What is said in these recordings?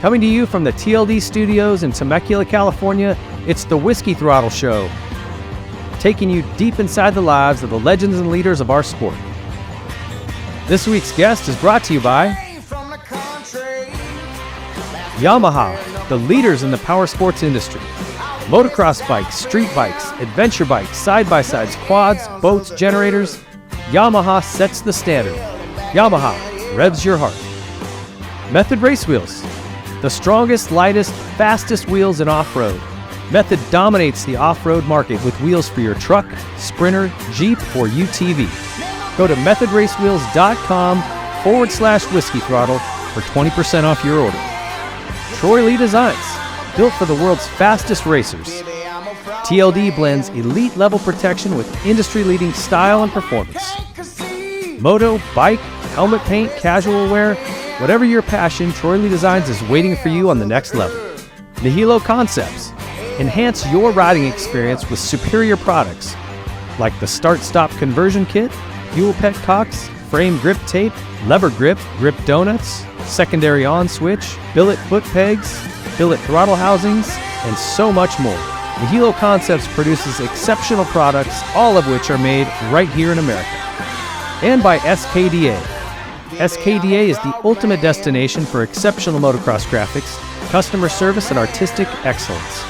Coming to you from the TLD studios in Temecula, California, it's the Whiskey Throttle Show, taking you deep inside the lives of the legends and leaders of our sport. This week's guest is brought to you by Yamaha, the leaders in the power sports industry. Motocross bikes, street bikes, adventure bikes, side-by-sides, quads, boats, generators. Yamaha sets the standard. Yamaha revs your heart. Method Race Wheels, the strongest, lightest, fastest wheels in off-road. Method dominates the off-road market with wheels for your truck, Sprinter, Jeep, or UTV. Go to methodracewheels.com/whiskey throttle for 20% off your order. Troy Lee Designs, built for the world's fastest racers. TLD blends elite level protection with industry-leading style and performance. Moto, bike, helmet paint, casual wear, whatever your passion, Troy Lee Designs is waiting for you on the next level. Nihilo Concepts, enhance your riding experience with superior products like the Start-Stop Conversion Kit, Fuel Petcocks, Frame Grip Tape, Lever Grip, Grip Donuts, Secondary On Switch, Billet Foot Pegs, Billet Throttle Housings, and so much more. Nihilo Concepts produces exceptional products, all of which are made right here in America. And by SKDA. SKDA is the ultimate destination for exceptional motocross graphics, customer service, and artistic excellence.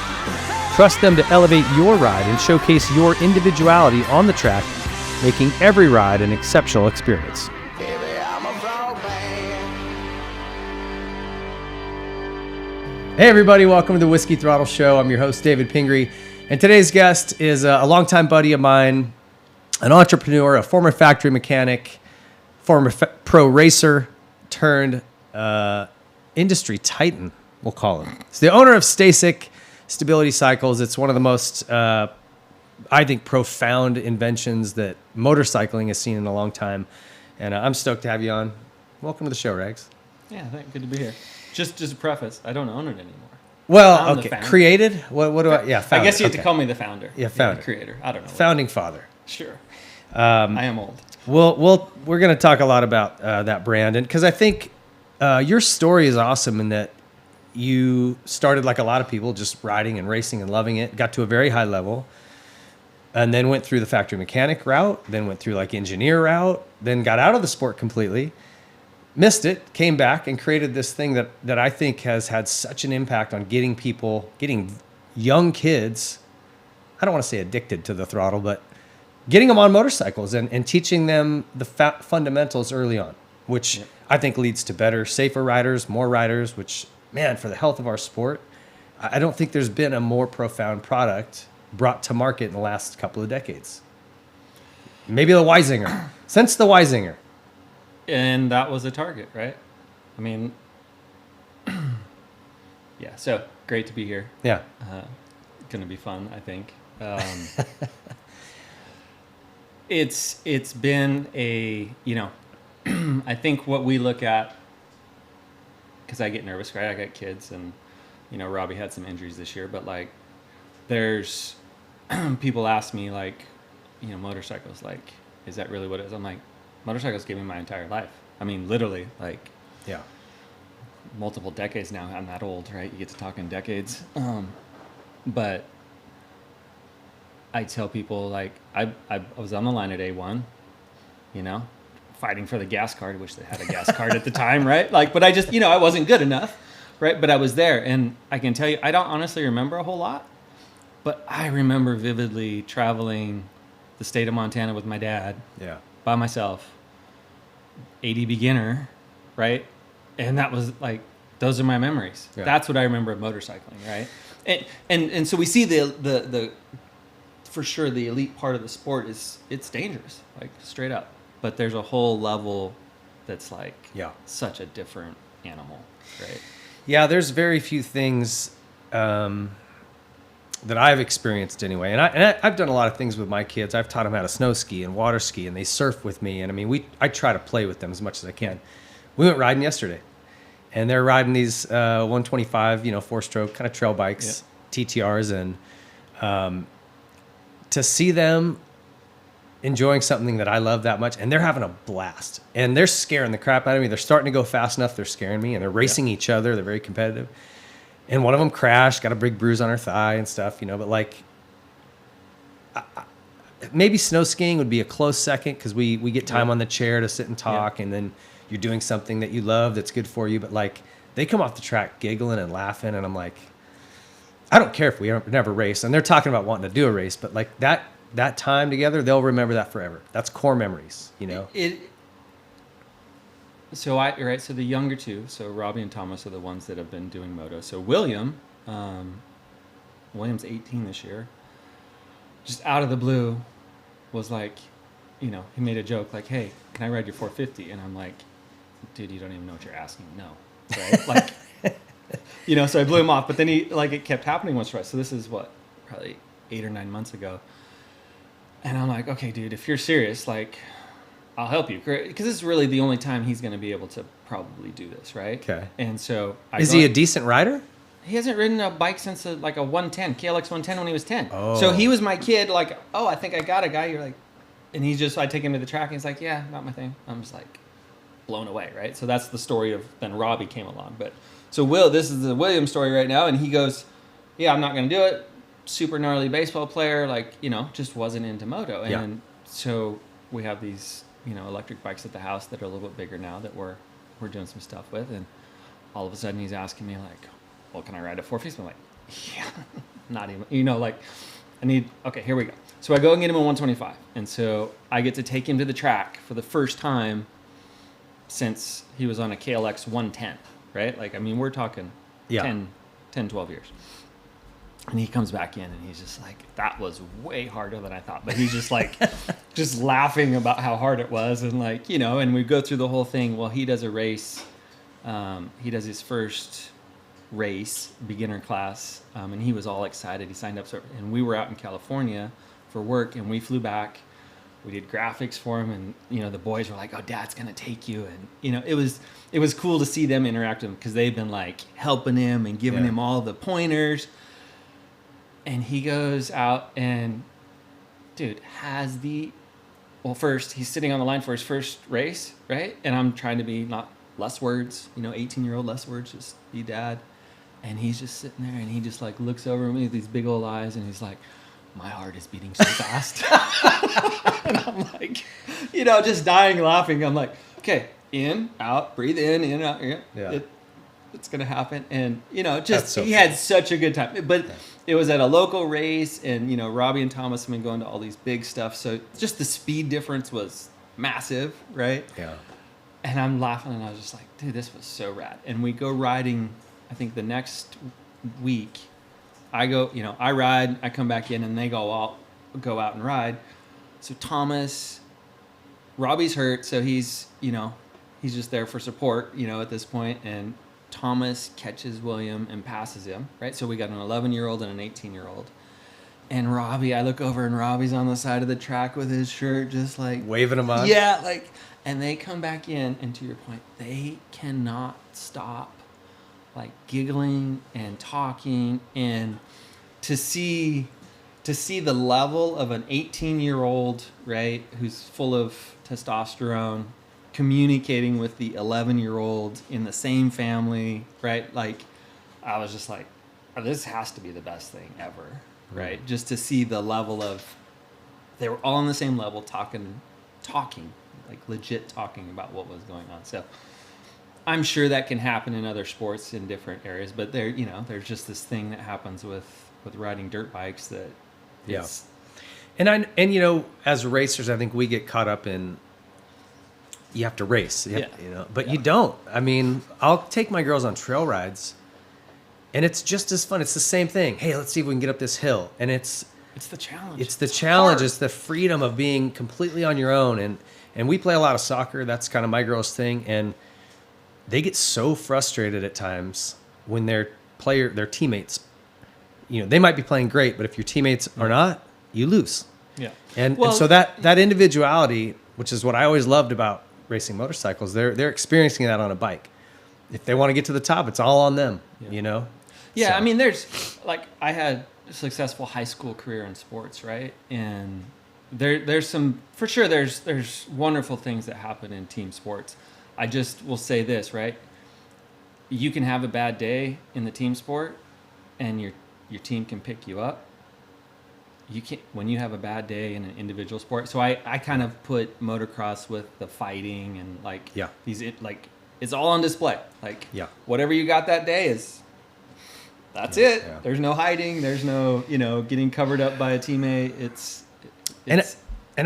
Trust them to elevate your ride and showcase your individuality on the track, making every ride an exceptional experience. Hey everybody, welcome to the Whiskey Throttle Show. I'm your host, David Pingree, and today's guest is a longtime buddy of mine, an entrepreneur, a former factory mechanic, former pro racer, turned industry titan, we'll call him. He's the owner of Stacyc Stability Cycles. It's one of the most, I think, profound inventions that motorcycling has seen in a long time, and I'm stoked to have you on. Welcome to the show, Rags. Yeah, good to be here. Just a preface, I don't own it anymore. Well, okay, created? What do I? Yeah, founder. I guess you have to call me the founder. Yeah, founder. Creator. I don't know. Founding father. Sure. I am old. We're going to talk a lot about that brand, and because I think your story is awesome in that you started like a lot of people, just riding and racing and loving it, got to a very high level, and then went through the factory mechanic route, then went through like engineer route, then got out of the sport completely. Missed it, came back, and created this thing that I think has had such an impact on getting young kids, I don't want to say addicted to the throttle, but getting them on motorcycles and teaching them the fundamentals early on, which I think leads to better, safer riders, more riders, which, man, for the health of our sport, I don't think there's been a more profound product brought to market in the last couple of decades. Maybe the Weisinger. Since the Weisinger. And that was a target, right? I mean, yeah, so great to be here. Yeah. Going to be fun, I think. It's been a, I think what we look at, because I get nervous, right? I got kids, and, Robbie had some injuries this year, but, like, there's people ask me, like, motorcycles, like, is that really what it is? I'm like, motorcycles gave me my entire life. I mean, literally, like, yeah, multiple decades now. I'm that old, right? You get to talk in decades. But I tell people, like, I was on the line at A1, fighting for the gas card. Wish they had a gas card at the time, right? Like, but I just, I wasn't good enough, right? But I was there, and I can tell you, I don't honestly remember a whole lot, but I remember vividly traveling the state of Montana with my dad. Yeah. By myself, 80 beginner, right? And that was like, those are my memories. Yeah. That's what I remember of motorcycling, right? And so we see the for sure the elite part of the sport it's dangerous, like straight up. But there's a whole level that's like such a different animal, right? Yeah, there's very few things that I've experienced anyway. And I've done a lot of things with my kids. I've taught them how to snow ski and water ski, and they surf with me. And I mean, I try to play with them as much as I can. We went riding yesterday, and they're riding these 125, 4-stroke kind of trail bikes, TTRs, and to see them enjoying something that I love that much, and they're having a blast, and they're scaring the crap out of me. They're starting to go fast enough. They're scaring me, and they're racing each other. They're very competitive. And one of them crashed, got a big bruise on her thigh and stuff, you know, but like, maybe snow skiing would be a close second because we get time on the chair to sit and talk, and then you're doing something that you love that's good for you. But like, they come off the track giggling and laughing, and I'm like, I don't care if we never race. And they're talking about wanting to do a race, but like that time together, they'll remember that forever. That's core memories, you know? So the younger two, so Robbie and Thomas are the ones that have been doing moto. So William's 18 this year, just out of the blue was like, you know, he made a joke like, hey, can I ride your 450? And I'm like, dude, you don't even know what you're asking. No. Right? Like, you know, so I blew him off, but then it kept happening once or twice. So this is probably 8 or 9 months ago. And I'm like, okay, dude, if you're serious, like, I'll help you. Because this is really the only time he's going to be able to probably do this, right? Okay. And so... Is he a decent rider? He hasn't ridden a bike since a 110, KLX 110 when he was 10. Oh. So he was my kid, like, oh, I think I got a guy. You're like... And I take him to the track, and he's like, yeah, not my thing. I'm just like, blown away, right? So that's the story of... Then Robbie came along. But so this is the William story right now, and he goes, yeah, I'm not going to do it. Super gnarly baseball player, like, you know, just wasn't into moto. And so we have these, you know, electric bikes at the house that are a little bit bigger now that we're doing some stuff with. And all of a sudden he's asking me like, well, can I ride a 450? I'm like, yeah, not even, you know, like okay, here we go. So I go and get him a 125. And so I get to take him to the track for the first time since he was on a KLX 110, right? Like, I mean, we're talking 10, 12 years. And he comes back in and he's just like, that was way harder than I thought. But he's just like, just laughing about how hard it was. And like, you know, and we go through the whole thing. Well, he does a race. He does his first race, beginner class. And he was all excited. He signed up. And we were out in California for work and we flew back. We did graphics for him. And, you know, the boys were like, oh, Dad's going to take you. And, you know, it was cool to see them interact with him because they've been like helping him and giving him all the pointers. And he goes out and, dude, first, he's sitting on the line for his first race, right? And I'm trying to be not less words, you know, 18-year-old less words, just be dad. And he's just sitting there and he just like looks over at me with these big old eyes and he's like, my heart is beating so fast. And I'm like, you know, just dying laughing. I'm like, okay, in, out, breathe in, out. Yeah. It's going to happen. And, you know, just he had such a good time. But it was at a local race, and, you know, Robbie and Thomas have been going to all these big stuff. So just the speed difference was massive, right? Yeah. And I'm laughing, and I was just like, dude, this was so rad. And we go riding, I think the next week. I go, you know, I ride, I come back in, and they go out and ride. So Thomas, Robbie's hurt, so he's, you know, he's just there for support, you know, at this point. And Thomas catches William and passes him, right? So we got an 11-year-old and an 18-year-old. And Robbie, I look over and Robbie's on the side of the track with his shirt just like... waving him on? Yeah, like... And they come back in, and to your point, they cannot stop, like, giggling and talking. And to see the level of an 18-year-old, right, who's full of testosterone, communicating with the 11-year-old in the same family, right? Like, I was just like, oh, this has to be the best thing ever, right? Mm-hmm. Just to see the level of, they were all on the same level, talking, like legit talking about what was going on. So I'm sure that can happen in other sports in different areas, but there, you know, there's just this thing that happens with riding dirt bikes that, and you know, as racers, I think we get caught up in, you have to race, you know, but you don't. I mean, I'll take my girls on trail rides, and it's just as fun. It's the same thing. Hey, let's see if we can get up this hill, and it's the challenge. It's the challenge. It's the freedom of being completely on your own, and we play a lot of soccer. That's kind of my girls' thing, and they get so frustrated at times when their teammates, you know, they might be playing great, but if your teammates are not, you lose. Yeah, and so that individuality, which is what I always loved about racing motorcycles, they're experiencing that on a bike. If they want to get to the top, it's all on them, you know? Yeah, so. I mean, there's, like, I had a successful high school career in sports, right? And there's some, for sure, there's wonderful things that happen in team sports. I just will say this, right? You can have a bad day in the team sport and your team can pick you up. You can't when you have a bad day in an individual sport. So I kind of put motocross with the fighting and like it's all on display. Like whatever you got that day that's it. Yeah. There's no hiding. There's no getting covered up by a teammate. It's and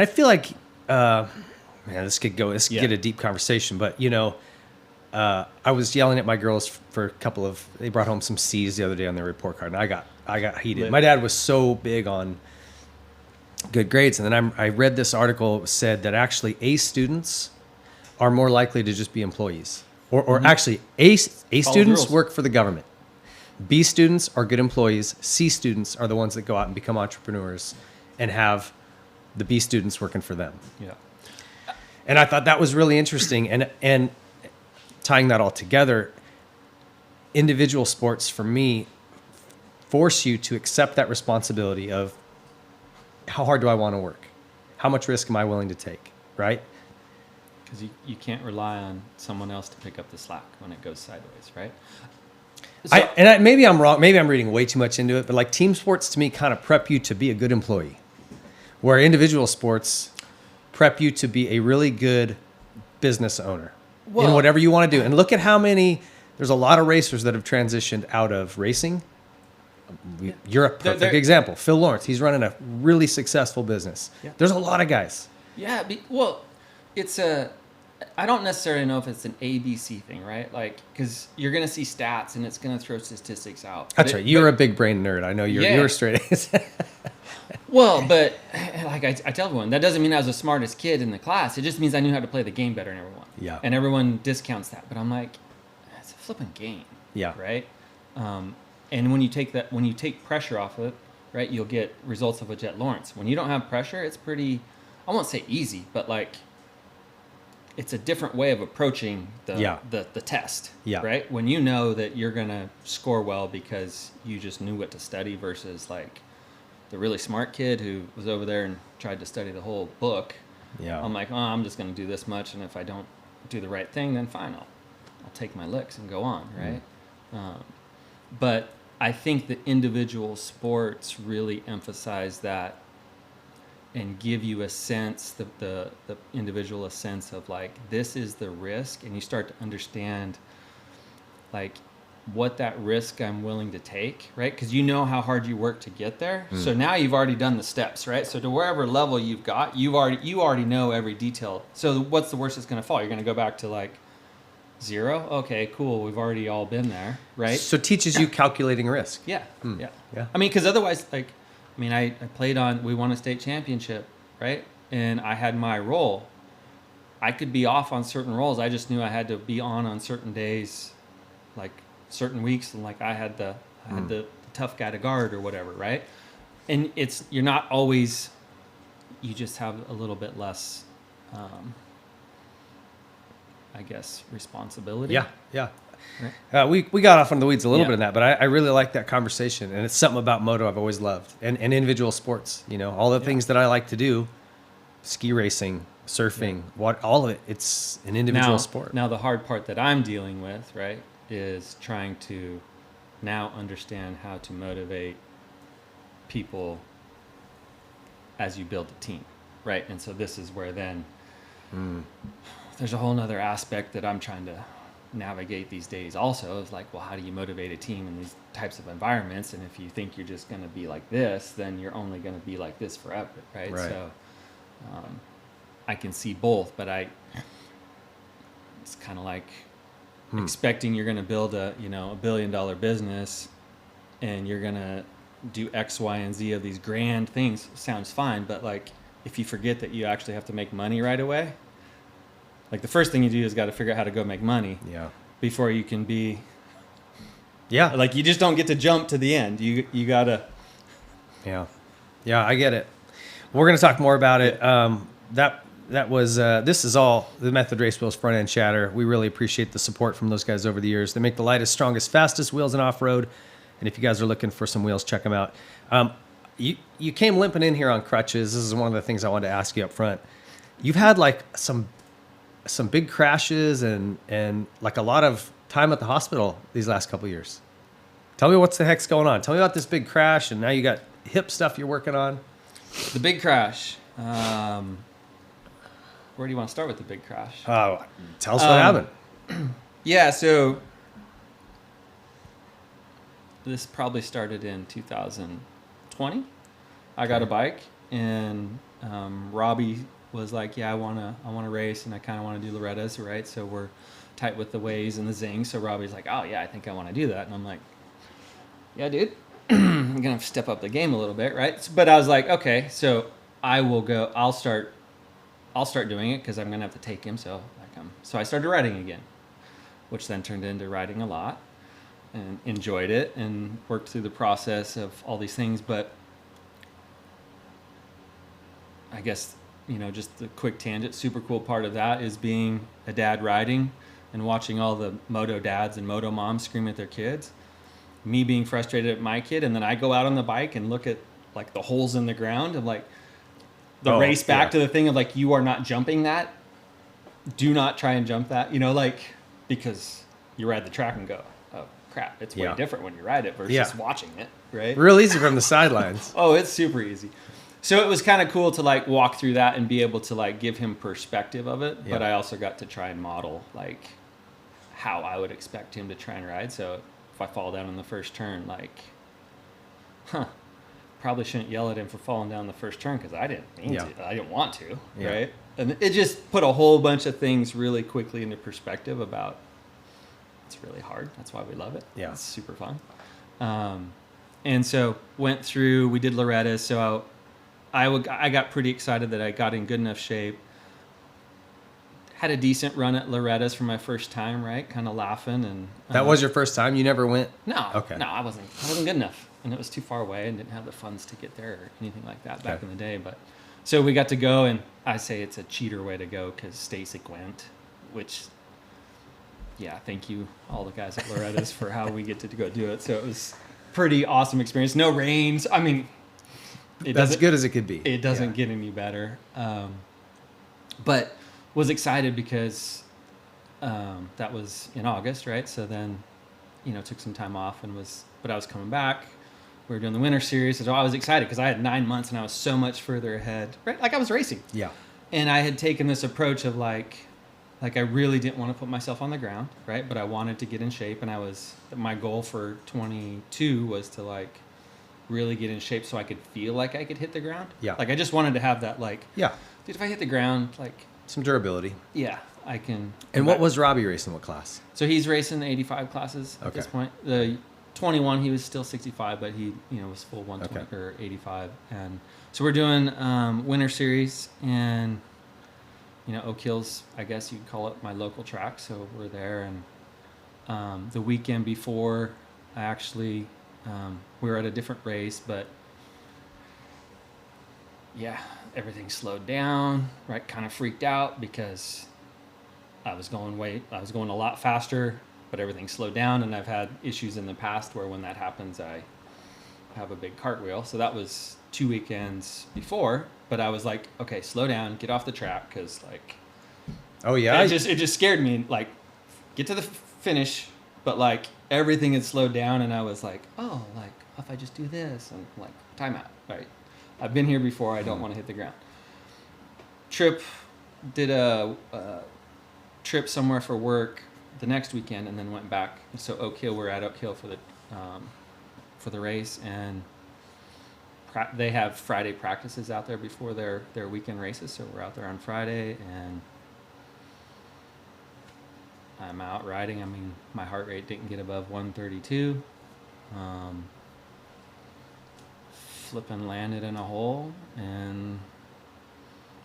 I feel like this could get a deep conversation, but I was yelling at my girls for a couple of. They brought home some C's the other day on their report card, and I got heated. Lit. My dad was so big on good grades, and then I read this article that said that actually A students are more likely to just be employees, or actually A students work for the government. B students are good employees. C students are the ones that go out and become entrepreneurs, and have the B students working for them. Yeah. And I thought that was really interesting, and tying that all together, individual sports for me force you to accept that responsibility of how hard do I want to work? How much risk am I willing to take, right? Because you can't rely on someone else to pick up the slack when it goes sideways, right? So, Maybe I'm wrong. Maybe I'm reading way too much into it, but like team sports to me kind of prep you to be a good employee, where individual sports prep you to be a really good business owner in whatever you want to do. And look at how there's a lot of racers that have transitioned out of racing. You're a perfect example. Phil Lawrence, he's running a really successful business. Yeah. There's a lot of guys. Yeah, I don't necessarily know if it's an ABC thing, right? Like, because you're going to see stats and it's going to throw statistics out. That's right. You're a big brain nerd. I know you're straight A's. Well, but like I tell everyone, that doesn't mean I was the smartest kid in the class. It just means I knew how to play the game better than everyone. Yeah. And everyone discounts that. But I'm like, it's a flipping game. Yeah. Right? And when you take pressure off of it, right, you'll get results of a Jet Lawrence. When you don't have pressure, it's pretty, I won't say easy, but like, it's a different way of approaching the test, right? When you know that you're going to score well because you just knew what to study versus like the really smart kid who was over there and tried to study the whole book. Yeah. I'm like, I'm just going to do this much, and if I don't do the right thing, then fine, I'll take my licks and go on, right? But I think the individual sports really emphasize that and give you a sense, the individual a sense of like, this is the risk, and you start to understand like what that risk I'm willing to take, right? Because you know how hard you work to get there. So now you've already done the steps, right? So to wherever level you've got, you already know every detail. So what's the worst that's going to fall? You're going to go back to like 0? Okay, cool. We've already all been there, right? So it teaches you calculating risk. Yeah. I mean, because otherwise, like, I played we won a state championship, right? And I had my role. I could be off on certain roles. I just knew I had to be on certain days, like certain weeks, and like I had the tough guy to guard or whatever, right? And you're not always, you just have a little bit less, I guess, responsibility. Yeah. Right? We got off on the weeds a little bit in that, but I really like that conversation, and it's something about moto I've always loved, and individual sports. All the things that I like to do, ski racing, surfing, all of it. It's an individual sport. Now the hard part that I'm dealing with, right, is trying to now understand how to motivate people as you build a team, right? And so this is where then there's a whole nother aspect that I'm trying to navigate these days also. Is like, well, how do you motivate a team in these types of environments? And if you think you're just going to be like this, then you're only going to be like this forever, right? So I can see both, but it's kind of like expecting you're going to build a $1 billion business and you're going to do X, Y, and Z of these grand things. Sounds fine, but like if you forget that you actually have to make money right away, like the first thing you do is got to figure out how to go make money before you can be like you just don't get to jump to the end. You gotta I get it. We're going to talk more about it. That was this is all the Method Race Wheels front end chatter. We really appreciate the support from those guys over the years. They make the lightest, strongest, fastest wheels in off-road. And if you guys are looking for some wheels, check them out. you came limping in here on crutches. This is one of the things I wanted to ask you up front. You've had like some big crashes and like a lot of time at the hospital these last couple of years. Tell me what's the heck's going on. Tell me about this big crash, and now you got hip stuff you're working on. The big crash. Where do you want to start with the big crash? Oh, tell us what happened. Yeah, so this probably started in 2020. I got a bike, and Robbie was like, "Yeah, I wanna race, and I kind of want to do Loretta's, right?" So we're tight with the ways and the zing. So Robbie's like, "Oh yeah, I think I want to do that," and I'm like, "Yeah, dude, I'm gonna have to step up the game a little bit, right?" But I was like, "Okay, so I will go. I'll start doing it because I'm gonna have to take him." So so I started riding again, which then turned into riding a lot, and enjoyed it and worked through the process of all these things. But I guess, just the quick tangent, super cool part of that is being a dad riding and watching all the moto dads and moto moms scream at their kids. Me being frustrated at my kid, and then I go out on the bike and look at like the holes in the ground of like the race back to the thing of like, you are not jumping that. Do not try and jump that, because you ride the track and go, oh crap, it's way different when you ride it versus watching it, right? Real easy from the sidelines. Oh, it's super easy. So it was kind of cool to like walk through that and be able to like give him perspective of it. Yeah. But I also got to try and model like how I would expect him to try and ride. So if I fall down in the first turn, like, probably shouldn't yell at him for falling down the first turn because I didn't mean to. I didn't want to, right? And it just put a whole bunch of things really quickly into perspective about it's really hard. That's why we love it. Yeah. It's super fun. And so we did Loretta's. So I got pretty excited that I got in good enough shape. Had a decent run at Loretta's for my first time, right? Kind of laughing. And that was your first time? You never went? No. Okay. No, I wasn't good enough. And it was too far away and didn't have the funds to get there or anything like that back in the day. But so we got to go, and I say it's a cheater way to go because Stacyc went, which, thank you all the guys at Loretta's for how we get to go do it. So it was pretty awesome experience. No rains. I mean, that's as good as it could be. It doesn't get any better. But was excited because that was in August, right? So then, took some time off but I was coming back. We were doing the winter series. So I was excited because I had 9 months and I was so much further ahead, right? Like I was racing. Yeah. And I had taken this approach of like I really didn't want to put myself on the ground, right? But I wanted to get in shape, and my goal for 22 was to like really get in shape so I could feel like I could hit the ground. Yeah. Like I just wanted to have that dude, if I hit the ground, like some durability. Yeah, I can. And what was Robbie racing? What class? So he's racing the 85 classes at this point. The 21, he was still 65, but he, was full 120 or 85. And so we're doing winter series, and Oak Hills, I guess you'd call it my local track. So we're there, and the weekend before, I actually we were at a different race, but everything slowed down, right? Kind of freaked out because I was going a lot faster, but everything slowed down, and I've had issues in the past where when that happens, I have a big cartwheel. So that was 2 weekends before, but I was like, okay, slow down, get off the track, because like, it just scared me. Like, get to the finish, but like everything had slowed down, and I was like, oh, like if I just do this, and like timeout, right? I've been here before. I don't want to hit the ground. Did a trip somewhere for work the next weekend, and then went back. So Oak Hill, we're at Oak Hill for the race, and they have Friday practices out there before their weekend races. So we're out there on Friday, and I'm out riding. I mean, my heart rate didn't get above 132. Flipping landed in a hole, and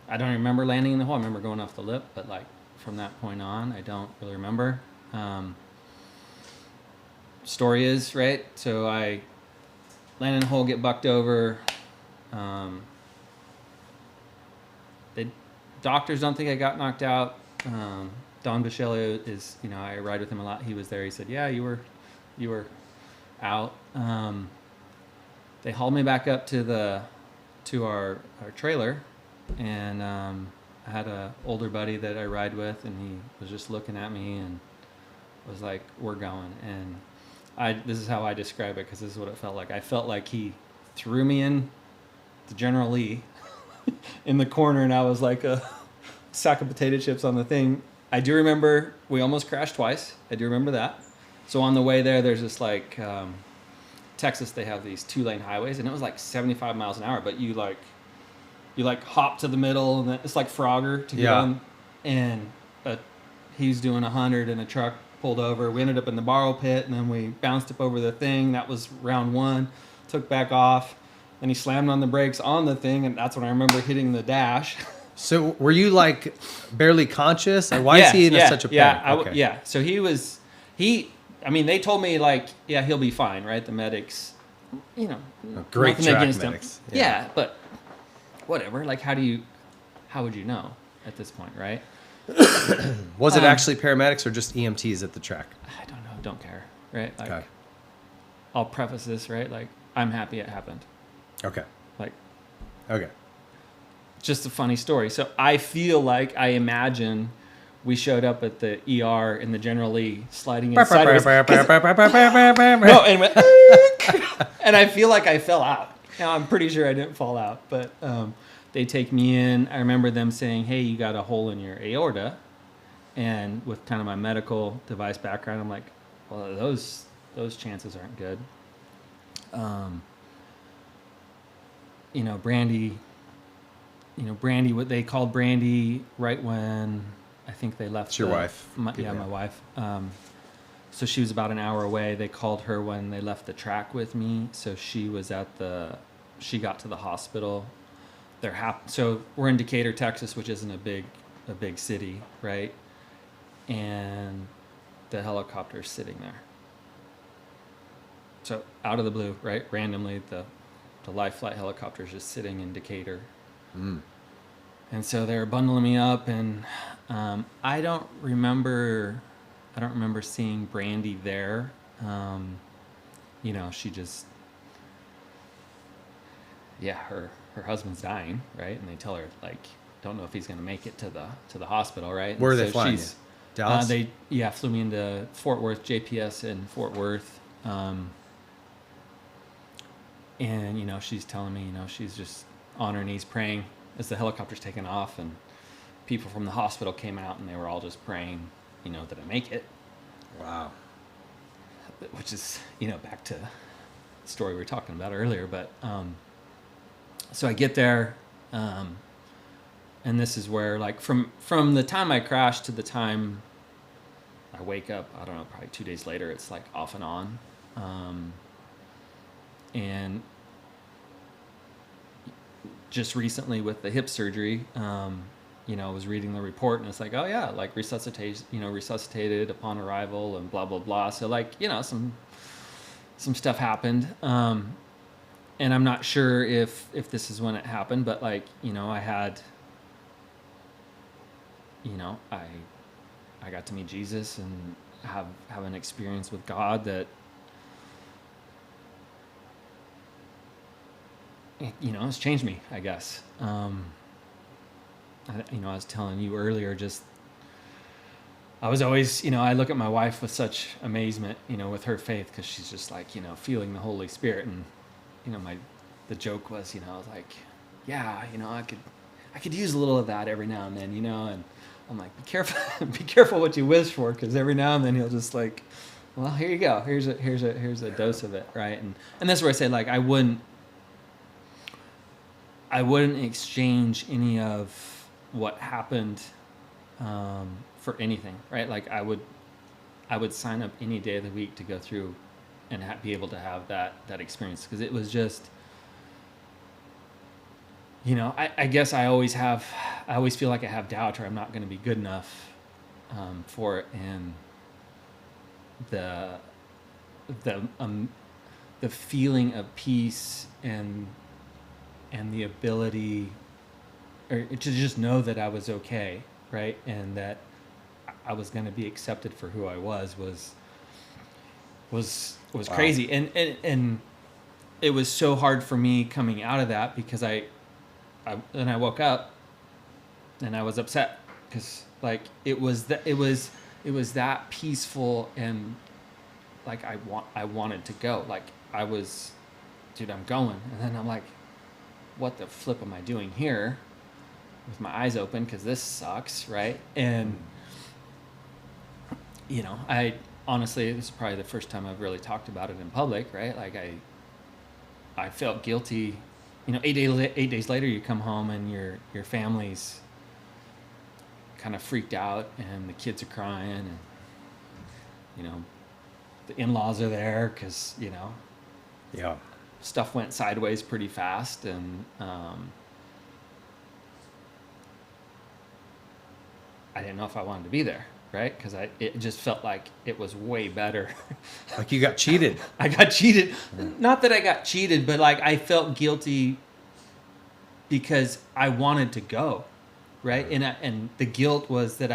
I don't remember landing in the hole. I remember going off the lip, but like from that point on, I don't really remember. Story is, right? So I land in the hole, get bucked over. The doctors don't think I got knocked out. Don Bichelio is, I ride with him a lot. He was there. He said, yeah, you were out. they hauled me back up to our trailer, and I had a older buddy that I ride with, and he was just looking at me and was like, "We're going." And this is how I describe it, because this is what it felt like. I felt like he threw me in the General Lee in the corner, and I was like a sack of potato chips on the thing. I do remember we almost crashed twice. I do remember that. So on the way there, there's this like Texas, they have these 2-lane highways, and it was like 75 miles an hour, but you hop to the middle, and then it's like Frogger to get on. And he's doing 100, and a truck pulled over. We ended up in the borrow pit, and then we bounced up over the thing. That was round one. Took back off. Then he slammed on the brakes on the thing, and that's when I remember hitting the dash. So were you like barely conscious? Or why is he in such a panic? Yeah. So I mean, they told me like, yeah, he'll be fine, right? The medics, Great nothing track against him. medics. Yeah, but whatever. Like, how would you know at this point, right? Was it actually paramedics or just EMTs at the track? I don't know. Don't care, right? Like, Okay. I'll preface this, right? Like, I'm happy it happened. Okay. Like, Okay. just a funny story. So I imagine we showed up at the ER in the General Lee, sliding in sideways. No, and went, and I feel like I fell out. Now, I'm pretty sure I didn't fall out, but they take me in. I remember them saying, "Hey, you got a hole in your aorta," and with kind of my medical device background, I'm like, "Well, those chances aren't good." Brandy, what they called Brandy right when I think they left. It's your wife. My wife. So she was about an hour away. They called her when they left the track with me. So she got to the hospital. So we're in Decatur, Texas, which isn't a big city, right? And the helicopter's sitting there. So out of the blue, right? Randomly, the life flight helicopter's just sitting in Decatur. Mm. And so they were bundling me up, and I don't remember seeing Brandy there. She just, her husband's dying, right? And they tell her like, don't know if he's going to make it to the hospital, right? Where are and they flying you? Dallas? They flew me into Fort Worth, JPS in Fort Worth. And she's telling me, she's just on her knees praying as the helicopter's taking off, and people from the hospital came out, and they were all just praying, that I make it. Wow. Which is, back to the story we were talking about earlier. But so I get there, and this is where, like, from the time I crashed to the time I wake up, I don't know, probably 2 days later, it's like off and on. And just recently with the hip surgery, I was reading the report, and it's like, oh yeah, like resuscitated upon arrival and blah, blah, blah. So like, some stuff happened. And I'm not sure if this is when it happened, but like, I had, I got to meet Jesus and have an experience with God that, it's changed me, I guess. I was telling you earlier, I was always, I look at my wife with such amazement, with her faith, because she's just like, feeling the Holy Spirit. And, the joke was, I was like, yeah, I could use a little of that every now and then, and I'm like, be careful what you wish for, because every now and then he'll just like, well, here you go. Here's a dose of it. Right. And that's where I say, like, I wouldn't exchange any of what happened for anything, right? Like I would sign up any day of the week to go through and be able to have that experience, because it was just, I guess I always feel like I have doubt, or I'm not going to be good enough for it, and the feeling of peace and the ability, or to just know that I was okay, right? And that I was going to be accepted for who I was wow. Crazy. And it was so hard for me coming out of that because I woke up and I was upset because like it was that peaceful and like I wanted to go. Like I was, dude, I'm going. And then I'm like, what the flip am I doing here with my eyes open? Because this sucks, right? And, you know, I honestly, this is probably the first time I've really talked about it in public, right? Like I felt guilty. You know, 8 days later, you come home and your family's kind of freaked out and the kids are crying and, you know, the in-laws are there because, you know, Yeah. stuff went sideways pretty fast. And I didn't know if I wanted to be there, right? Because it just felt like it was way better. Like you got cheated. I got cheated. Not that I got cheated, but like I felt guilty because I wanted to go, right? And the guilt was that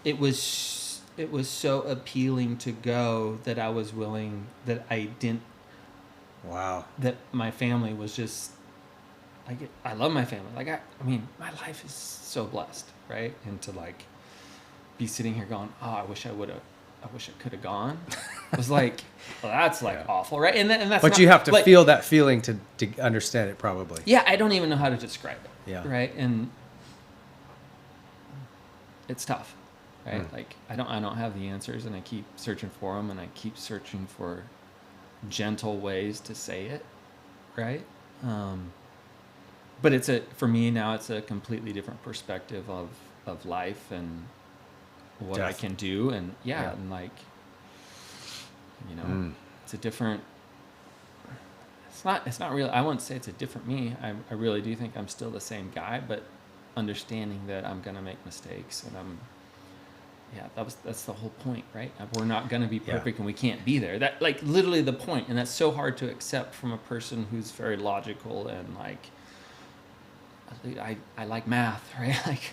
it was so appealing to go that I was willing, that I didn't. Wow. That my family was just like, I love my family. Like I mean, my life is so blessed, right? And to like be sitting here going, oh, I wish I could have gone. It was like, well, that's like awful, right? And that's. But not, you have to like, feel that feeling to understand it, probably. Yeah, I don't even know how to describe it. Yeah. Right, and it's tough, right? Like I don't have the answers, and I keep searching for them, and I keep searching for gentle ways to say it, right? But for me now, it's a completely different perspective of life and what I can do, and and like, you know, it's a different. It's not real. I wouldn't say it's a different me. I really do think I'm still the same guy, but understanding that I'm gonna make mistakes, and that's the whole point, right? We're not gonna be perfect, and we can't be there. That like literally the point, and that's so hard to accept from a person who's very logical and like. I like math, right? Like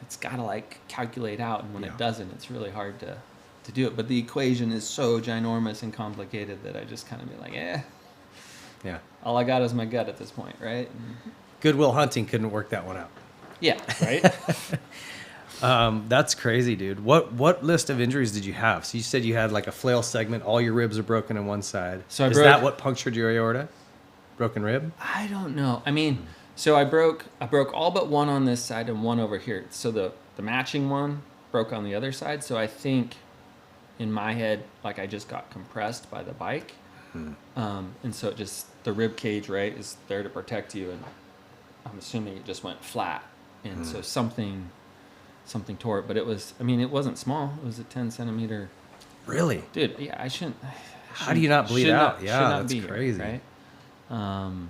it's gotta like calculate out, and when it doesn't, it's really hard to do it. But the equation is so ginormous and complicated that I just kind of be like, Yeah. all I got is my gut at this point, right? Goodwill Hunting couldn't work that one out. Yeah, right. That's crazy, dude. What list of injuries did you have? So you said you had like a flail segment, all your ribs are broken on one side. So is that what punctured your aorta? Broken rib? I don't know. I mean, so I broke all but one on this side and one over here. So the matching one broke on the other side. So I think in my head, like I just got compressed by the bike. And so it just, the rib cage, right, is there to protect you. And I'm assuming it just went flat. And so something tore it, but it wasn't small. It was a 10 centimeter. Really? Dude, yeah, I shouldn't. How do you not bleed out? Yeah, that's crazy. Here, right?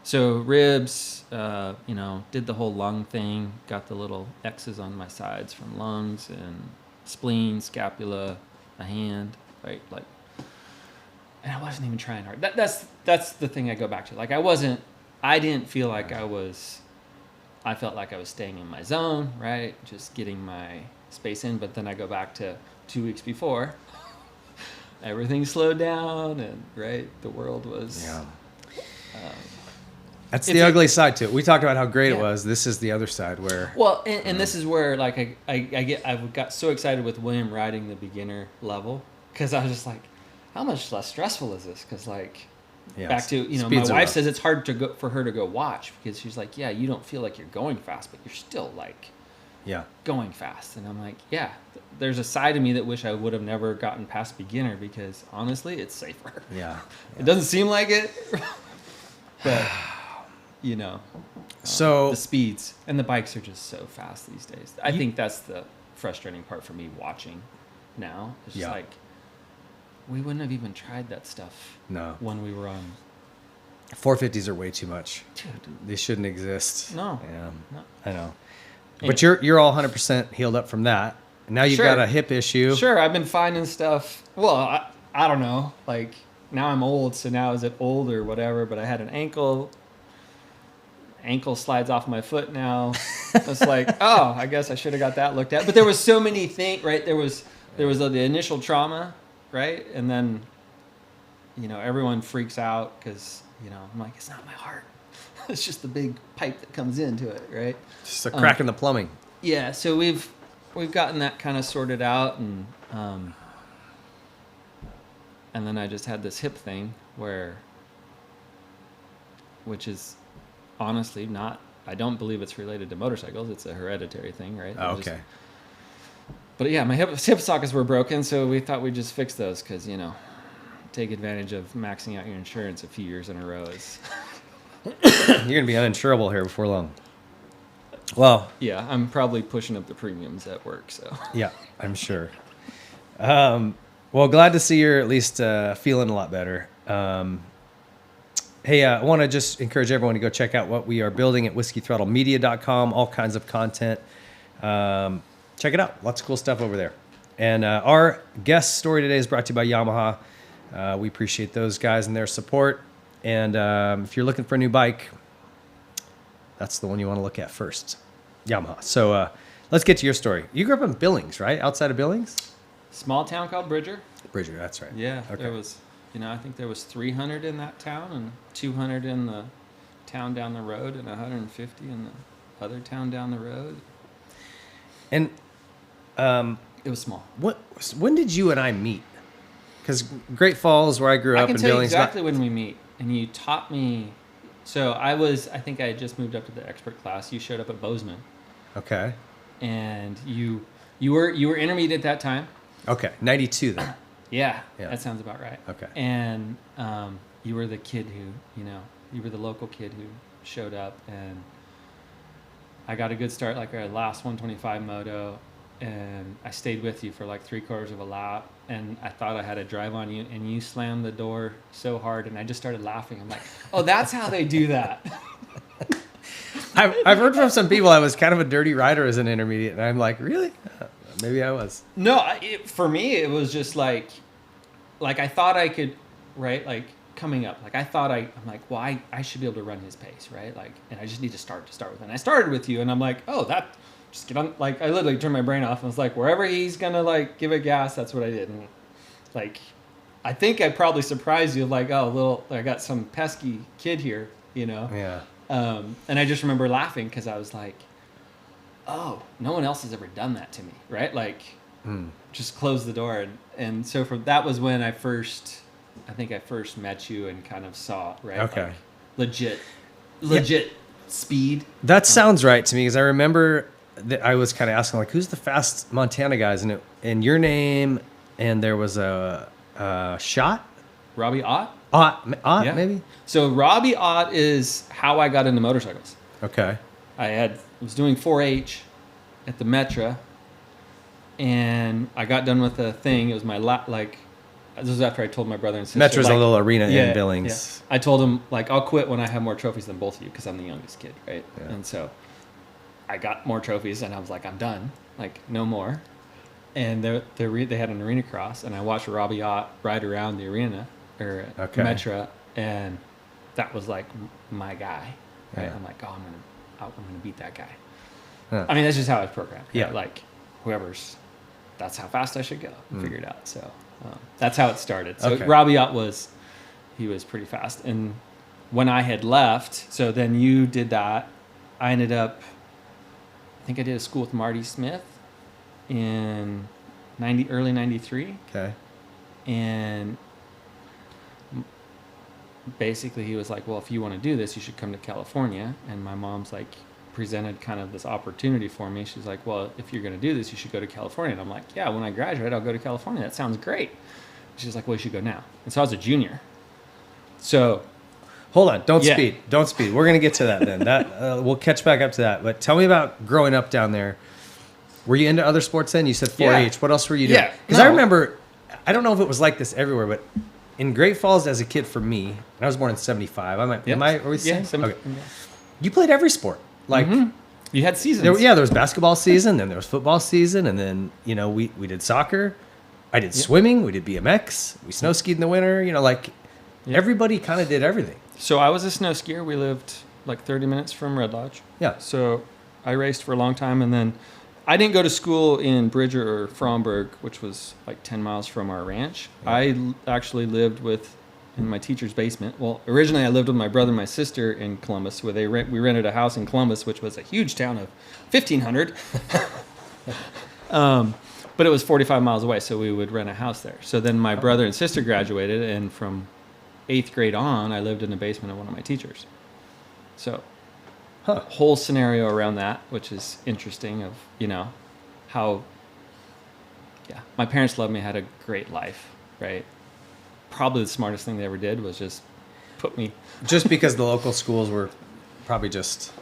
So ribs, you know, did the whole lung thing, got the little X's on my sides from lungs, and spleen, scapula, a hand, right? Like, and I wasn't even trying hard. That's the thing I go back to. Like I didn't feel like I felt like I was staying in my zone, right? Just getting my space in. But then I go back to 2 weeks before. Everything slowed down, and right, the world was. Yeah. That's the ugly side to it. We talked about how great it was. This is the other side where. Well, and this is where like I got so excited with William riding the beginner level, because I was just like, how much less stressful is this? Because like. Back to, you know, my wife says it's hard for her to go watch, because she's like, yeah, you don't feel like you're going fast, but you're still like going fast. And I'm like, yeah, there's a side of me that wish I would have never gotten past beginner, because honestly, it's safer. Yeah. It doesn't seem like it, but you know, so the speeds and the bikes are just so fast these days. I think that's the frustrating part for me watching now. It's just like, we wouldn't have even tried that stuff when we were on. 450s are way too much. Dude. They shouldn't exist. No. Yeah. No. I know. Anyway. But you're all 100% healed up from that. Now you've got a hip issue. Sure, I've been finding stuff. Well, I don't know. Like, now I'm old, so now is it old or whatever, but I had an ankle slides off my foot now. It's like, oh, I guess I should have got that looked at. But there was so many things, right? There was the initial trauma, right? And then, everyone freaks out because, I'm like, it's not my heart. It's just the big pipe that comes into it, right? Just a crack in the plumbing. Yeah, so we've gotten that kind of sorted out, and then I just had this hip thing which is honestly not. I don't believe it's related to motorcycles. It's a hereditary thing, right? Oh, okay. But yeah, my hip sockets were broken, so we thought we'd just fix those because take advantage of maxing out your insurance a few years in a row is. You're gonna be uninsurable here before long. Well, yeah, I'm probably pushing up the premiums at work, so. Yeah, I'm sure. Well, glad to see you're at least feeling a lot better. Hey, I want to just encourage everyone to go check out what we are building at whiskeythrottlemedia.com. All kinds of content. Check it out. Lots of cool stuff over there. And our guest story today is brought to you by Yamaha. We appreciate those guys and their support. And if you're looking for a new bike, that's the one you want to look at first. Yamaha. So let's get to your story. You grew up in Billings, right? Outside of Billings? Small town called Bridger. Bridger, that's right. Yeah, Okay. there was, I think there was 300 in that town and 200 in the town down the road and 150 in the other town down the road. And it was small. when did you and I meet? Because Great Falls, where I grew up, I can in tell you Billings. exactly when we meet, and you taught me. So I think I had just moved up to the expert class. You showed up at Bozeman, Okay. and you were intermediate at that time. Okay. 92 then. Yeah, Yeah. that sounds about right. Okay. And you were the kid who, you were the local kid who showed up, and I got a good start, like our last 125 moto, and I stayed with you for like 3/4 of a lap, and I thought I had a drive on you, and you slammed the door so hard, and I just started laughing. I'm like, oh, that's how they do that. I've heard from some people I was kind of a dirty rider as an intermediate, and I'm like, really? Maybe I was. No, for me, it was just like I thought I could, right? Like coming up, like I'm like, well, I should be able to run his pace, right? Like, and I just need to start with. And I started with you, and I'm like, oh, just get on. Like, I literally turned my brain off and was like, wherever he's gonna like give it gas, that's what I did. And like, I think I probably surprised you, like, oh, I got some pesky kid here, Yeah. And I just remember laughing because I was like, oh, no one else has ever done that to me, right? Like, just close the door. And so that was when I first met you and kind of saw, right? Okay. Like, legit speed. That sounds right to me, because I remember that I was kind of asking, like, who's the fast Montana guys? And your name, and there was a shot? Robbie Ott? Ott, Yeah. maybe? So Robbie Ott is how I got into motorcycles. Okay. I was doing 4-H at the Metra, and I got done with the thing. It was my this was after I told my brother and sister. Metro's like, a little arena yeah, in Billings. Yeah. I told him, like, I'll quit when I have more trophies than both of you because I'm the youngest kid, right? Yeah. And so I got more trophies, and I was like, I'm done, like, no more. And they had an arena cross, and I watched Robbie Ott ride around the arena or Metra, and that was like my guy. Right? Yeah. I'm like, oh, I'm gonna beat that guy. Huh. I mean, that's just how I was programmed. Right? Yeah. Like, that's how fast I should go. Figure it out. So that's how it started. So Okay. Robbie Ott was pretty fast. And when I had left, so then you did that. I ended up, I think I did a school with Marty Smith in early 93. Okay. And basically he was like, well, if you want to do this, you should come to California. And my mom's like, presented kind of this opportunity for me. She's like, well, if you're going to do this, you should go to California. And I'm like, yeah, when I graduate, I'll go to California. That sounds great. She's like, well, you should go now. And so I was a junior. So Hold on. Don't Yeah. speed. Don't speed. We're going to get to that then. We'll catch back up to that. But tell me about growing up down there. Were you into other sports then? You said 4-H. Yeah. What else were you doing? Yeah. Because I No. remember, I don't know if it was like this everywhere, but in Great Falls as a kid for me, and I was born in 75. Are we the same? Okay. You played every sport. Like, You had seasons. there was basketball season, then there was football season, and then, we did soccer. I did swimming. We did BMX. We snow skied in the winter. Everybody kind of did everything. So I was a snow skier. We lived like 30 minutes from Red Lodge. Yeah. So I raced for a long time, and then I didn't go to school in Bridger or Fromberg, which was like 10 miles from our ranch. Yeah. I actually lived with in my teacher's basement. Well, originally I lived with my brother and my sister in Columbus, where we rented a house in Columbus, which was a huge town of 1,500. But it was 45 miles away, so we would rent a house there. So then my brother and sister graduated, and from 8th grade on, I lived in the basement of one of my teachers. So, whole scenario around that, which is interesting of, how, my parents loved me, had a great life, right? Probably the smartest thing they ever did was just put me. Just because the local schools were probably just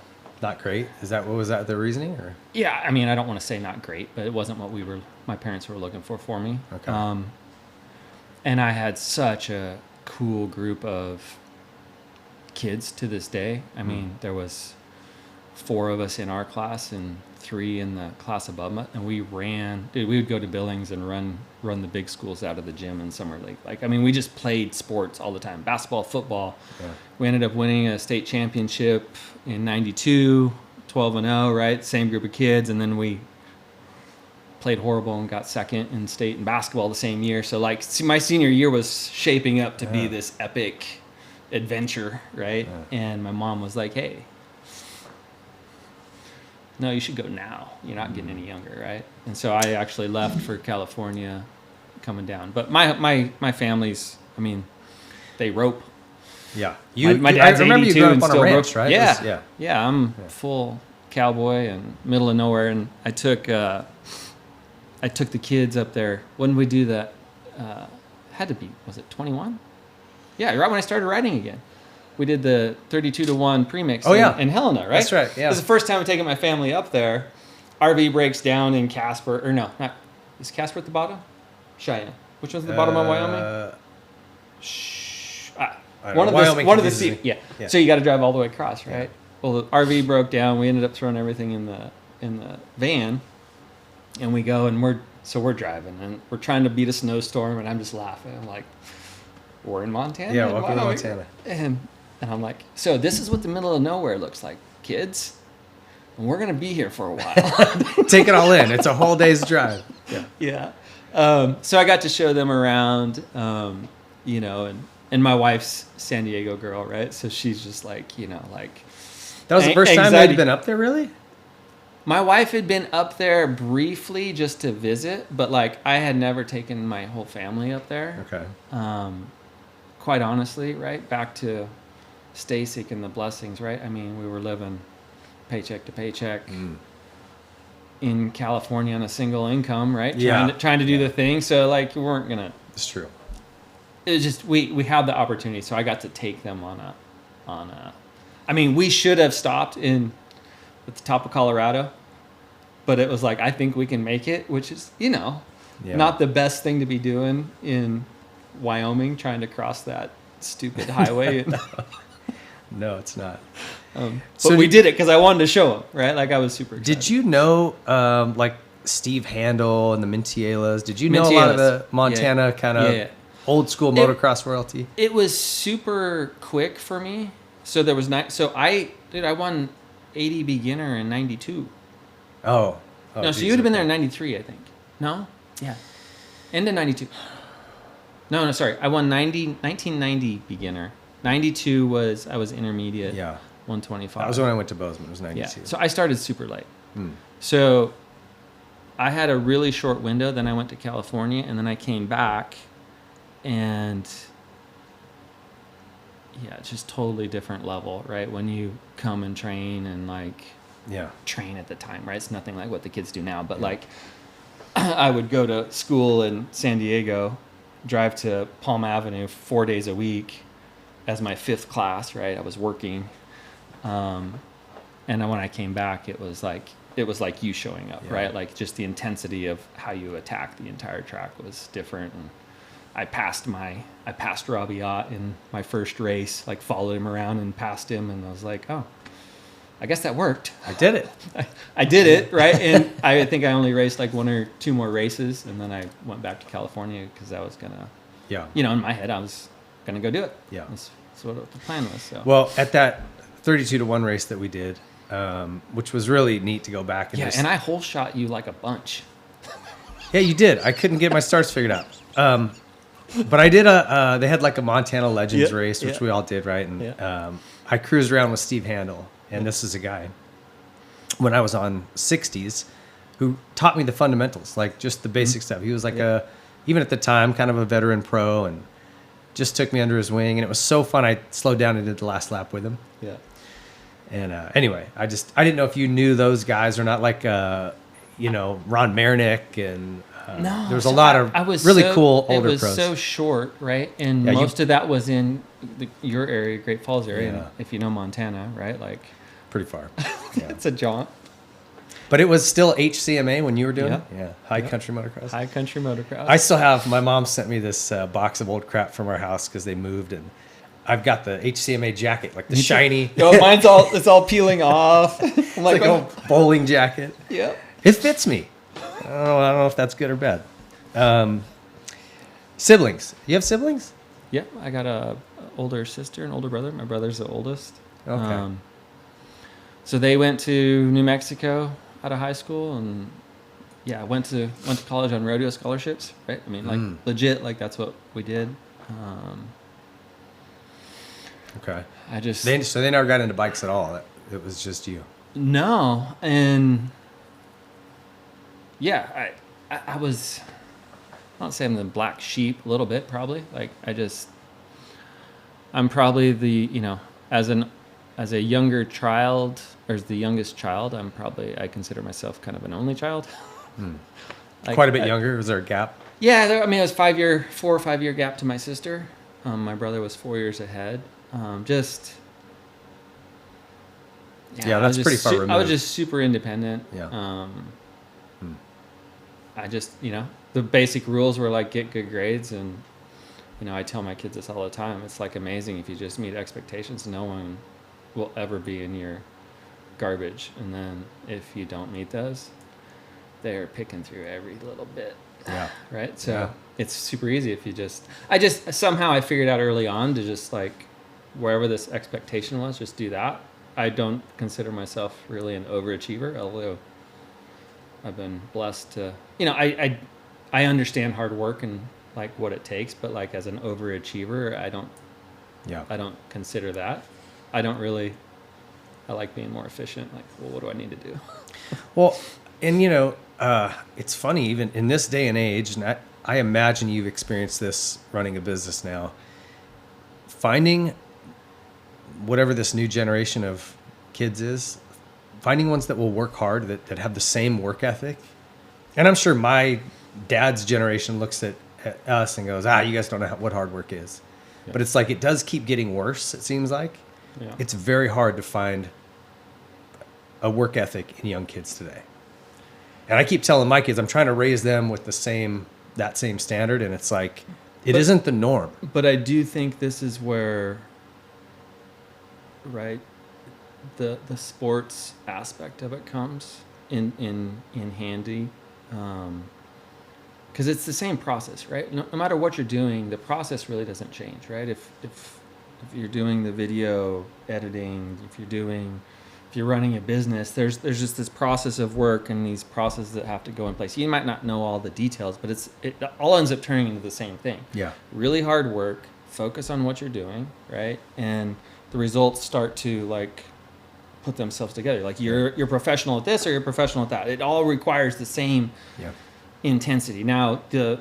not great? Was that the reasoning? Or? Yeah, I mean, I don't want to say not great, but it wasn't what my parents were looking for me. Okay. And I had such a cool group of kids to this day. I mean, there was 4 of us in our class and 3 in the class above us, and we would go to Billings and run the big schools out of the gym in Summer League. We just played sports all the time, basketball, football. Yeah. We ended up winning a state championship in 92, 12-0, right? Same group of kids, and then we played horrible and got second in state in basketball the same year. So my senior year was shaping up to be this epic adventure, right? Yeah. And my mom was like, "Hey, no, you should go now. You're not getting any younger," right? And so I actually left for California, coming down. But my family's, I mean, they rope. Yeah, my dad's I remember 82 you grew and up on still a ranch, rope. right? Yeah. I'm full cowboy and middle of nowhere, and I took the kids up there. When did we do that? Had to be, was it 21? Yeah, right when I started riding again. We did the 32-1 premix in Helena, right? That's right, yeah. It was the first time I'm taking my family up there. RV breaks down in Casper, or no, not, is Casper at the bottom? Cheyenne. Which one's at the bottom of Wyoming? One of the sea. Yeah. So you got to drive all the way across, right? Yeah. Well, the RV broke down. We ended up throwing everything in the van, and we go and we're driving and we're trying to beat a snowstorm, and I'm just laughing. I'm like, we're in Montana. Yeah, welcome to Montana. And I'm like, so this is what the middle of nowhere looks like, kids. And we're gonna be here for a while. Take it all in. It's a whole day's drive. Yeah. So I got to show them around, and my wife's San Diego girl, right? So she's just like, That was the first time you'd been up there, really? My wife had been up there briefly just to visit, but I had never taken my whole family up there. Okay. Quite honestly, right? Back to Stacyc and the blessings, right? I mean, we were living paycheck to paycheck in California on a single income, right? Yeah. Trying to do the thing. So we weren't gonna. It's true. It was just we had the opportunity, so I got to take them on a. I mean, we should have stopped at the top of Colorado, but it was I think we can make it, which is not the best thing to be doing in Wyoming, trying to cross that stupid highway. No, it's not. So we did it because I wanted to show them, right? I was super excited. Did you know, Steve Handel and the Mintielas? Did you know a lot of the Montana kind of old school motocross royalty? It was super quick for me. So there was I won 80 beginner in 92. Oh no, so you would have been there in 93, I think. No? Yeah. End of 92. No, sorry. I won 1990 beginner. 92 I was intermediate. Yeah. 125. That was when I went to Bozeman. It was 92. Yeah. So I started super late. So I had a really short window. Then I went to California, and then I came back, and it's just totally different level, right? When you come and train and train at the time, right? It's nothing like what the kids do now, but I would go to school in San Diego, drive to Palm Avenue 4 days a week as my 5th class, right? I was working. And then when I came back, it was like you showing up, right? Just the intensity of how you attack the entire track was different. And I passed Robbie Ott in my first race, followed him around and passed him. And I was like, oh, I guess that worked. I did it. I did it, right? And I think I only raced 1 or 2 more races. And then I went back to California because I was going to, in my head, I was going to go do it. Yeah. That's what the plan was. So. Well, at that 32-1 race that we did, which was really neat to go back and and I hole shot you like a bunch. Yeah, you did. I couldn't get my starts figured out. But I did they had like a Montana Legends Yeah, race, which yeah. we all did, right? And Yeah. I cruised around with Steve Handel, and this is a guy when I was on 60s who taught me the fundamentals, like just the basic stuff. He was like even at the time, kind of a veteran pro, and just took me under his wing. And it was so fun. I slowed down and did the last lap with him. Yeah. And anyway, I didn't know if you knew those guys or not, like Ron Marinick, and No, there was a lot of really cool older It was pros. so short, right? And Yeah, most of that was in your area, Great Falls area. Yeah. And if you know Montana, right? Like, Pretty far. Yeah. it's a jaunt. But it was still HCMA when you were doing Yeah. it? Yeah. High Country Motocross. High country motocross. I still have, my mom sent me this box of old crap from our house because they moved, and I've got the HCMA jacket, like the shiny, Yo, it's all peeling off. I'm like a bowling jacket. yeah. It fits me. I don't know if that's good or bad. Siblings. You have siblings? Yeah, I got a older sister and older brother. My brother's the oldest. Okay. So they went to New Mexico out of high school, and yeah, went to college on rodeo scholarships. Right? I mean, like legit, like that's what we did. Okay. So they never got into bikes at all. It was just you. No, and yeah, I was. I don't say I'm the black sheep a little bit, probably. Like I'm probably as a younger child, or as the youngest child, I consider myself kind of an only child. Like, Quite a bit younger. Was there a gap? Yeah, it was 4 or 5 year gap to my sister. My brother was 4 years ahead. That's pretty far removed. I was just super independent. Yeah. I just, the basic rules were like get good grades, and I tell my kids this all the time. It's like amazing if you just meet expectations. No one will ever be in your garbage, and then if you don't meet those, they're picking through every little bit. Yeah. Right. So it's super easy if you I figured out early on to just like wherever this expectation was, just do that. I don't consider myself really an overachiever, although I've been blessed to, I understand hard work and like what it takes, but like as an overachiever, I don't consider that. I like being more efficient. Like, well, what do I need to do? Well, and it's funny, even in this day and age, and I imagine you've experienced this running a business now, finding whatever this new generation of kids is, finding ones that will work hard, that have the same work ethic. And I'm sure my dad's generation looks at us and goes, you guys don't know what hard work is. Yeah. But it's like, it does keep getting worse, it seems like. Yeah. It's very hard to find a work ethic in young kids today. And I keep telling my kids, I'm trying to raise them with that same standard, and it's like, it isn't the norm. But I do think this is where, right, the sports aspect of it comes in handy, because it's the same process, right? No matter what you're doing, the process really doesn't change, right? If you're doing the video editing, if you're running a business, there's just this process of work and these processes that have to go in place. You might not know all the details, but it all ends up turning into the same thing. Yeah. Really hard work, focus on what you're doing, right? And the results start to like put themselves together. Like you're professional at this or you're professional at that. It all requires the same intensity. Now the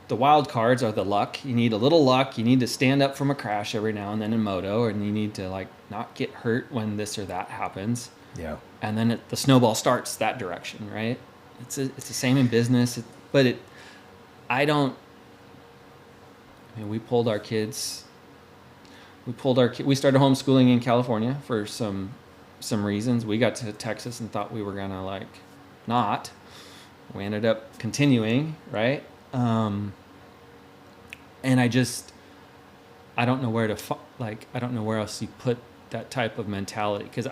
wild cards are the luck. You need a little luck. You need to stand up from a crash every now and then in moto, and you need to like not get hurt when this or that happens. Yeah. And then the snowball starts that direction, right? It's the same in business, we pulled our kids. We started homeschooling in California for some reasons. We got to Texas and thought we were gonna like not. We ended up continuing, right? And I don't know where I don't know where else you put that type of mentality, because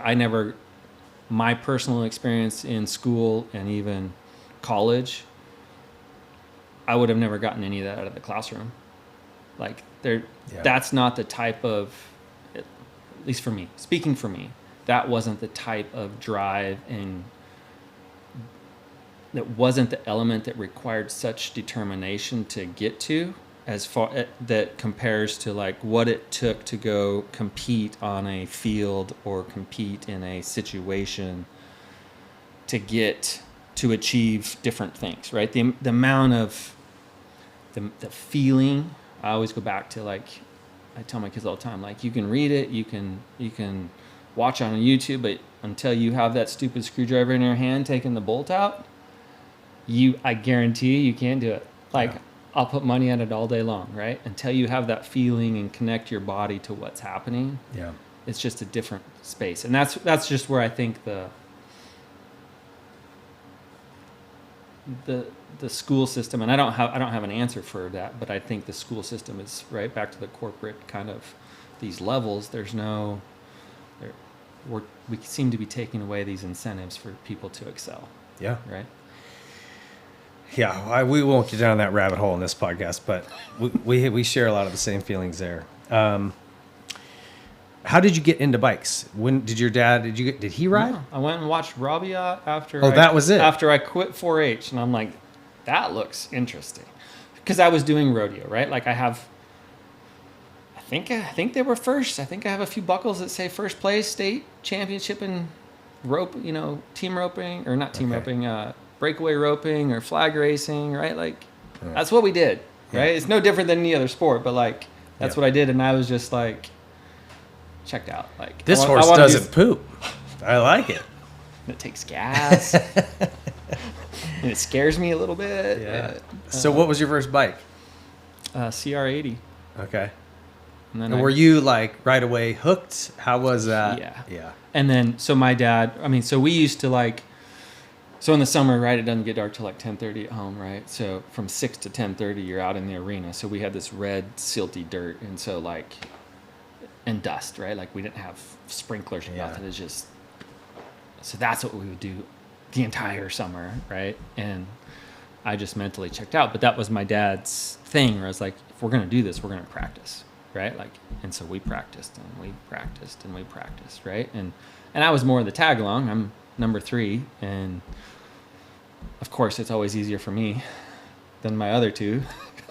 my personal experience in school and even college, I would have never gotten any of that out of the classroom. Like that's not the type of, at least for me, speaking for me, that wasn't the type of drive, and that wasn't the element that required such determination to get to. as far that compares to like what it took to go compete on a field or compete in a situation to get to achieve different things, right? The amount of the feeling. I always go back to, like, I tell my kids all the time, like, you can read it, you can watch on YouTube, but until you have that stupid screwdriver in your hand taking the bolt out, I guarantee you can't do it. Like, yeah. I'll put money on it all day long, right? Until you have that feeling and connect your body to what's happening. Yeah. It's just a different space. And that's just where I think the school system, and I don't have an answer for that, but I think the school system is right back to the corporate kind of these levels. We seem to be taking away these incentives for people to excel. Yeah. Right. Yeah, we won't get down that rabbit hole in this podcast, but we share a lot of the same feelings there. How did you get into bikes? When did your dad? Did he ride? No, I went and watched Robbie after. That was it. After I quit 4-H, and I'm like, that looks interesting, because I was doing rodeo, right? Like I think they were first. I think I have a few buckles that say first place, state championship in rope, team roping, or not team roping, breakaway roping or flag racing, right? Like that's what we did, right? Yeah. It's no different than any other sport, but like that's what I did, and I was just like checked out. Like this horse doesn't poop. I like it. It takes gas, and it scares me a little bit. Yeah. So what was your first bike? CR80. Okay. And were you like right away hooked? How was that? Yeah. And then, so my dad, so we used to like, so in the summer, right, it doesn't get dark till like 10:30 at home, right? So from 6 to 10:30, you're out in the arena. So we had this red silty dirt, and so like, and dust, right? Like we didn't have sprinklers or nothing. It's just, so that's what we would do the entire summer, right? And I just mentally checked out. But that was my dad's thing, where I was like, if we're going to do this, we're going to practice. Right? Like, and so we practiced and we practiced and we practiced, right? And I was more of the tag along. I'm number 3, and of course it's always easier for me than my other two.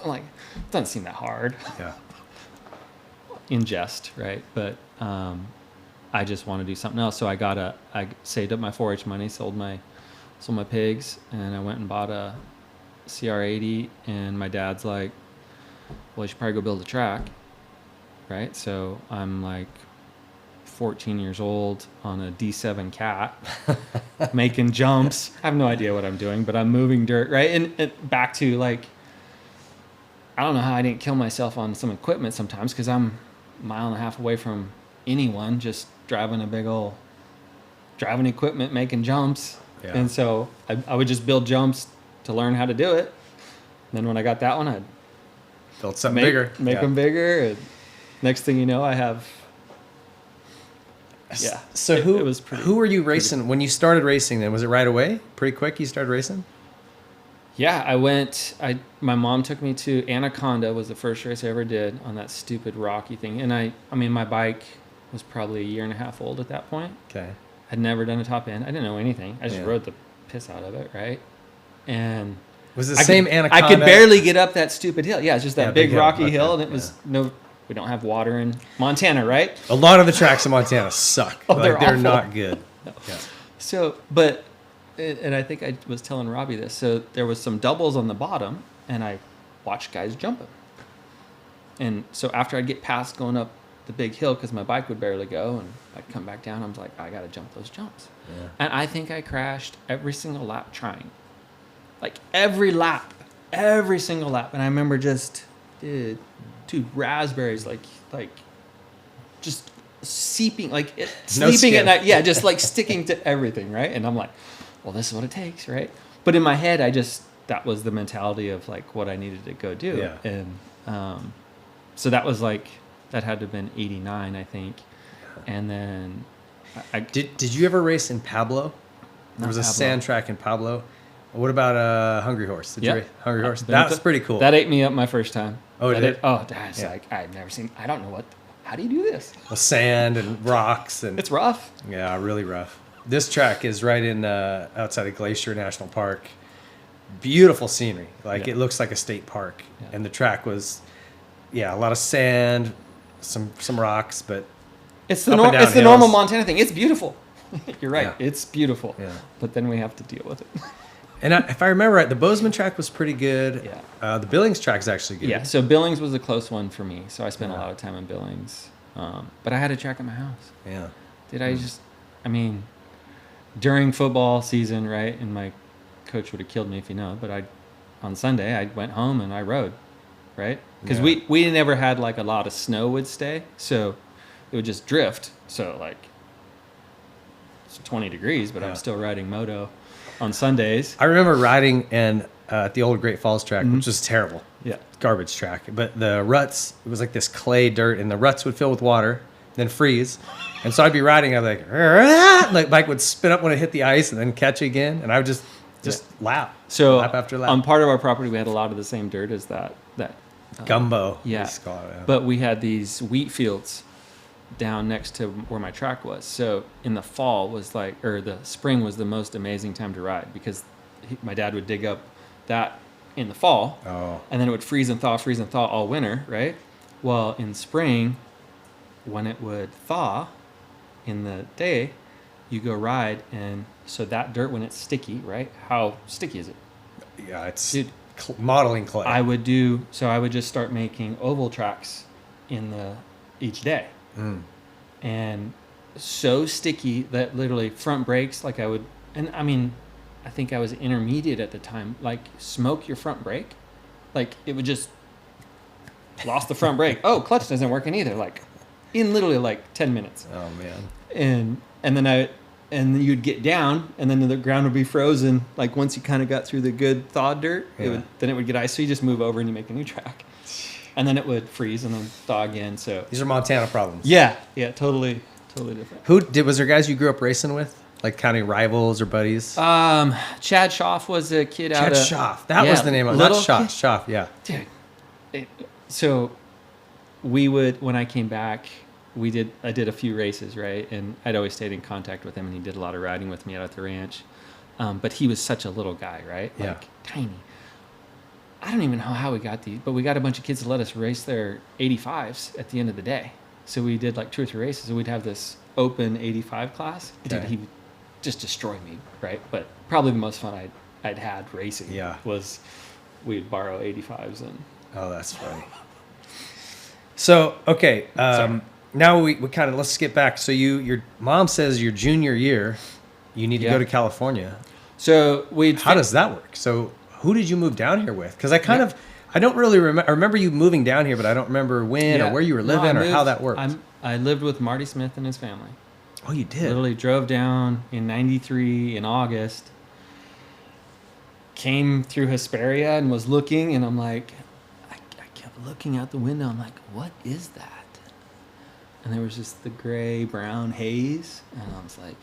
I'm like, it doesn't seem that hard. Yeah. In jest, right? But I just want to do something else. So I saved up my 4-H money, sold my pigs, and I went and bought a CR80. And my dad's like, well, you should probably go build a track. Right, so I'm like 14 years old on a D7 Cat, making jumps. I have no idea what I'm doing, but I'm moving dirt, right? And back to like, I don't know how I didn't kill myself on some equipment sometimes, because I'm a mile and a half away from anyone, just driving equipment, making jumps. Yeah. And so I would just build jumps to learn how to do it. And then when I got that one, I'd build something bigger. Make them bigger. And next thing you know, I have. Yeah. So who were you racing when you started racing? Then was it right away? Pretty quick, you started racing. Yeah, my mom took me to Anaconda. Was the first race I ever did on that stupid rocky thing. And I mean, my bike was probably a year and a half old at that point. Okay. I'd never done a top end. I didn't know anything. I just rode the piss out of it, right? And was the same Anaconda? I could barely get up that stupid hill. Yeah, it's just that big rocky hill, and it was we don't have water in Montana, right? A lot of the tracks in Montana suck. They're not good. No. Yeah. So, but, and I think I was telling Robbie this. So there was some doubles on the bottom, and I watched guys jumping. And so after I'd get past going up the big hill, because my bike would barely go, and I'd come back down, I was like, I got to jump those jumps. Yeah. And I think I crashed every single lap trying. Like every single lap. And I remember just, dude, raspberries, like just seeping, like sleeping at night. Yeah, just like sticking to everything, right? And I'm like, well, this is what it takes, right? But in my head, that was the mentality of like what I needed to go do. Yeah. And so that was like, that had to have been 89, I think. And then Did you ever race in Pablo? There was a sand track in Pablo. What about Hungry Horse? Did you race Hungry Horse? That's pretty cool. That ate me up my first time. Oh, it did? That's like, I've never seen, I don't know how do you do this? Well, sand and rocks. And it's rough. Yeah, really rough. This track is right in outside of Glacier National Park. beautiful scenery. Like Yeah. it looks like a state park. Yeah. And the track was, a lot of sand, some rocks, but It's the Up and down it's the normal hills. Montana thing. It's beautiful. You're right. Yeah. It's beautiful. Yeah. But then we have to deal with it. and if I remember right, the Bozeman track was pretty good. Yeah. The Billings track's actually good. Yeah. So Billings was a close one for me. So I spent a Yeah. lot of time in Billings. But I had a track at my house. Yeah. During football season, right? And my coach would have killed me if you know, but on Sunday, I went home and I rode, right? Because Yeah. we never had like a lot of snow would stay. So it would just drift. So like it's 20 degrees, but Yeah. I'm still riding moto on Sundays. I remember riding at the old Great Falls track, which was terrible. Yeah. Garbage track. But the ruts, it was like this clay dirt, and the ruts would fill with water, then freeze. And so I'd be riding, I'd be like, "Rah!" Like bike would spin up when it hit the ice and then catch again. And I would just lap. So lap after lap. on part of our property, we had a lot of the same dirt as that Gumbo. yeah. they used to call it, yeah. But we had these wheat fields down next to where my track was. So in the fall the spring was the most amazing time to ride because my dad would dig up that in the fall. Oh. And then it would freeze and thaw all winter, right? Well, in spring, when it would thaw in the day, you go ride, and so that dirt, when it's sticky, right? How sticky is it? Yeah, it's Dude, modeling clay. I would just start making oval tracks each day. Mm. And so sticky that literally front brakes, like I think I was intermediate at the time, like smoke your front brake. Like it would just lost the front brake. Oh, clutch doesn't work either. Like in literally like 10 minutes. Oh, man. And then you'd get down and then the ground would be frozen. Like once you kind of got through the good thawed dirt, Yeah. then it would get ice. So you just move over and you make a new track. And then it would freeze and then thaw again. So These are Montana problems. yeah, totally different. Was there guys you grew up racing with? Like kind of rivals or buddies? Chad Schaff was a kid out Chad of Schaff. That was the name of it. Not little Schaff. kid. Schaff, yeah. Dude, so we would, when I came back, I did a few races, right? And I'd always stayed in contact with him, and he did a lot of riding with me out at the ranch. But he was such a little guy, right? Yeah. Like tiny. I don't even know how we got these, but we got a bunch of kids to let us race their 85s at the end of the day. So we did like 2 or 3 races, and we'd have this open 85 class. Dude, Okay. he would just destroy me, right? But probably the most fun I'd had racing was we'd borrow 85s and Oh, that's funny. So, okay. Now we kind of, let's skip back. So your mom says your junior year, you need to go to California. so How does that work? So who did you move down here with? Because I don't really remember. I remember you moving down here, but I don't remember when or where you were living or how that worked. I lived with Marty Smith and his family. Oh, you did? Literally drove down in '93 in August. Came through Hesperia and was looking, and I'm like, I kept looking out the window. I'm like, what is that? And there was just the gray brown haze, and I was like,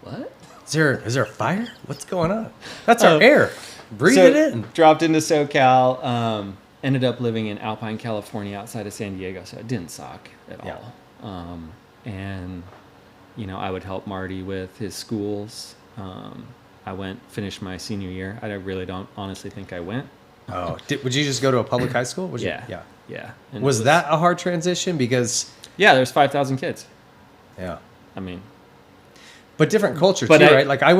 what? Is there a fire? What's going on? That's our air. Breathe it in. Dropped into SoCal. Ended up living in Alpine, California, outside of San Diego, so it didn't suck at all. And I would help Marty with his schools. I finished my senior year. I really don't honestly think I went. Oh, would you just go to a public high school? Yeah. And Was that a hard transition? Because there's 5,000 kids. yeah, I mean, but different culture But too, I- right? Like I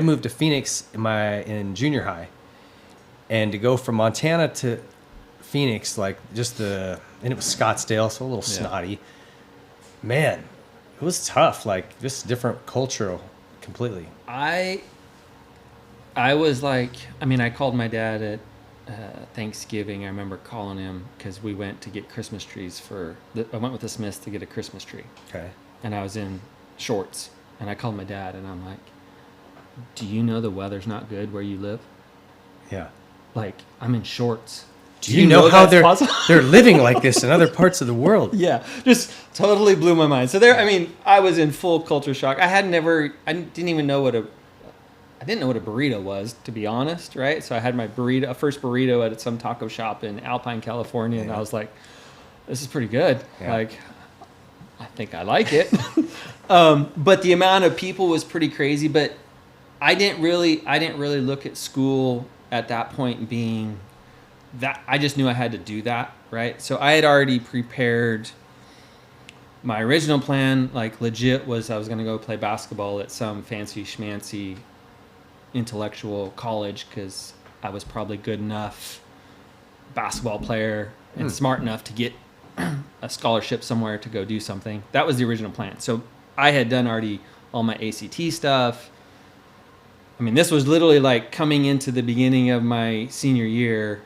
moved to Phoenix in junior high, and to go from Montana to Phoenix, like and it was Scottsdale, so a little snotty. Man, it was tough. Like just different cultural completely. I was like, I called my dad at Thanksgiving. I remember calling him because we went to get Christmas trees I went with the Smiths to get a Christmas tree. Okay. And I was in shorts, and I called my dad, and I'm like, do you know the weather's not good where you live? Yeah. Like, I'm in shorts. Do you know how that's possible? they're living like this in other parts of the world? Yeah, just totally blew my mind. So I was in full culture shock. I didn't even know what I didn't know what a burrito was, to be honest, right? So I had my first burrito at some taco shop in Alpine, California, and I was like, this is pretty good. Yeah. Like, I think I like it. But the amount of people was pretty crazy. But I didn't really look at school at that point being that. I just knew I had to do that, right? So I had already prepared. My original plan, like legit, was I was going to go play basketball at some fancy schmancy intellectual college because I was probably good enough basketball player and smart enough to get a scholarship somewhere to go do something. That was the original plan. So I had done already all my ACT stuff. I mean, this was literally like coming into the beginning of my senior year.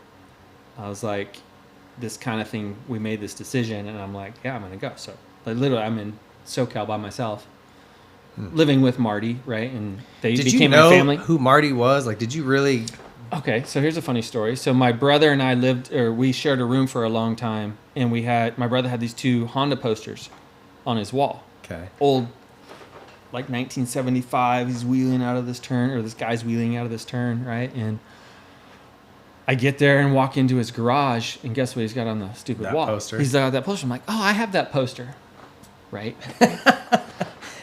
I was like, this kind of thing, we made this decision, and I'm like, yeah, I'm going to go. So like, literally, I'm in SoCal by myself, living with Marty, right? And they Did became you know my family. who Marty was? Like, did you really? Okay, so here's a funny story. So my brother and I we shared a room for a long time, and my brother had these 2 Honda posters on his wall. Okay. Old, like 1975, he's wheeling out of this turn, or this guy's wheeling out of this turn, right? And I get there and walk into his garage, and guess what he's got on the stupid That wall? poster. He's got that poster. I'm like, oh, I have that poster, right? I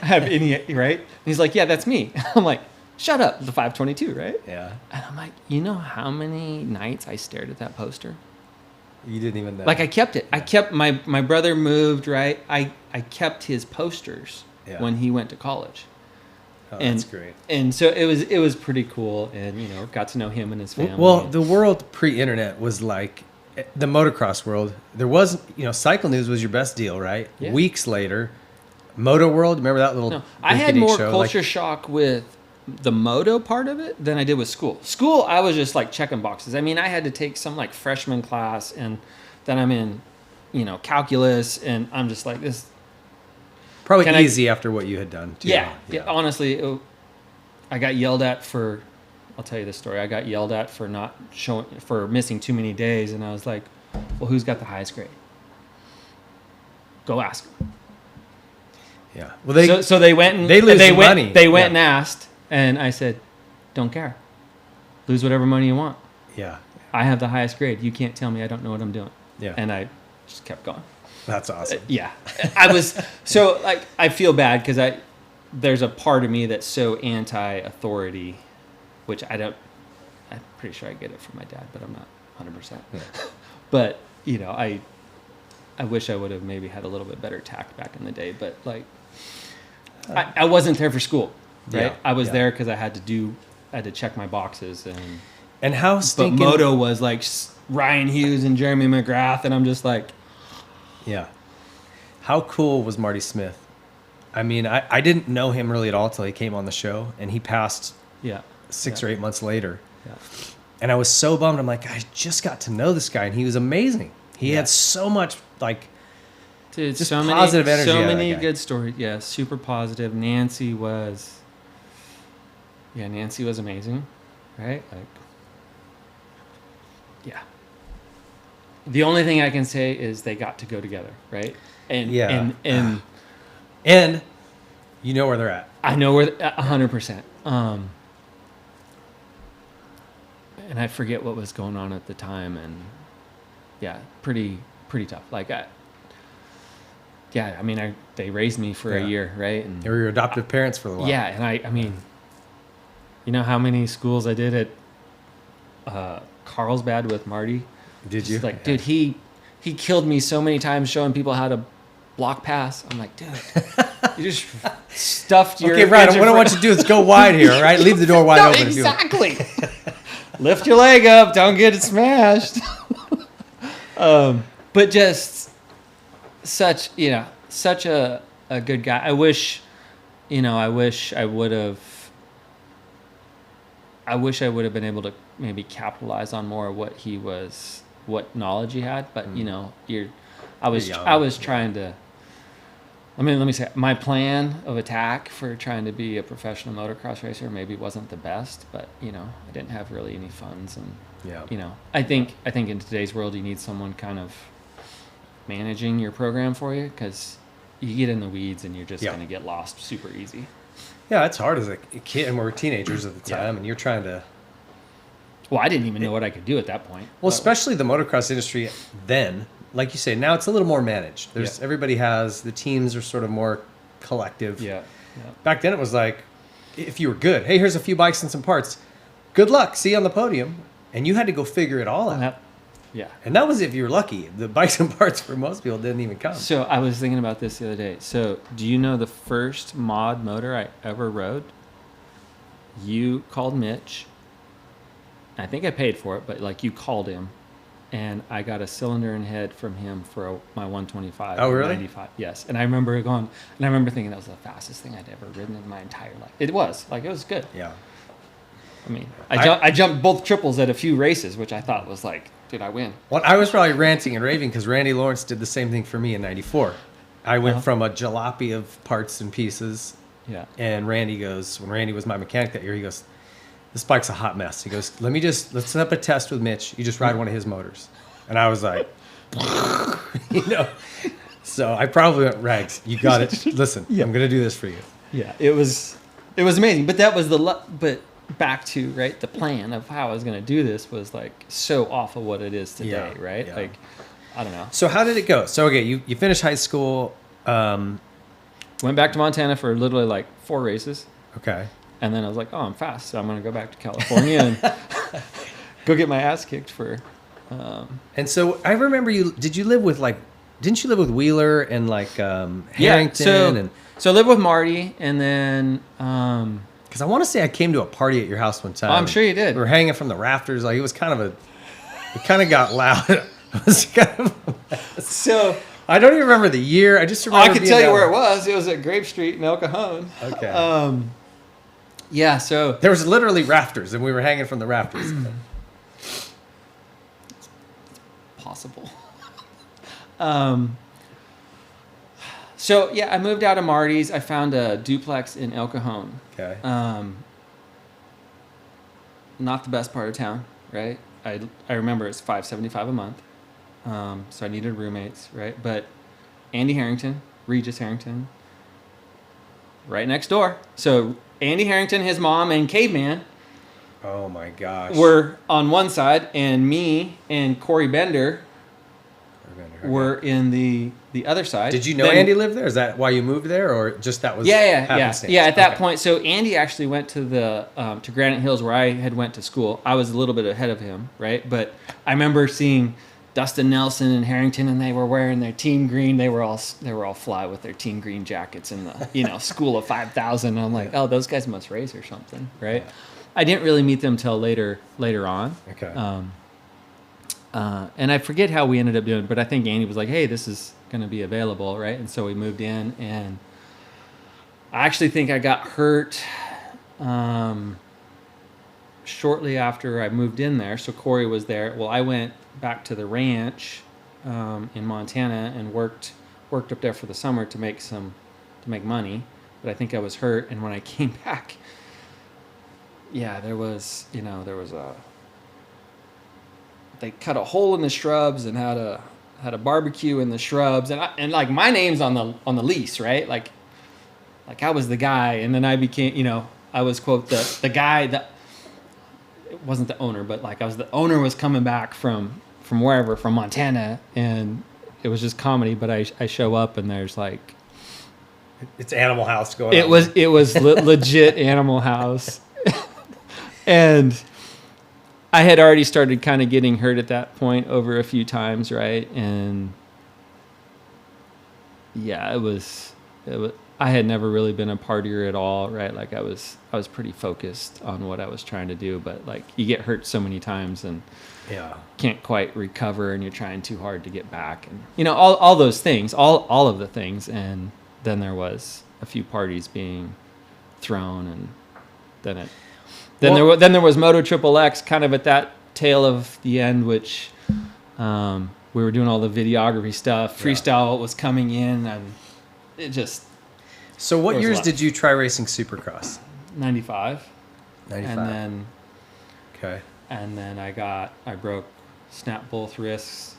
have any, right? And he's like, yeah, that's me. I'm like, shut up, the 522, right? Yeah. And I'm like, you know how many nights I stared at that poster? You didn't even know. Like I kept it. I kept my brother moved, right? I kept his posters when he went to college. Oh, And that's great. And so it was pretty cool, and got to know him and his family. Well, the world pre-internet was like the motocross world. There was, Cycle News was your best deal, right? Yeah. Weeks later, Moto World. Remember that little? No, I had rinky-dink more show? culture shock with the moto part of it than I did with school. School, I was just like checking boxes. I mean, I had to take some like freshman class, and then I'm in, calculus, and I'm just like this. Probably easy after what you had done. Too. Yeah. Honestly, I got yelled at for. I'll tell you this story. I got yelled at for missing too many days, and I was like, "Well, who's got the highest grade? Go ask them." Yeah. Well, so they went and they lose some money. They went and asked, and I said, "Don't care. Lose whatever money you want. Yeah. I have the highest grade. You can't tell me I don't know what I'm doing." Yeah. And I just kept going. That's awesome. Yeah. I was so like I feel bad because there's a part of me that's so anti-authority, which I'm pretty sure I get it from my dad, but I'm not 100%. Yeah. But I wish I would have maybe had a little bit better tact back in the day, but like I wasn't there for school, right? Yeah. I was there because I had to check my boxes, And how but stinking moto was like Ryan Hughes and Jeremy McGrath, and I'm just like, yeah. How cool was Marty Smith? I mean, I didn't know him really at all till he came on the show, and he passed 6 or 8 months later. Yeah. And I was so bummed. I'm like, I just got to know this guy, and he was amazing. He had so much like, dude, just so positive many, energy. so out of many that guy. good stories. Yeah, super positive. Nancy was amazing, right? Like, yeah. The only thing I can say is they got to go together, right? And And you know where they're at. I know where 100%. And I forget what was going on at the time, and yeah, pretty tough. Like, they raised me for a year, right? And They were your adoptive parents for a while. yeah, and I mean, you know how many schools I did at Carlsbad with Marty? Did you? It's like, dude, he killed me so many times showing people how to block pass. I'm like, dude, you just stuffed your. Okay, right. What I want you to do is go wide here, all right? Leave the door wide No, open. exactly. Lift your leg up. Don't get it smashed. But just such a good guy. I wish I would have been able to maybe capitalize on more of what knowledge he had. But I was trying to. I mean, let me say, my plan of attack for trying to be a professional motocross racer maybe wasn't the best, but I didn't have really any funds, and I think in today's world you need someone kind of managing your program for you, because you get in the weeds and you're just going to get lost super easy. Yeah, it's hard as a kid, and we're teenagers at the time, and you're trying to. Well, I didn't even know what I could do at that point. Well, especially the motocross industry then. Like you say, now it's a little more managed. Everybody has, the teams are sort of more collective. Yeah. Back then it was like, if you were good, hey, here's a few bikes and some parts. Good luck. See you on the podium. And you had to go figure it all out. Yeah. And that was if you were lucky. The bikes and parts for most people didn't even come. So I was thinking about this the other day. So do you know the first mod motor I ever rode? You called Mitch. I think I paid for it, but like you called him, and I got a cylinder and head from him for my 125. Oh, really? 95. Yes. And I remember thinking that was the fastest thing I'd ever ridden in my entire life. It was good. Yeah. I mean, I jumped both triples at a few races, which I thought was like, dude, I win. Well, I was probably ranting and raving because Randy Lawrence did the same thing for me in '94. I went from a jalopy of parts and pieces. Yeah. And Randy goes, when Randy was my mechanic that year, he goes, this bike's a hot mess. He goes, let's set up a test with Mitch. You just ride one of his motors. And I was like, so I probably went, Rags, you got it. Listen, I'm going to do this for you. Yeah, it was amazing. But that was but back to, right, the plan of how I was going to do this was like so off of what it is today, right? Yeah. Like, I don't know. So how did it go? So, okay, you finished high school. Went back to Montana for literally like 4 races. Okay. And then I was like, oh, I'm fast, so I'm going to go back to California and go get my ass kicked for... And so I remember didn't you live with Wheeler and like Harrington? So I lived with Marty, and then... Because I want to say I came to a party at your house one time. Oh, I'm sure you did. We were hanging from the rafters. Like, it kind of got loud. It was kind of... So... I don't even remember the year. I just remember I can tell you where it was. It was at Grape Street in El Cajon. Okay. Yeah, so... There was literally rafters, and we were hanging from the rafters. It's possible. So, yeah, I moved out of Marty's. I found a duplex in El Cajon. Okay. Not the best part of town, right? I remember it's $575 a month. So I needed roommates, right? But Andy Harrington, Regis Harrington, right next door. So Andy Harrington, his mom, and Caveman Oh my gosh. were on one side, and me and Corey Bender were in the other side. Did you know Then- Andy lived there? Is that why you moved there, or just that was Yeah. happenstance? At that Okay. point, so Andy actually went to the to Granite Hills where I had went to school. I was a little bit ahead of him, right? But I remember seeing Dustin Nelson and Harrington, and they were wearing their team green. They were all fly with their team green jackets in the school of 5,000. And I'm like, oh, those guys must race or something, right? Yeah. I didn't really meet them till later on. Okay. And I forget how we ended up doing it, but I think Andy was like, hey, this is going to be available, right? And so we moved in, and I actually think I got hurt shortly after I moved in there. So Corey was there. Well, I went back to the ranch in Montana and worked up there for the summer to make money. But I think I was hurt, and when I came back, there was they cut a hole in the shrubs and had a barbecue in the shrubs, and like my name's on the lease, right? Like I was the guy, and then I became, I was quote the guy that it wasn't the owner, but like the owner was coming back from wherever, from Montana, and it was just comedy. But I show up, and there's like It's Animal House going it on. it was legit Animal House. And I had already started kind of getting hurt at that point over a few times, right? And yeah, it was I had never really been a partier at all, right? Like I was pretty focused on what I was trying to do, but like you get hurt so many times and can't quite recover, and you're trying too hard to get back, and all those things, all of the things. And then there was a few parties being thrown, and then there was Moto Triple X kind of at that tail of the end, which we were doing all the videography stuff. Freestyle was coming in, and it just... So what years did you try racing Supercross? 95. 95. And then... Okay. And then I broke, snapped both wrists,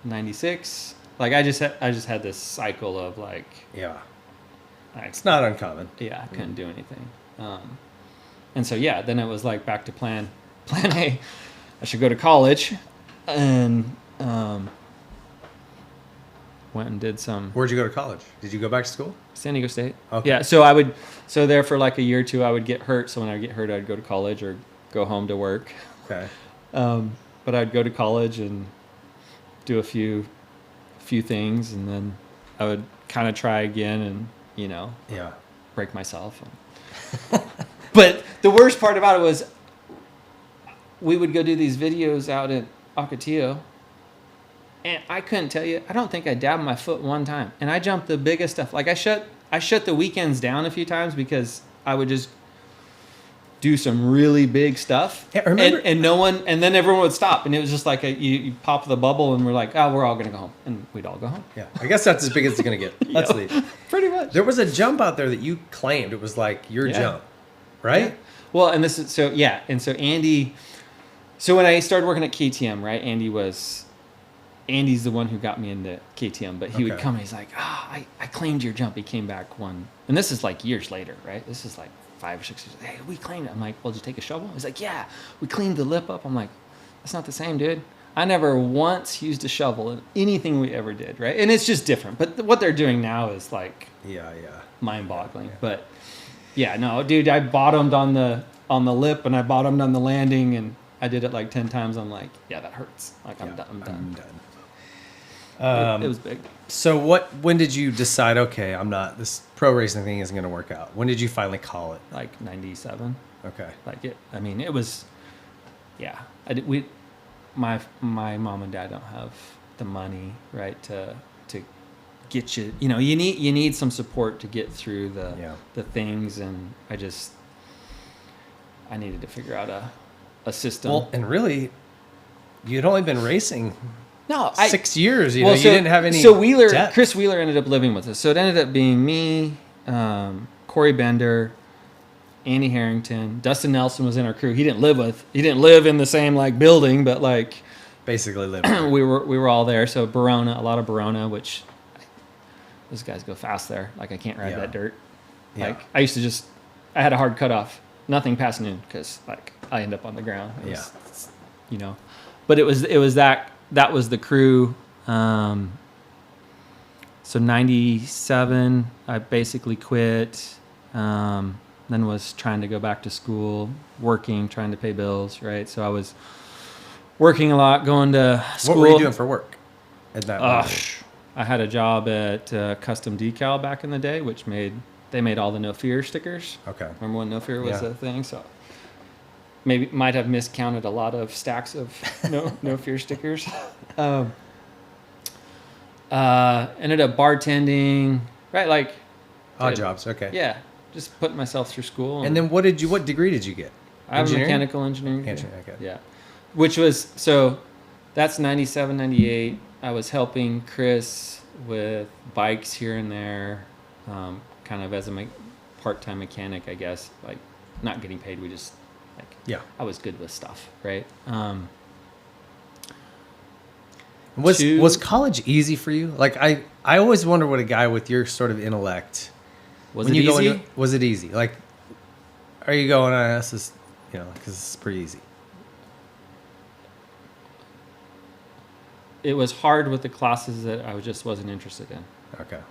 96. Like I just had this cycle of like... Yeah. It's not uncommon. Yeah, I couldn't do anything. And so, then it was like back to plan A. I should go to college. And went and did some Where'd you go to college? Did you go back to school? San Diego State. Okay. Yeah, so there for like a year or two, I would get hurt. So when I would get hurt, I'd go to college or go home to work. Okay. But I'd go to college and do a few things, and then I would kind of try again, and Yeah. break myself. But the worst part about it was we would go do these videos out at Ocotillo, and I couldn't tell you, I don't think I dabbed my foot one time. And I jumped the biggest stuff. Like I shut the weekends down a few times because I would just do some really big stuff. Yeah, remember? And no one, and then everyone would stop, and it was just like you pop the bubble, and we're like, oh, we're all gonna go home, and we'd all go home. Yeah. I guess that's as big as it's gonna get. Let's Yep. leave. Pretty much. There was a jump out there that you claimed. It was like your Yeah. jump, right? Yeah. Well, and this is and so Andy. So when I started working at KTM, right, Andy's the one who got me into KTM, but he would Okay. come and he's like, I claimed your jump. He came back one, and this is like years later, right? This is like 5 or 6 years. Hey, we cleaned it. I'm like, well, did you take a shovel? He's like, yeah, we cleaned the lip up. I'm like, that's not the same, dude. I never once used a shovel in anything we ever did, right? And it's just different. But what they're doing now is like Yeah. mind-boggling. But yeah, no, dude, I bottomed on the lip, and I bottomed on the landing, and I did it like 10 times. I'm like, yeah, that hurts. Like I'm done. It was big. So when did you decide, okay, this pro racing thing isn't going to work out? When did you finally call it? Like 97. Okay. Like it was, yeah. My mom and dad don't have the money, right, to get you. You need some support to get through the things, and I needed to figure out a system. Well, and really, you'd only been racing no, 6 years. You didn't have any. So depth. Chris Wheeler ended up living with us. So it ended up being me, Corey Bender, Andy Harrington, Dustin Nelson was in our crew. He didn't live in the same like building, but like basically living. we were all there. So Barona, a lot of Barona, which those guys go fast there. Like I can't ride that dirt. Yeah. Like I had a hard cutoff, nothing past noon, because like I end up on the ground. But it was that was the crew. So 97, I basically quit. Then was trying to go back to school, working, trying to pay bills, right? So I was working a lot, going to school. What were you doing for work at that moment? I had a job at Custom Decal back in the day, which they made all the No Fear stickers. Okay. Remember when No Fear was a thing? So might have miscounted a lot of stacks of No Fear stickers. Ended up bartending, right? Like Odd jobs. Okay. yeah, just putting myself through school. And then what degree did you get? I have a Engineering? mechanical engineering degree. Engineering, okay. Yeah. Which was, that's 97, 98. I was helping Chris with bikes here and there, kind of as a part-time mechanic, I guess. Like, not getting paid. We just, I was good with stuff, right? Was college easy for you? Like, I always wonder what a guy with your sort of intellect... Was it easy? Was it easy? Like, are you going, this is, because it's pretty easy. It was hard with the classes that I just wasn't interested in. Okay.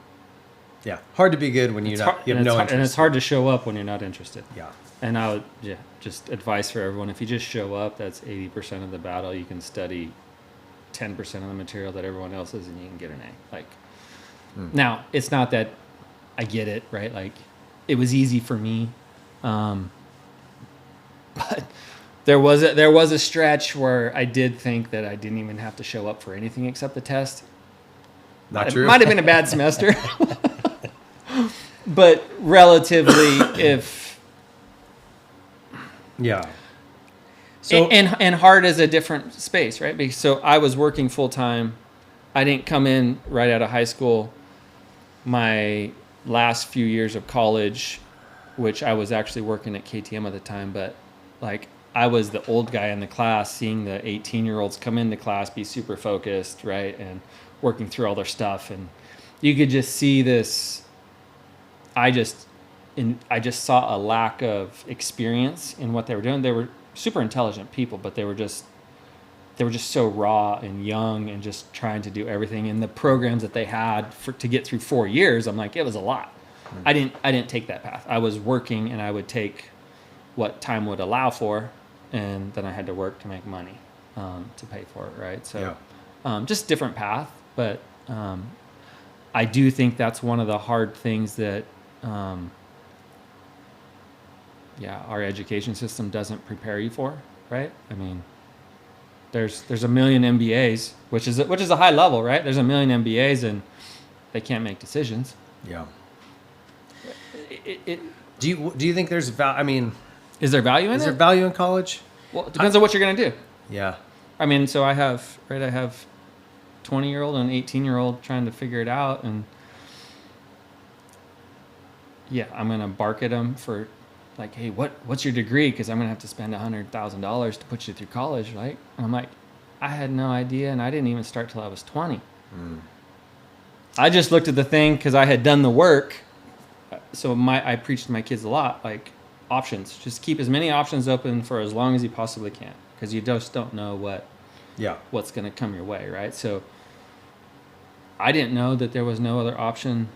Yeah. Hard to be good when you have no interest. And it's hard to show up when you're not interested. Yeah. And I would, just advice for everyone. If you just show up, that's 80% of the battle. You can study 10% of the material that everyone else is, and you can get an A. Like, now, it's not that I get it, right? Like, it was easy for me. But there was a stretch where I did think that I didn't even have to show up for anything except the test. Not It true. might have been a bad semester. But relatively, Yeah. So and hard is a different space, right? Because so I was working full time. I didn't come in right out of high school. My last few years of college, which I was actually working at KTM at the time, but like I was the old guy in the class, seeing the 18-year-olds come into class, be super focused, right, and working through all their stuff, and you could just see this. I just saw a lack of experience in what they were doing. They were super intelligent people, but they they were just so raw and young and just trying to do everything. And the programs that they had to get through 4 years, I'm like, it was a lot. I didn't take that path. I was working, and I would take what time would allow for, and then I had to work to make money to pay for it, right? So just different path. But I do think that's one of the hard things that our education system doesn't prepare you for, right? I mean, there's a million MBAs, which is a high level, right? There's a million MBAs, and they can't make decisions. Yeah. Do you think there's value? I mean, is there value in it? Is there value in college? Well, it depends on what you're going to do. Yeah. I mean, so I have 20-year-old and 18-year-old trying to figure it out, and I'm going to bark at them for like, hey, what's your degree? Because I'm going to have to spend $100,000 to put you through college, right? And I'm like, I had no idea, and I didn't even start till I was 20. I just looked at the thing because I had done the work. So I preach to my kids a lot, like options. Just keep as many options open for as long as you possibly can, because you just don't know what's going to come your way, right? So I didn't know that there was no other option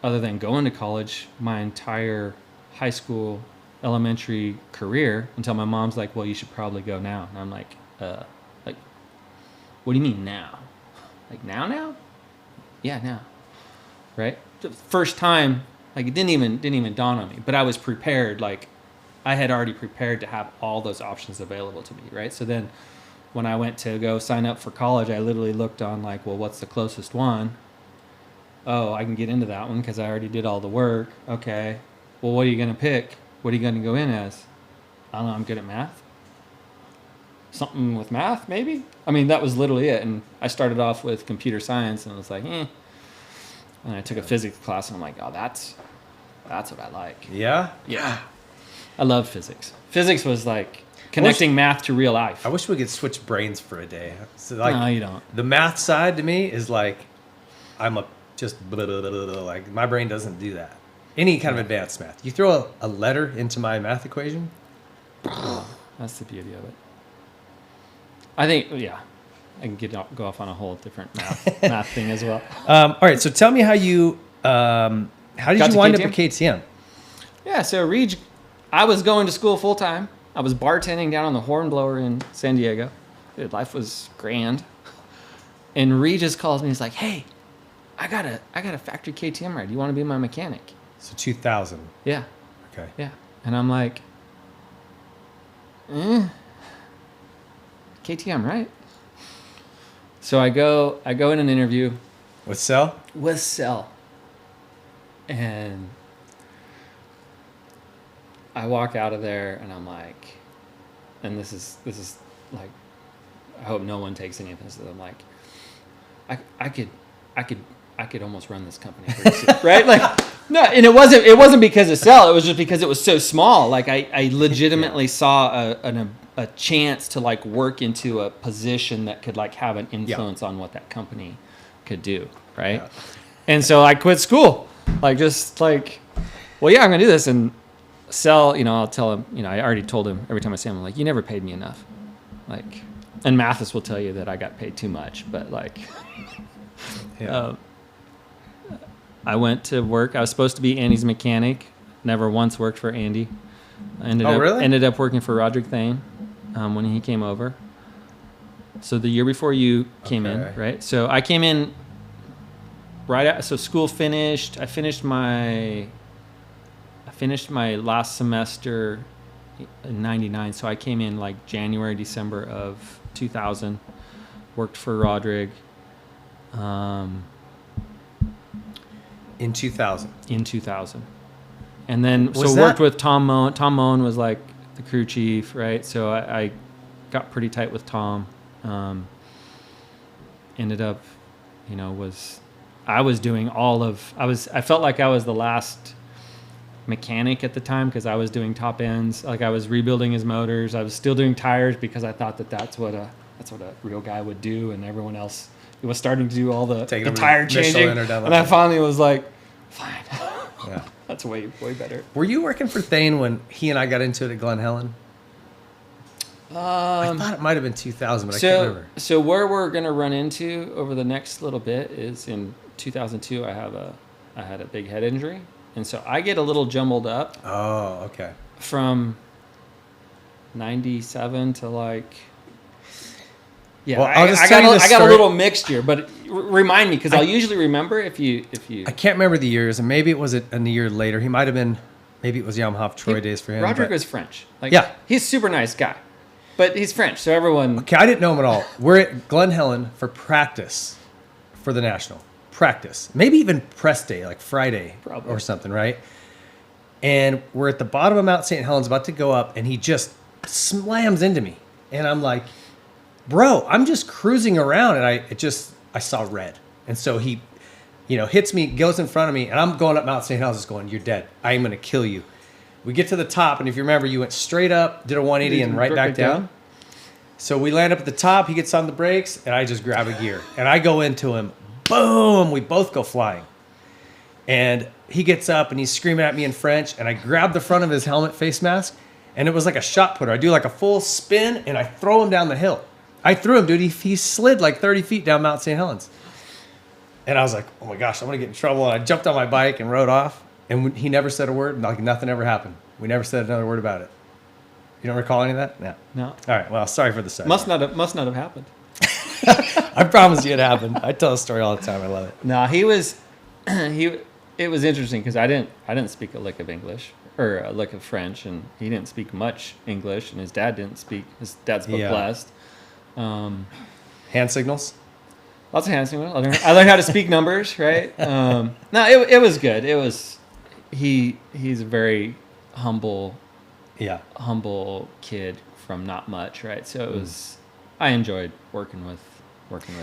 other than going to college my entire high school, elementary career, until my mom's like, well, you should probably go now. And I'm like, what do you mean now? Like now? Yeah, now. Right? The first time, like, it didn't even dawn on me, but I was prepared. Like, I had already prepared to have all those options available to me, right? So then when I went to go sign up for college, I literally looked on, like, well, what's the closest one? Oh, I can get into that one because I already did all the work. Okay. Well, what are you going to pick? What are you going to go in as? I don't know. I'm good at math. Something with math, maybe? I mean, that was literally it. And I started off with computer science, and I was like, And I took a physics class, and I'm like, oh, that's what I like. Yeah? Yeah. I love physics. Physics was like connecting math to real life. I wish we could switch brains for a day. So like, no, you don't. The math side to me is like, I'm just blah, blah, blah, blah, blah, like my brain doesn't do that. Any kind of advanced math. You throw a letter into my math equation. That's the beauty of it. I think, I can go off on a whole different math thing as well. All right, so tell me how did you wind up at KTM? Yeah, so I was going to school full time. I was bartending down on the Hornblower in San Diego. Dude, life was grand. And Regis calls me. He's like, "Hey, I got a factory KTM ride. You want to be my mechanic?" So 2000. Yeah. Okay. Yeah, and I'm like, KTM, right? So I go in an interview with Cell. And I walk out of there, and I'm like, and this is like, I hope no one takes any of this. I'm like, I could almost run this company, right? Like, no, and it wasn't because of Cell. It was just because it was so small. Like, I legitimately saw a chance to like work into a position that could like have an influence on what that company could do, right? Yeah. And so I quit school, like, just like, well, yeah, I'm gonna do this. And Cell, I'll tell him, I already told him every time I see him, I'm like, you never paid me enough, like, and Mathis will tell you that I got paid too much, but like, I went to work. I was supposed to be Andy's mechanic. Never once worked for Andy. Ended up working for Roderick Thane when he came over. So the year before you came in, right? So I came in so school finished. I finished my last semester in 99. So I came in like January, December of 2000. Worked for Roderick. In 2000. And then, worked with Tom Moen. Tom Moen was like the crew chief, right? So I got pretty tight with Tom. Ended up, I was doing I felt like I was the last mechanic at the time because I was doing top ends. Like, I was rebuilding his motors. I was still doing tires because I thought that's what a real guy would do, and everyone else was starting to do all the tire changing. And I finally was like, fine. Yeah. That's way better. Were you working for Thane when he and I got into it at Glen Helen? I thought it might have been 2000, but I can't remember. So where we're gonna run into over the next little bit is in 2002. I had a big head injury, and so I get a little jumbled up. Oh, okay. From 97 to like. Yeah, Well, I got a little mixture, but remind me because I'll usually remember if you. I can't remember the years, and maybe it was a year later. He might have been. Maybe it was Yamaha Troy days for him. Rodrigo's French. Like, yeah, he's a super nice guy, but he's French, so everyone. Okay, I didn't know him at all. We're at Glen Helen for practice for the national practice, maybe even press day, like Friday or something, right? And we're at the bottom of Mount St. Helens, about to go up, and he just slams into me, and I'm like, bro, I'm just cruising around, and I saw red. And so he, hits me, goes in front of me, and I'm going up Mount St. Helens just going, you're dead. I'm going to kill you. We get to the top, and if you remember, you went straight up, did a 180, and right back down. So we land up at the top, he gets on the brakes, and I just grab a gear. And I go into him, boom, we both go flying. And he gets up, and he's screaming at me in French, and I grab the front of his helmet face mask, and it was like a shot putter. I do like a full spin, and I throw him down the hill. I threw him, dude. He slid like 30 feet down Mount St. Helens. And I was like, oh my gosh, I'm going to get in trouble. And I jumped on my bike and rode off. And he never said a word. Like nothing ever happened. We never said another word about it. You don't recall any of that? No. All right. Well, sorry for the side. Must not have happened. I promise you it happened. I tell a story all the time. I love it. No, it was interesting because I didn't speak a lick of English or a lick of French, and he didn't speak much English, and his dad didn't speak. His dad spoke blessed. Hand signals? Lots of hand signals. I learned how to speak numbers, right? No, it was good. It was he's a very humble kid from not much, right? So it was I enjoyed working with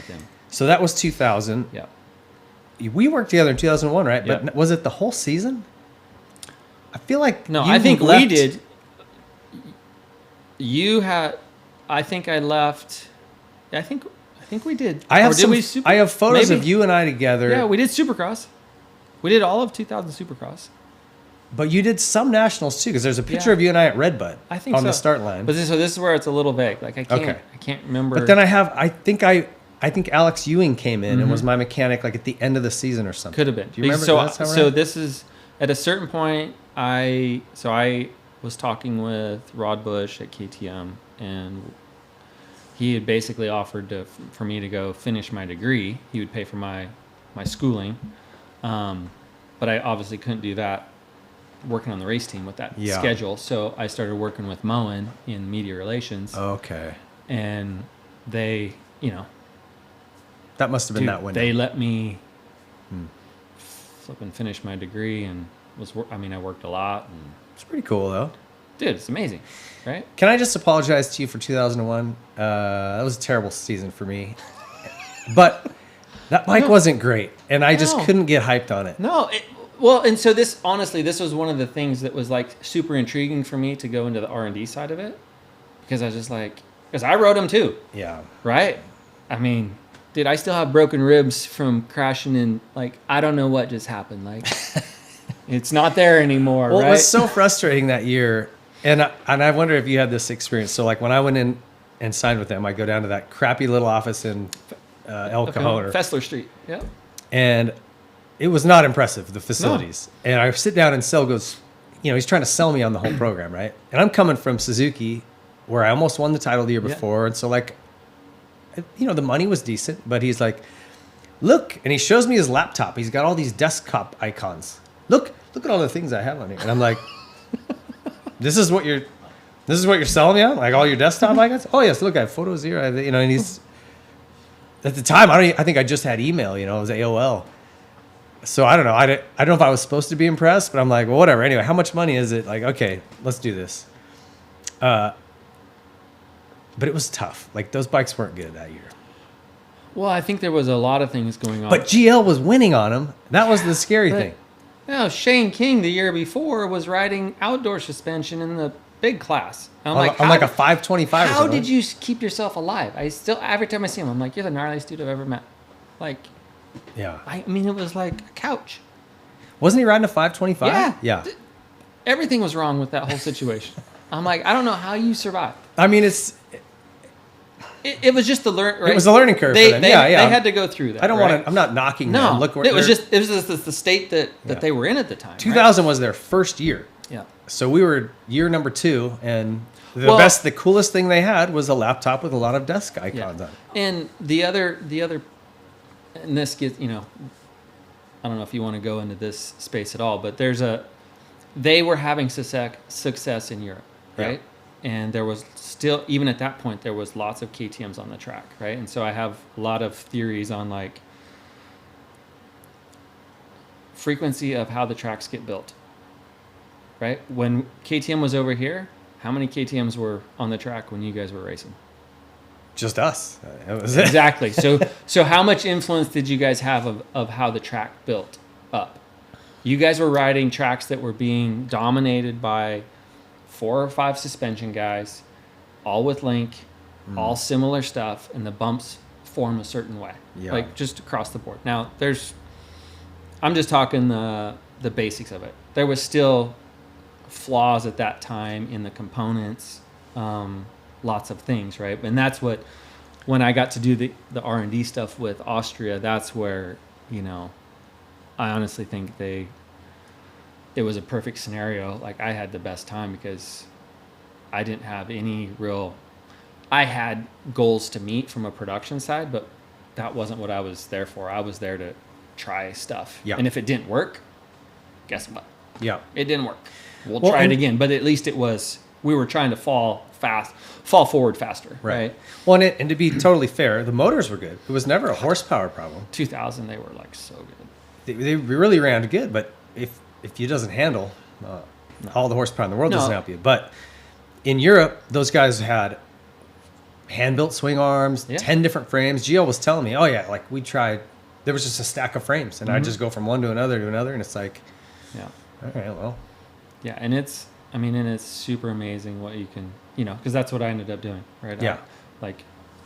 him. So that was 2000. Yeah. We worked together in 2001, right? Yep. But was it the whole season? I feel like I think we did. I think I left. I think we did. I have photos of you and I together. Yeah, we did Supercross. We did all of 2000 Supercross. But you did some nationals too, because there's a picture of you and I at Redbud. I think on the start line. But this is where it's a little vague. Like I can't remember. But then I think Alex Ewing came in and was my mechanic like at the end of the season or something. Could have been. Do you remember? So this is at a certain point. I was talking with Rod Bush at KTM, and he had basically offered for me to go finish my degree. He would pay for my schooling, but I obviously couldn't do that working on the race team with that schedule. So I started working with Moen in media relations. Okay. And they, that must have been that window. They let me flip and finish my degree, and I worked a lot. And it's pretty cool though. Dude, it's amazing, right? Can I just apologize to you for 2001? That was a terrible season for me. But that bike wasn't great, and I just couldn't get hyped on it. No, and so this was one of the things that was like super intriguing for me to go into the R&D side of it, because I was just like, because I rode them too. Yeah. Right? I mean, dude, I still have broken ribs from crashing in, like, I don't know what just happened. Like, it's not there anymore, well, right? It was so frustrating that year. And I wonder if you had this experience. So, like, when I went in and signed with them, I go down to that crappy little office in El Cajon. Fessler Street, yeah. And it was not impressive, the facilities. No. And I sit down and Sel goes, he's trying to sell me on the whole program, right? And I'm coming from Suzuki, where I almost won the title the year before. And so, like, the money was decent. But he's like, look. And he shows me his laptop. He's got all these desktop icons. Look at all the things I have on here. And I'm like, This is what you're selling me on? Like all your desktop icons? Oh yes, look, I have photos here. And he's at the time I think I just had email, it was AOL. So I don't know. I don't know if I was supposed to be impressed, but I'm like, well, whatever. Anyway, how much money is it? Like, okay, let's do this. But it was tough. Like those bikes weren't good that year. Well, I think there was a lot of things going on. But GL was winning on them. That was the scary thing. Shane King the year before was riding outdoor suspension in the big class. And I'm like a 525 or something. How did you keep yourself alive? Every time I see him, I'm like, you're the gnarliest dude I've ever met. Like, yeah. I mean, it was like a couch. Wasn't he riding a 525? Yeah. Everything was wrong with that whole situation. I'm like, I don't know how you survived. I mean, It was just the learn. Right? it was a learning curve They, for them. they, Yeah, yeah. they had to go through that. I don't right? want to. I'm not knocking No, them. Look what it was they're- just the state that they were in at the time. 2000 was their first year. Right? So we were year number 2, and the coolest thing they had was a laptop with a lot of desk icons on it. And the other, and this gets, I don't know if you want to go into this space at all, but they were having success in Europe, right? Yeah. And there was still, even at that point, there was lots of KTMs on the track, right? And so I have a lot of theories on like frequency of how the tracks get built, right? When KTM was over here, how many KTMs were on the track when you guys were racing? Just us. That was Exactly. So how much influence did you guys have of how the track built up? You guys were riding tracks that were being dominated by 4 or 5 suspension guys, all with link, all similar stuff, and the bumps form a certain way, like just across the board. Now, I'm just talking the basics of it. There was still flaws at that time in the components, lots of things, right? And that's what, when I got to do the R&D stuff with Austria, that's where, I honestly think it was a perfect scenario. Like, I had the best time because I didn't have any I had goals to meet from a production side, but that wasn't what I was there for. I was there to try stuff. Yeah. And if it didn't work, guess what? Yeah. It didn't work. We'll try it again. But at least we were trying to fall forward faster. Right. Well, and to be totally fair, the motors were good. It was never a horsepower problem. 2000, they were like so good. They really ran good, but if it doesn't handle all the horsepower in the world, doesn't help you. But in Europe, those guys had hand-built swing arms, 10 different frames. Gio was telling me, oh yeah, like we tried, there was just a stack of frames, and I'd just go from one to another, and it's like, all right, well. Yeah, and it's super amazing what you can, because that's what I ended up doing, right? Yeah.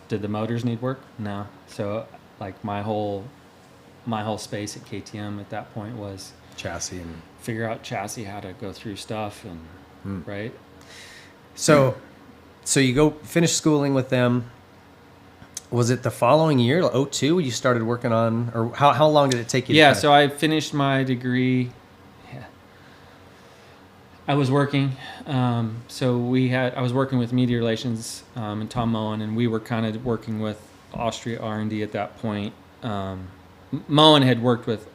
Did the motors need work? No. So, like, my whole space at KTM at that point was Chassis and figure out chassis, how to go through stuff, and right. So you go finish schooling with them. Was it the following year, 2002, you started working on, or how long did it take you? Yeah, so I finished my degree. Yeah. I was working. I was working with media relations and Tom Moen, and we were kind of working with Austria R&D at that point. Moen had worked with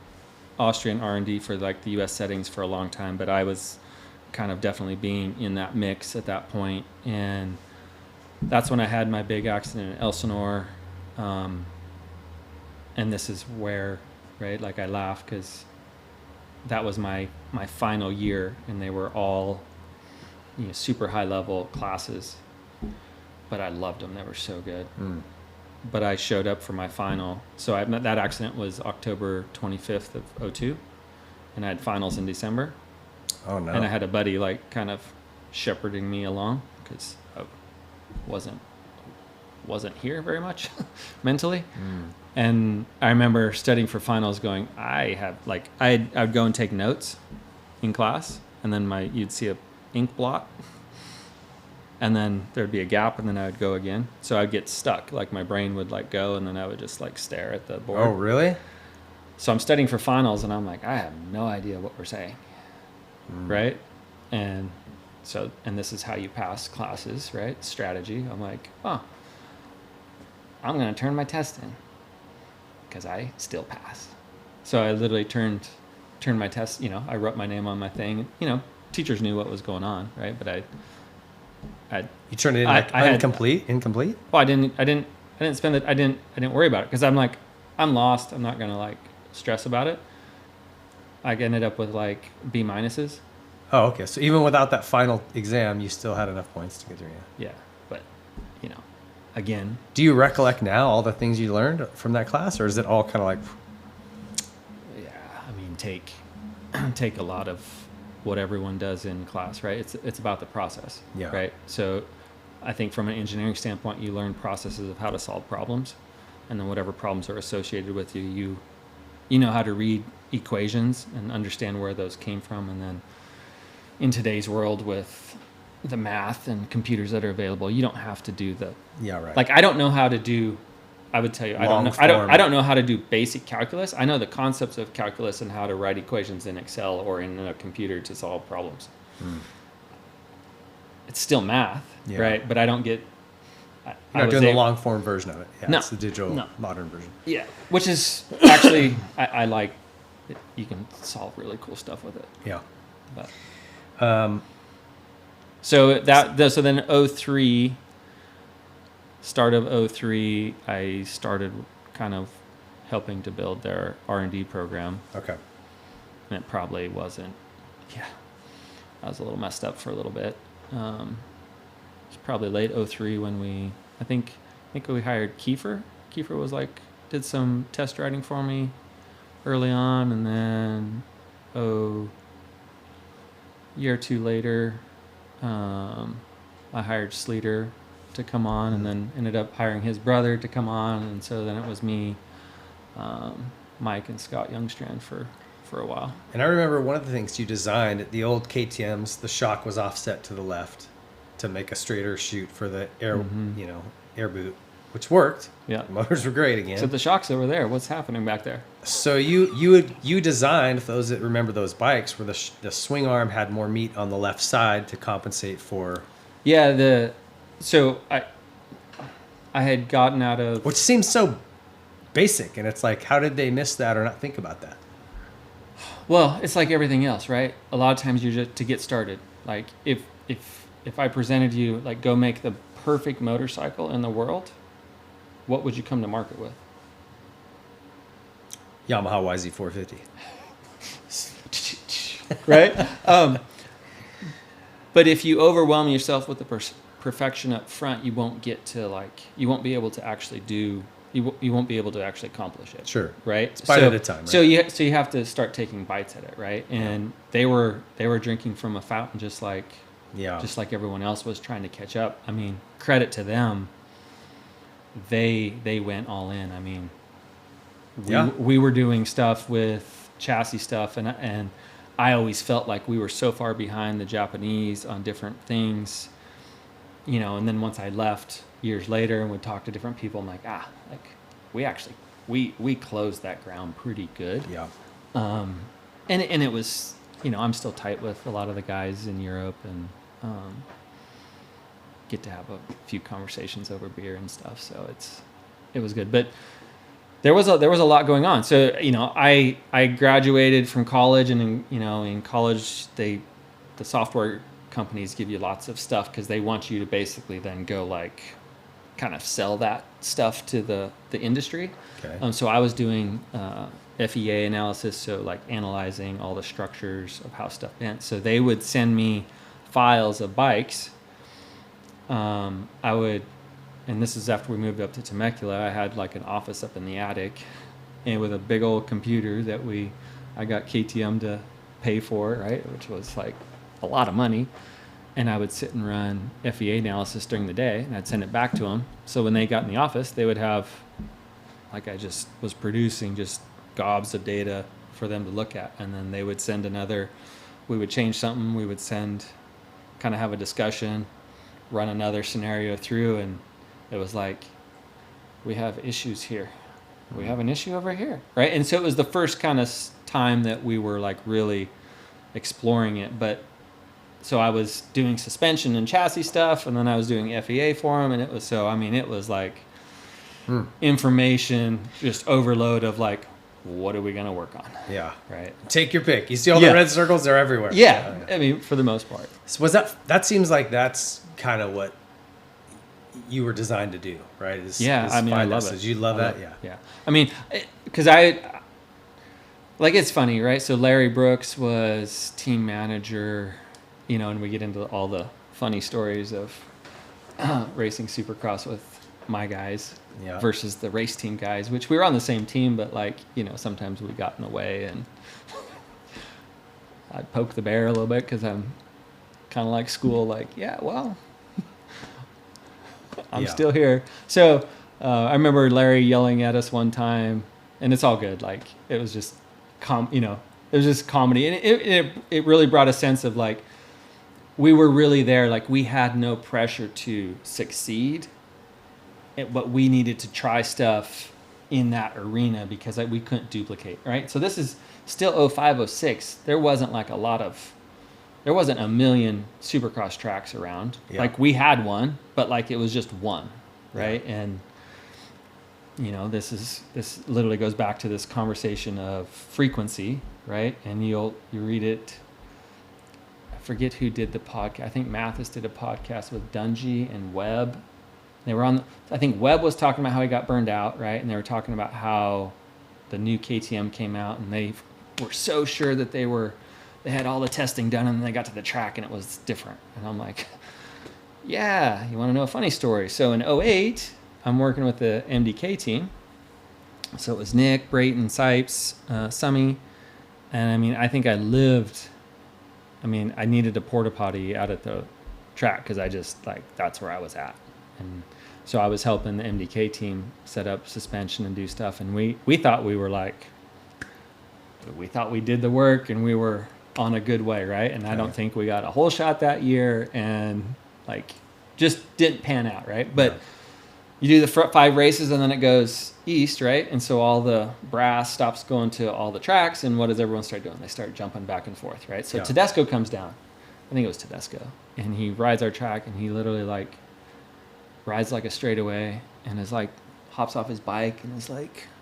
Austrian R&D for like the U.S. settings for a long time, but I was kind of definitely being in that mix at that point. And that's when I had my big accident in Elsinore. And this is where, right, like I laugh because that was my final year, and they were all super high level classes, but I loved them. They were so good. But I showed up for my final. So that accident was October 25th of 2002, and I had finals in December. Oh, no. And I had a buddy like kind of shepherding me along because I wasn't here very much mentally. And I remember studying for finals going, I would go and take notes in class, and then you'd see a ink blot, and then there'd be a gap, and then I would go again. So I'd get stuck, like my brain would like go, and then I would just like stare at the board. Oh, really? So I'm studying for finals, and I'm like, I have no idea what we're saying, right? And this is how you pass classes, right? Strategy. I'm like, I'm going to turn my test in because I still pass. So I literally turned my test, I wrote my name on my thing. Teachers knew what was going on, right? But you turned it in incomplete? Well, I didn't spend it. I didn't worry about it because I'm like, I'm lost. I'm not going to like stress about it. I ended up with like B minuses. Oh, okay. So even without that final exam, you still had enough points to get through. Yeah, but again. Do you recollect now all the things you learned from that class, or is it all kind of like? Yeah, I mean, take a lot of what everyone does in class, right? It's about the process, right? So, I think from an engineering standpoint, you learn processes of how to solve problems, and then whatever problems are associated with you know how to read equations and understand where those came from, and then in today's world with the math and computers that are available. You don't have to do the Yeah, right. like. I don't know how to do. I would tell you, I don't know. I don't know how to do basic calculus. I know the concepts of calculus and how to write equations in Excel or in a computer to solve problems. It's still math, right? But I don't get. You're not doing the long form version of it. Yeah, No. it's the digital modern version. Yeah, which is actually I like. You can solve really cool stuff with it. Yeah. But so then 03, start of 03, I started kind of helping to build their R&D program. Okay. And it probably wasn't. Yeah, I was a little messed up for a little bit. It's probably late 03 when I think we hired Kiefer. Kiefer was did some test riding for me early on, and then year or two later, I hired Sleater to come on, and then ended up hiring his brother to come on, and so then it was me, Mike, and Scott Youngstrand for a while. And I remember one of the things you designed, the old KTMs, the shock was offset to the left to make a straighter chute for the air, air boot, which worked. Yeah. The motors were great again. So the shock's over there. What's happening back there? So you designed, for those that remember those bikes, where the swing arm had more meat on the left side to compensate for. Yeah, so I had gotten out of, Which seems so basic, and it's like, how did they miss that or not think about that? well, it's like everything else, right? A lot of times you're just to get started. Like if I presented you go make the perfect motorcycle in the world, what would you come to market with? Yamaha YZ450. Right? But if you overwhelm yourself with the perfection up front, you won't get to you won't be able to actually do. You won't be able to actually accomplish it. Sure. Right. It's bite at a time. Right? So you have to start taking bites at it, right? And they were drinking from a fountain just like everyone else was trying to catch up. I mean, credit to them. They went all in. I mean, we were doing stuff with chassis stuff, and I always felt like we were so far behind the Japanese on different things, and then once I left years later and would talk to different people, I'm like, we closed that ground pretty good. Yeah. And it was, I'm still tight with a lot of the guys in Europe, and get to have a few conversations over beer and stuff. So it was good, but there was a lot going on. So, I graduated from college, and in college, the software companies give you lots of stuff because they want you to basically then go kind of sell that stuff to the industry. Okay. So I was doing FEA analysis, so analyzing all the structures of how stuff bent. So they would send me files of bikes. I would, and this is after we moved up to Temecula, I had an office up in the attic, and with a big old computer that I got KTM to pay for, right, which was a lot of money. And I would sit and run FEA analysis during the day, and I'd send it back to them. So when they got in the office, they would have, I just was producing just gobs of data for them to look at. And then they would send we would change something, we would kind of have a discussion, run another scenario through, and it was we have issues here. We have an issue over here, right? And so it was the first kind of time that we were really exploring it. But so I was doing suspension and chassis stuff, and then I was doing FEA for them, and it was information just overload of what are we going to work on? Yeah. Right. Take your pick. You see all the red circles? They're everywhere. Yeah. I mean, for the most part. So that seems like that's kind of what you were designed to do, right? I love it. You love that? Yeah. Yeah. I mean, because it's funny, right? So Larry Brooks was team manager, and we get into all the funny stories of racing Supercross with my guys versus the race team guys, which we were on the same team, but sometimes we got in the way, and I'd poke the bear a little bit because I'm kind of like school, I'm still here. So I remember Larry yelling at us one time, and it's all good. It was just it was just comedy, and it really brought a sense of we were really there. Like, we had no pressure to succeed, but we needed to try stuff in that arena because we couldn't duplicate, right? So this is still 05, 06. There wasn't a million Supercross tracks around. Yeah. Like, we had one, but like it was just one, right? Yeah. And this literally goes back to this conversation of frequency, right? And you read it. I forget who did the podcast. I think Mathis did a podcast with Dungy and Webb. They were I think Webb was talking about how he got burned out, right? And they were talking about how the new KTM came out and they were so sure that they had all the testing done, and then they got to the track and it was different. And I'm like, yeah, you want to know a funny story? So in 08, I'm working with the MDK team. So it was Nick, Brayton, Sipes, Summy. And I mean, I think I needed a porta potty out at the track because I just, that's where I was at. And so I was helping the MDK team set up suspension and do stuff. And we thought we thought we did the work and we were on a good way, right? And I don't think we got a whole shot that year, and just didn't pan out, right? But you do the 5 races and then it goes east, right? And so all the brass stops going to all the tracks, and what does everyone start doing? They start jumping back and forth, right? So Tedesco comes down. I think it was Tedesco. And he rides our track, and he literally rides like a straightaway and is hops off his bike and is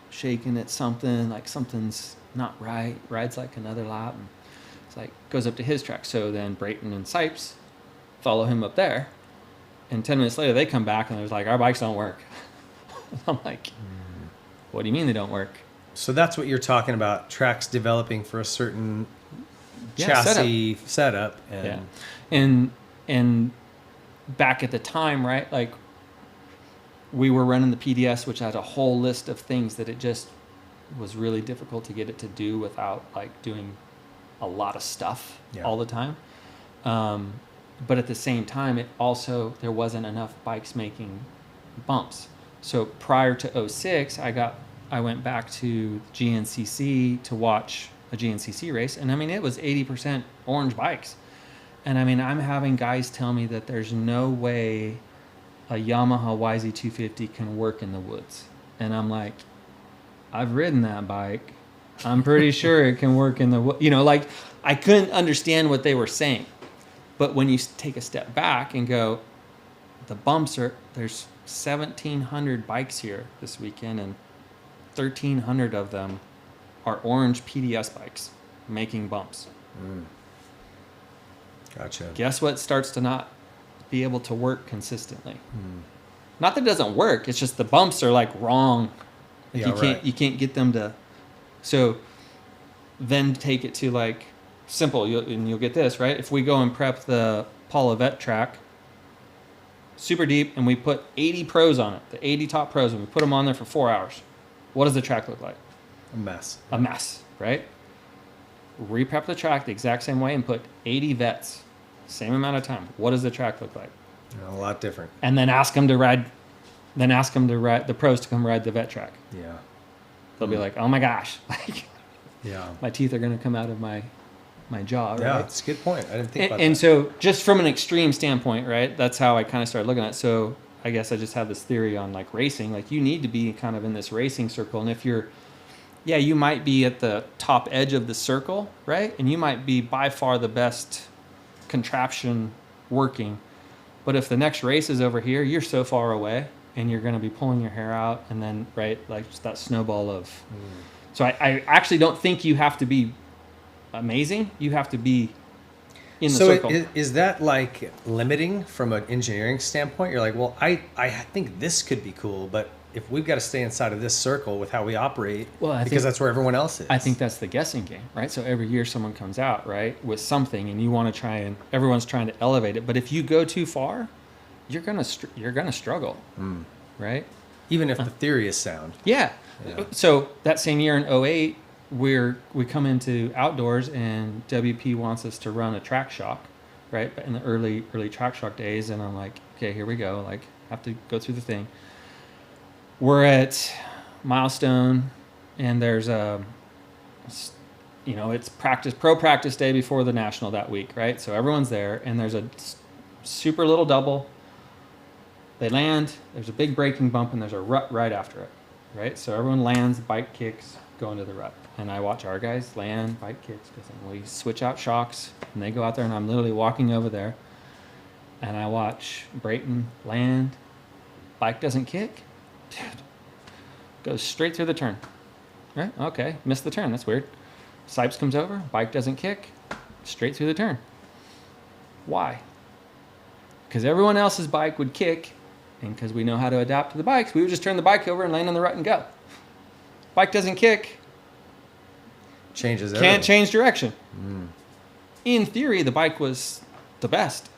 shaking at something, something's not right, rides another lap, and it's goes up to his track. So then Brayton and Sipes follow him up there, and 10 minutes later they come back and they're our bikes don't work. I'm like, what do you mean they don't work? So that's what you're talking about, tracks developing for a certain chassis setup. And back at the time, right, we were running the PDS, which had a whole list of things that it just was really difficult to get it to do without doing a lot of stuff all the time. But at the same time, there wasn't enough bikes making bumps. So prior to 06, I went back to GNCC to watch a GNCC race, and it was 80% orange bikes. And I'm having guys tell me that there's no way a Yamaha YZ250 can work in the woods. And I'm like, I've ridden that bike. I'm pretty sure it can work in the woods. I couldn't understand what they were saying. But when you take a step back and go, the bumps there's 1,700 bikes here this weekend, and 1,300 of them are orange PDS bikes making bumps. Gotcha. Guess what starts to not be able to work consistently? Not that it doesn't work, it's just the bumps are wrong. You can't get them to. So then take it to simple, you'll get this, right? If we go and prep the Paul Levette track super deep and we put 80 pros on it, the 80 top pros, and we put them on there for 4 hours, what does the track look like? A mess, right? Reprep the track the exact same way and put 80 vets, same amount of time. What does the track look like? A lot different. And then ask them to ride the pros to come ride the vet track. Yeah. They'll be like, oh my gosh, my teeth are going to come out of my jaw. Right? Yeah, that's a good point. I didn't think about that. And so just from an extreme standpoint, right, that's how I kind of started looking at it. So I guess I just have this theory on racing. You need to be kind of in this racing circle. And if you might be at the top edge of the circle, right? And you might be by far the best contraption working. But if the next race is over here, you're so far away and you're going to be pulling your hair out. And then, right, just that snowball of... So I actually don't think you have to be amazing. You have to be in the circle. So is that limiting from an engineering standpoint? You're well, I think this could be cool, but if we've got to stay inside of this circle with how we operate, because that's where everyone else is. I think that's the guessing game, right? So every year someone comes out, right, with something, and you want to everyone's trying to elevate it. But if you go too far, you're gonna struggle, right? Even if the theory is sound. Yeah. So that same year in 08, we come into outdoors, and WP wants us to run a track shock, right? In the early track shock days, and I'm like, okay, here we go. Have to go through the thing. We're at Milestone, and there's it's pro practice day before the national that week, right? So everyone's there, and there's a super little double. They land, there's a big braking bump, and there's a rut right after it, right? So everyone lands, bike kicks, go into the rut. And I watch our guys land, bike kicks, because we switch out shocks, and they go out there, and I'm literally walking over there, and I watch Brayton land, bike doesn't kick, dude, goes straight through the turn, right? Okay, missed the turn, that's weird. Sipes comes over, bike doesn't kick, straight through the turn. Why? Because everyone else's bike would kick, and because we know how to adapt to the bikes, we would just turn the bike over and land on the rut and go. Bike doesn't kick. Changes everything. Can't change direction. In theory, the bike was the best.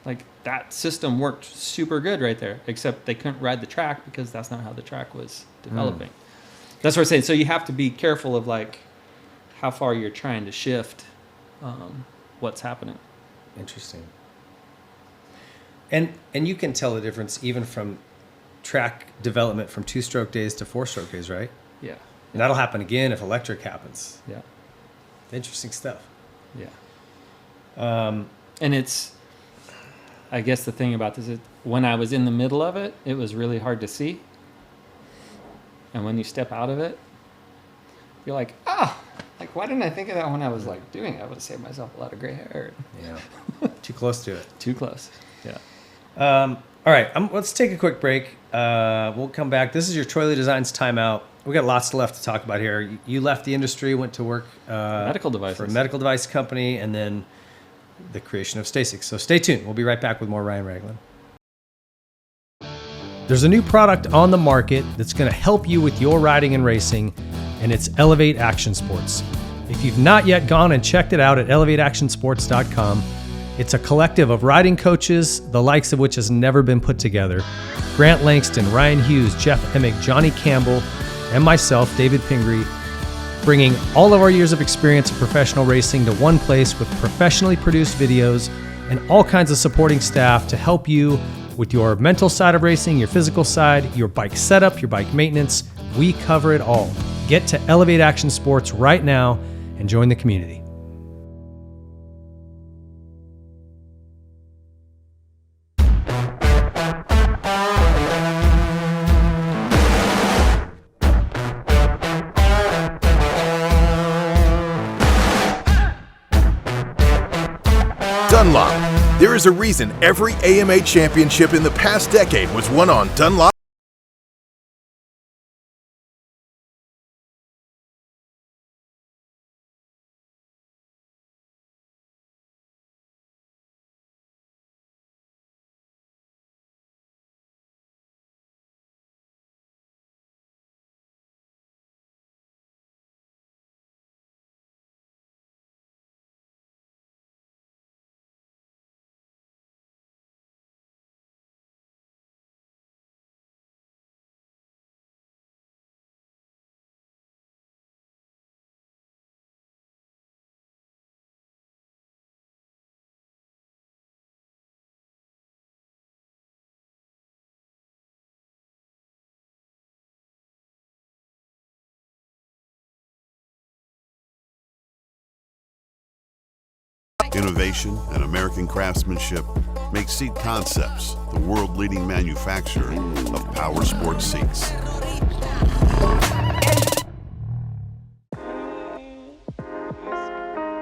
Like, that system worked super good right there, except they couldn't ride the track because that's not how the track was developing. That's what I'm saying. So you have to be careful of, like, how far you're trying to shift what's happening. Interesting. And you can tell the difference even from track development from 2-stroke days to 4-stroke days, right? Yeah. And that'll happen again if electric happens. Yeah. Interesting stuff. Yeah. And it's, I guess the thing about this is when I was in the middle of it, it was really hard to see. And when you step out of it, you're like, like, why didn't I think of that when I was, like, doing it? I would have saved myself a lot of gray hair. Yeah. Too close to it. Too close. Yeah. All right. Let's take a quick break. We'll come back. This is your Troy Lee Designs timeout. We got lots left to talk about here. You left the industry, went to work medical devices for a medical device company, and then the creation of Stacyc. So stay tuned. We'll be right back with more Ryan Ragland. There's a new product on the market that's going to help you with your riding and racing, and it's Elevate Action Sports. If you've not yet gone and checked it out at elevateactionsports.com, it's a collective of riding coaches, the likes of which has never been put together. Grant Langston, Ryan Hughes, Jeff Emick, Johnny Campbell, and myself, David Pingree, bringing all of our years of experience in professional racing to one place with professionally produced videos and all kinds of supporting staff to help you with your mental side of racing, your physical side, your bike setup, your bike maintenance. We cover it all. Get to Elevate Action Sports right now and join the community. Dunlop. There is a reason every AMA championship in the past decade was won on Dunlop. Innovation and American craftsmanship make Seat Concepts the world-leading manufacturer of power sports seats.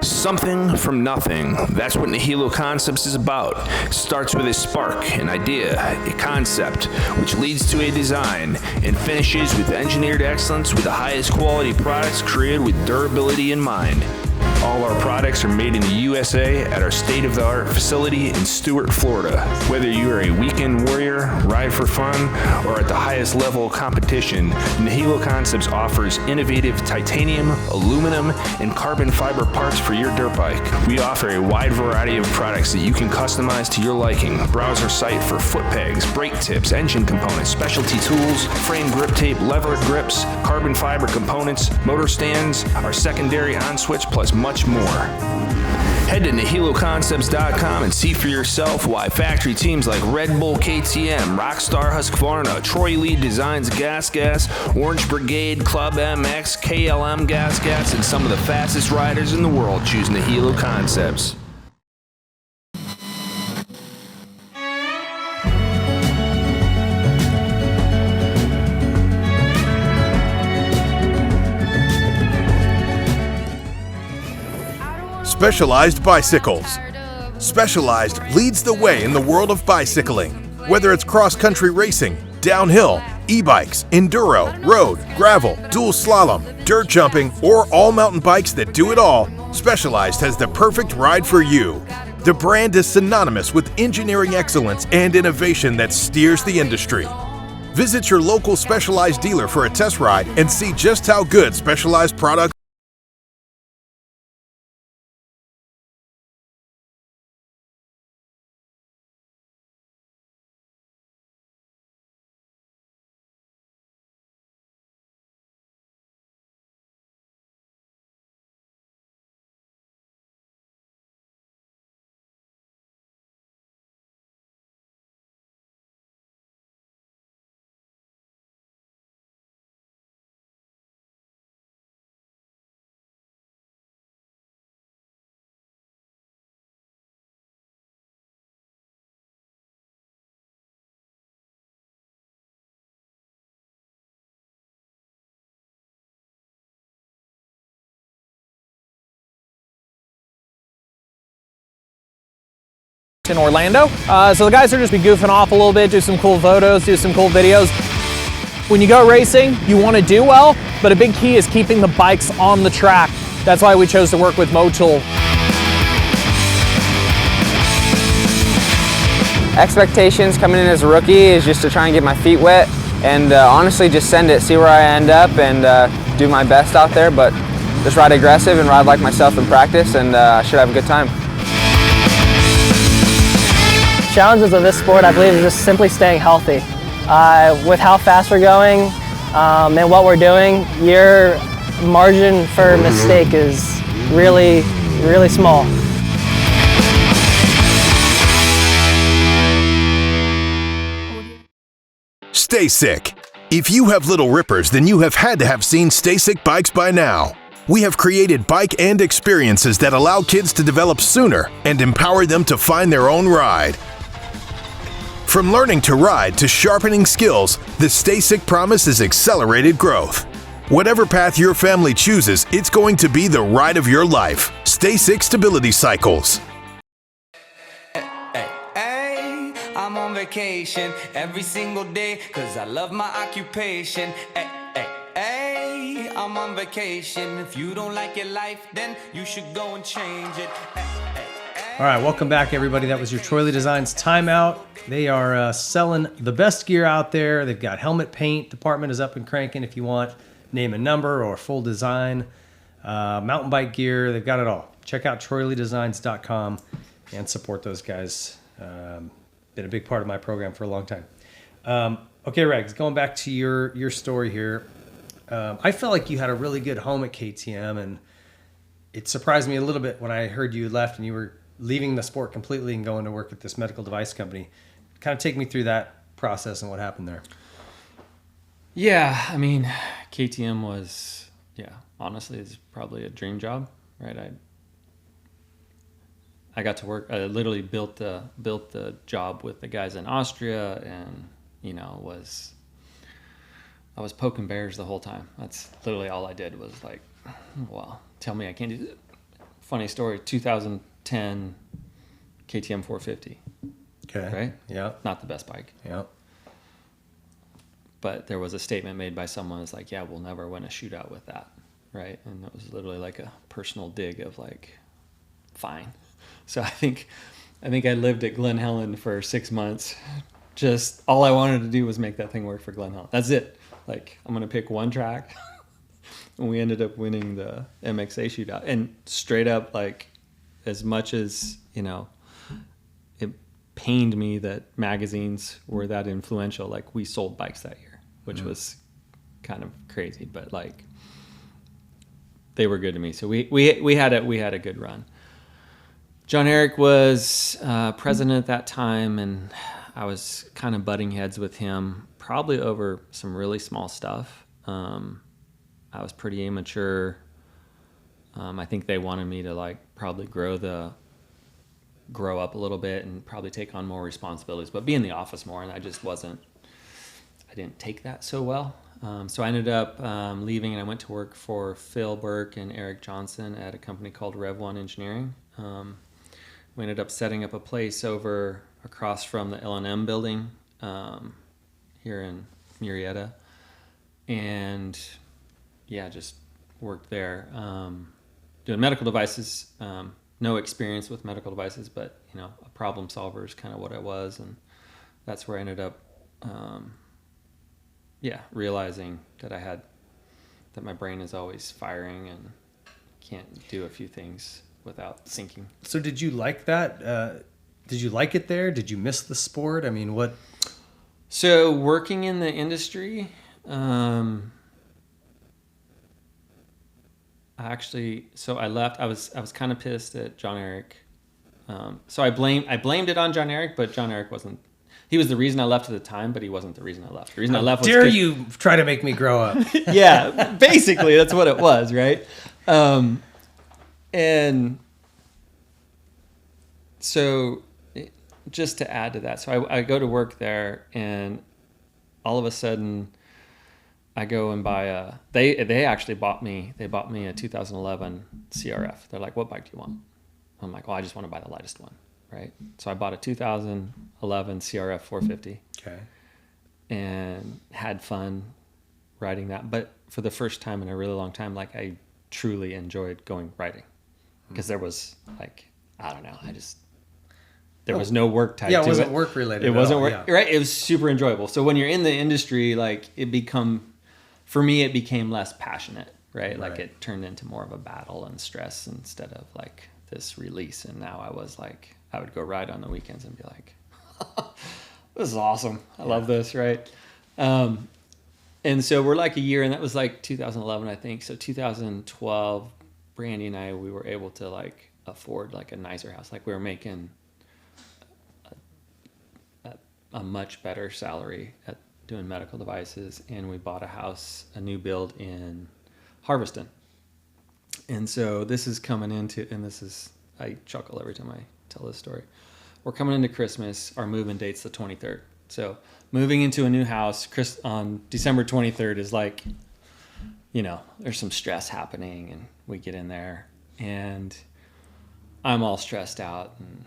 Something from nothing. That's what Nihilo Concepts is about. It starts with a spark, an idea, a concept, which leads to a design, and finishes with engineered excellence with the highest quality products created with durability in mind. All our products are made in the USA at our state-of-the-art facility in Stuart, Florida. Whether you are a weekend warrior, ride for fun, or at the highest level of competition, Nihilo Concepts offers innovative titanium, aluminum, and carbon fiber parts for your dirt bike. We offer a wide variety of products that you can customize to your liking. Browse our site for foot pegs, brake tips, engine components, specialty tools, frame grip tape, lever grips, carbon fiber components, motor stands, our secondary on-switch, plus much more. Head to nihiloconcepts.com and see for yourself why factory teams like Red Bull KTM, Rockstar Husqvarna, Troy Lee Designs Gas, Orange Brigade, Club MX, KLM Gas, and some of the fastest riders in the world choose Nihilo Concepts. Specialized Bicycles. Specialized leads the way in the world of bicycling. Whether it's cross-country racing, downhill, e-bikes, enduro, road, gravel, dual slalom, dirt jumping, or all mountain bikes that do it all, Specialized has the perfect ride for you. The brand is synonymous with engineering excellence and innovation that steers the industry. Visit your local Specialized dealer for a test ride and see just how good Specialized products in Orlando. So the guys are just be goofing off a little bit, do some cool photos, do some cool videos. When you go racing, you want to do well, but a big key is keeping the bikes on the track. That's why we chose to work with Motul. Expectations coming in as a rookie is just to try and get my feet wet and honestly just send it, see where I end up and do my best out there, but just ride aggressive and ride like myself in practice and I should have a good time. Challenges of this sport, I believe, is just simply staying healthy. With how fast we're going and what we're doing, your margin for mistake is really, really small. Stacyc. If you have little rippers, then you have had to have seen Stacyc bikes by now. We have created bike and experiences that allow kids to develop sooner and empower them to find their own ride. From learning to ride to sharpening skills, the Stacyc promise is accelerated growth. Whatever path your family chooses, it's going to be the ride of your life. Stacyc Stability Cycles. I'm on vacation every single day cause I love my occupation. I'm on vacation. If you don't like your life, then you should go and change it. All right, welcome back, everybody. That was your Troy Lee Designs timeout. They are selling the best gear out there. They've got helmet paint department is up and cranking if you want name and number or full design. Mountain bike gear, they've got it all. Check out troyleedesigns.com and support those guys. Been a big part of my program for a long time. Okay, Regs, going back to your story here. I felt like you had a really good home at KTM, and it surprised me a little bit when I heard you left and you were leaving the sport completely and going to work at this medical device company. Kind of take me through that process and what happened there. Yeah, I mean, KTM was, honestly, it's probably a dream job, right? I got to work. I literally built the job with the guys in Austria, and I was poking bears the whole time. That's literally all I did was like, well, tell me I can't do it. Funny story, 2010 KTM 450. Okay. Right? Yeah. Not the best bike. Yeah. But there was a statement made by someone that's like, yeah, we'll never win a shootout with that. Right? And it was literally like a personal dig of like, fine. So I think I lived at Glen Helen for 6 months. Just all I wanted to do was make that thing work for Glen Helen. That's it. Like, I'm going to pick one track. And we ended up winning the MXA shootout. And straight up, like, as much as, it pained me that magazines were that influential, like, we sold bikes that year, which was kind of crazy. But, like, they were good to me. So we had a good run. John Eric was president at that time, and I was kind of butting heads with him, probably over some really small stuff. I was pretty immature. I think they wanted me to like probably grow up a little bit and probably take on more responsibilities, but be in the office more, and I didn't take that so well. So I ended up leaving, and I went to work for Phil Burke and Eric Johnson at a company called Rev1 Engineering. We ended up setting up a place over across from the L&M building here in Murrieta, and just worked there doing medical devices. No experience with medical devices, but a problem solver is kind of what I was, and that's where I ended up realizing that my brain is always firing and can't do a few things without thinking. So did you like that? Did you like it there? Did you miss the sport? I mean, what? So working in the industry, I left. I was kind of pissed at John Eric. So I blamed it on John Eric, but John Eric wasn't. He was the reason I left at the time, but he wasn't the reason I left. The reason I left was dare you try to make me grow up? Yeah, basically that's what it was, right? And so just to add to that, so I go to work there, and all of a sudden I go and buy they actually bought me a 2011 CRF. They're like, what bike do you want? I'm like, well, I just want to buy the lightest one, right? So I bought a 2011 CRF 450. Okay. And had fun riding that. But for the first time in a really long time, like I truly enjoyed going riding, because there was like, I don't know, there was no work tied to it. Yeah, it wasn't work related. It wasn't work, right? It was super enjoyable. So when you're in the industry, like for me, it became less passionate, right? Like it turned into more of a battle and stress instead of like this release. And now I would go ride on the weekends and be like, this is awesome. I love this, right? And so we're like a year, and that was like 2011, I think. So 2012, Brandy and I, we were able to like afford like a nicer house. Like we were making a much better salary at doing medical devices, and we bought a house, a new build in Harveston. And so this is coming into, and I chuckle every time I tell this story. We're coming into Christmas. Our move-in date's the 23rd. So moving into a new house on December 23rd is like, there's some stress happening, and we get in there, and I'm all stressed out, and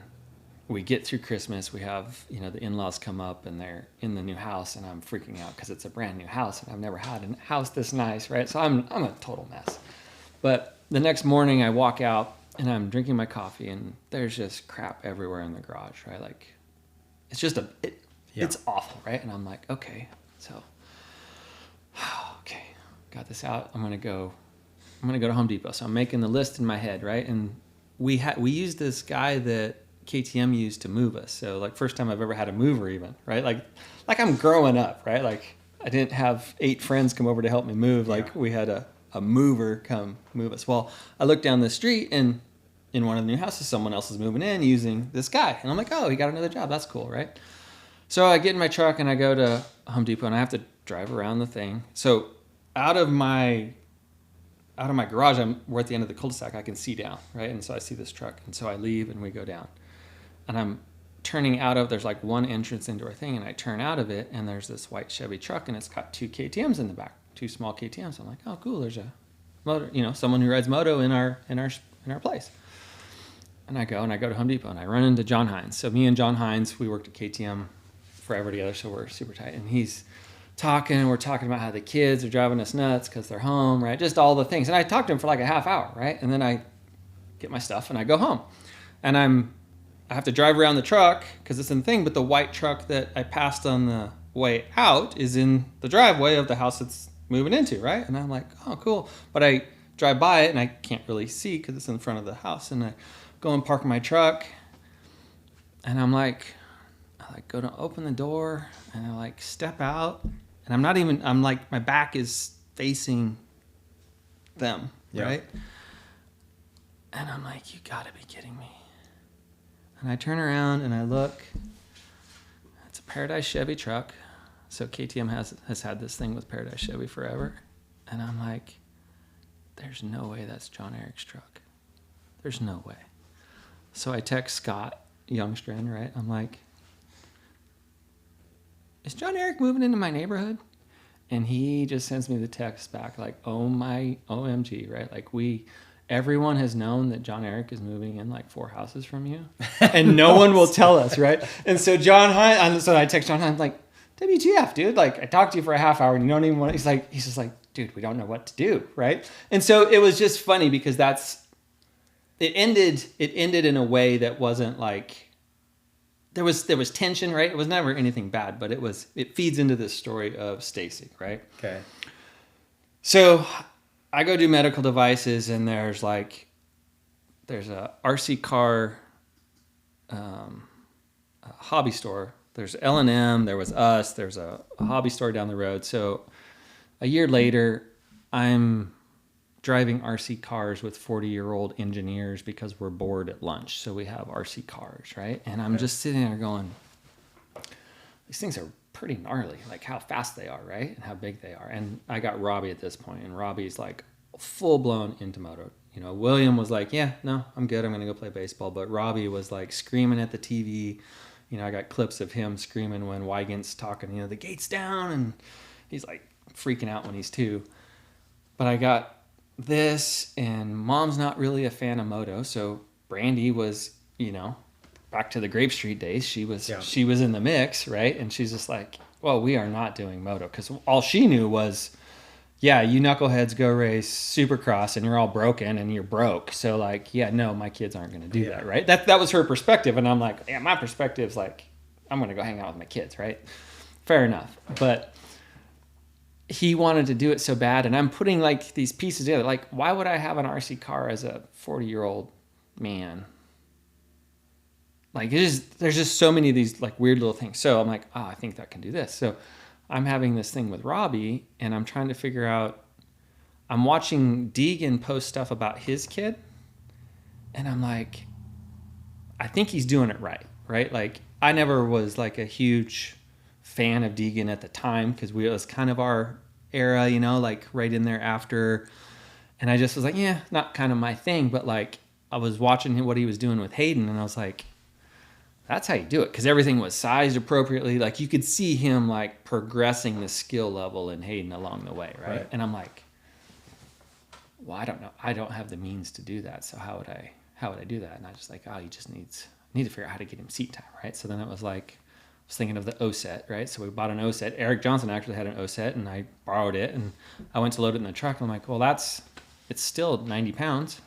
we get through Christmas. We have, the in-laws come up, and they're in the new house, and I'm freaking out because it's a brand new house, and I've never had a house this nice, right? So I'm a total mess. But the next morning I walk out, and I'm drinking my coffee, and there's just crap everywhere in the garage, right? Like, it's just it's awful, right? And I'm like, okay, got this out. I'm gonna go to Home Depot. So I'm making the list in my head, right? And we used this guy that KTM used to move us. So like first time I've ever had a mover even, right? Like I'm growing up, right? Like I didn't have 8 friends come over to help me move. Like we had a mover come move us. Well, I looked down the street, and in one of the new houses, someone else is moving in using this guy. And I'm like, oh, he got another job. That's cool, right? So I get in my truck, and I go to Home Depot, and I have to drive around the thing. So out of my garage, we're at the end of the cul-de-sac. I can see down, right? And so I see this truck. And so I leave, and we go down. And I'm turning there's like one entrance into our thing, and I turn out of it, and there's this white Chevy truck, and it's got 2 KTMs in the back, 2 small KTMs. I'm like, oh, cool. There's a motor, someone who rides moto in our place. And I go to Home Depot, and I run into John Hines. So me and John Hines, we worked at KTM forever together, so we're super tight. And he's talking, and we're talking about how the kids are driving us nuts because they're home, right? Just all the things. And I talked to him for like a half hour, right? And then I get my stuff, and I go home. And I have to drive around the truck because it's in the thing, but the white truck that I passed on the way out is in the driveway of the house it's moving into, right? And I'm like, oh, cool. But I drive by it, and I can't really see because it's in front of the house. And I go and park my truck, and I go to open the door, and I step out, and I'm like, my back is facing them, right? And I'm like, you gotta be kidding me. And I turn around and I look. It's a Paradise Chevy truck. So KTM has had this thing with Paradise Chevy forever. And I'm like, there's no way that's John Eric's truck. There's no way. So I text Scott Youngstren, right? I'm like, is John Eric moving into my neighborhood? And he just sends me the text back like, oh my OMG, right? Like everyone has known that John Eric is moving in like 4 houses from you, and no one will tell us, right? And so so I text John Hine, I'm like, WTF, dude? Like, I talked to you for a half hour and you don't even want to, he's just like, dude, we don't know what to do, right? And so it was just funny because it ended in a way that wasn't like, there was tension, right? It was never anything bad, but it feeds into this story of Stacyc, right? Okay. So I go do medical devices, and there's a RC car hobby store. There's L&M, there was us, there's a hobby store down the road. So a year later, I'm driving RC cars with 40-year-old engineers because we're bored at lunch. So we have RC cars, right? And I'm just sitting there going, these things are pretty gnarly, like how fast they are, right? And how big they are. And I got Robbie at this point, and Robbie's like full-blown into moto. You know, William was like, yeah, no, I'm good. I'm going to go play baseball. But Robbie was like screaming at the TV. You know, I got clips of him screaming when Wygant's talking, the gate's down, and he's like freaking out when he's 2. But I got this, and Mom's not really a fan of moto. So Brandy was, back to the Grape Street days. She was in the mix, right? And she's just like, well, we are not doing moto, because all she knew was, yeah, you knuckleheads go race Supercross and you're all broken and you're broke. So like, yeah, no, my kids aren't going to do that, right? That was her perspective. And I'm like, yeah, my perspective's like, I'm going to go hang out with my kids, right? Fair enough. But he wanted to do it so bad. And I'm putting like these pieces together. Like, why would I have an RC car as a 40-year-old man? Like, there's just so many of these like weird little things. So I'm like, oh, I think that can do this. So I'm having this thing with Robbie, and I'm trying to figure out, I'm watching Deegan post stuff about his kid, and I'm like, I think he's doing it right? Like, I never was like a huge fan of Deegan at the time, because it was kind of our era, like right in there after. And I just was like, yeah, not kind of my thing. But like, I was watching what he was doing with Hayden, and I was like, that's how you do it, because everything was sized appropriately. Like, you could see him like progressing the skill level in Hayden along the way, right? And I'm like, well, I don't know. I don't have the means to do that. So how would I do that? And I just like, oh, he just need to figure out how to get him seat time, right? So then it was like, I was thinking of the O-set, right? So we bought an O-set. Eric Johnson actually had an O-set, and I borrowed it, and I went to load it in the truck. And I'm like, well, it's still 90 pounds.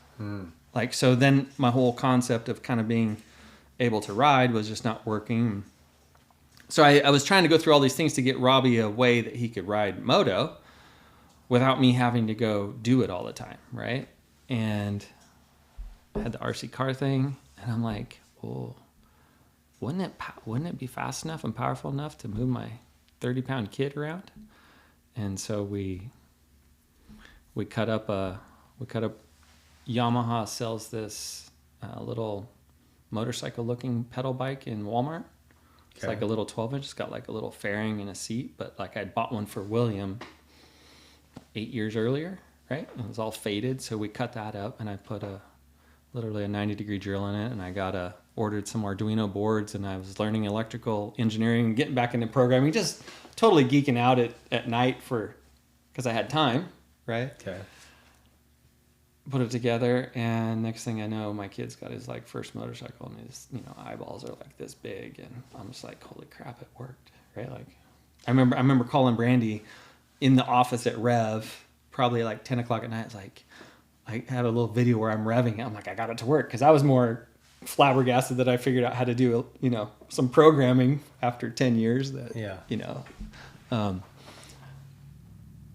Like, so then my whole concept of kind of being able to ride was just not working. So I was trying to go through all these things to get Robbie a way that he could ride moto without me having to go do it all the time, right? And I had the RC car thing, and I'm like, well, wouldn't it be fast enough and powerful enough to move my 30-pound kid around? And so we cut up Yamaha sells this little motorcycle-looking pedal bike in Walmart. It's like a little 12-inch. It's got like a little fairing and a seat, but like I'd bought one for William 8 years earlier, right? And it was all faded, so we cut that up, and I put literally a 90-degree drill in it, and I ordered some Arduino boards, and I was learning electrical engineering and getting back into programming, just totally geeking out at night because I had time, right? Okay. Put it together, and next thing I know, my kid's got his like first motorcycle, and his eyeballs are like this big, and I'm just like, holy crap, it worked, right? Like, I remember calling Brandy in the office at Rev, probably like 10 o'clock at night. It's like, I had a little video where I'm revving it. I'm like, I got it to work, because I was more flabbergasted that I figured out how to do some programming after 10 years.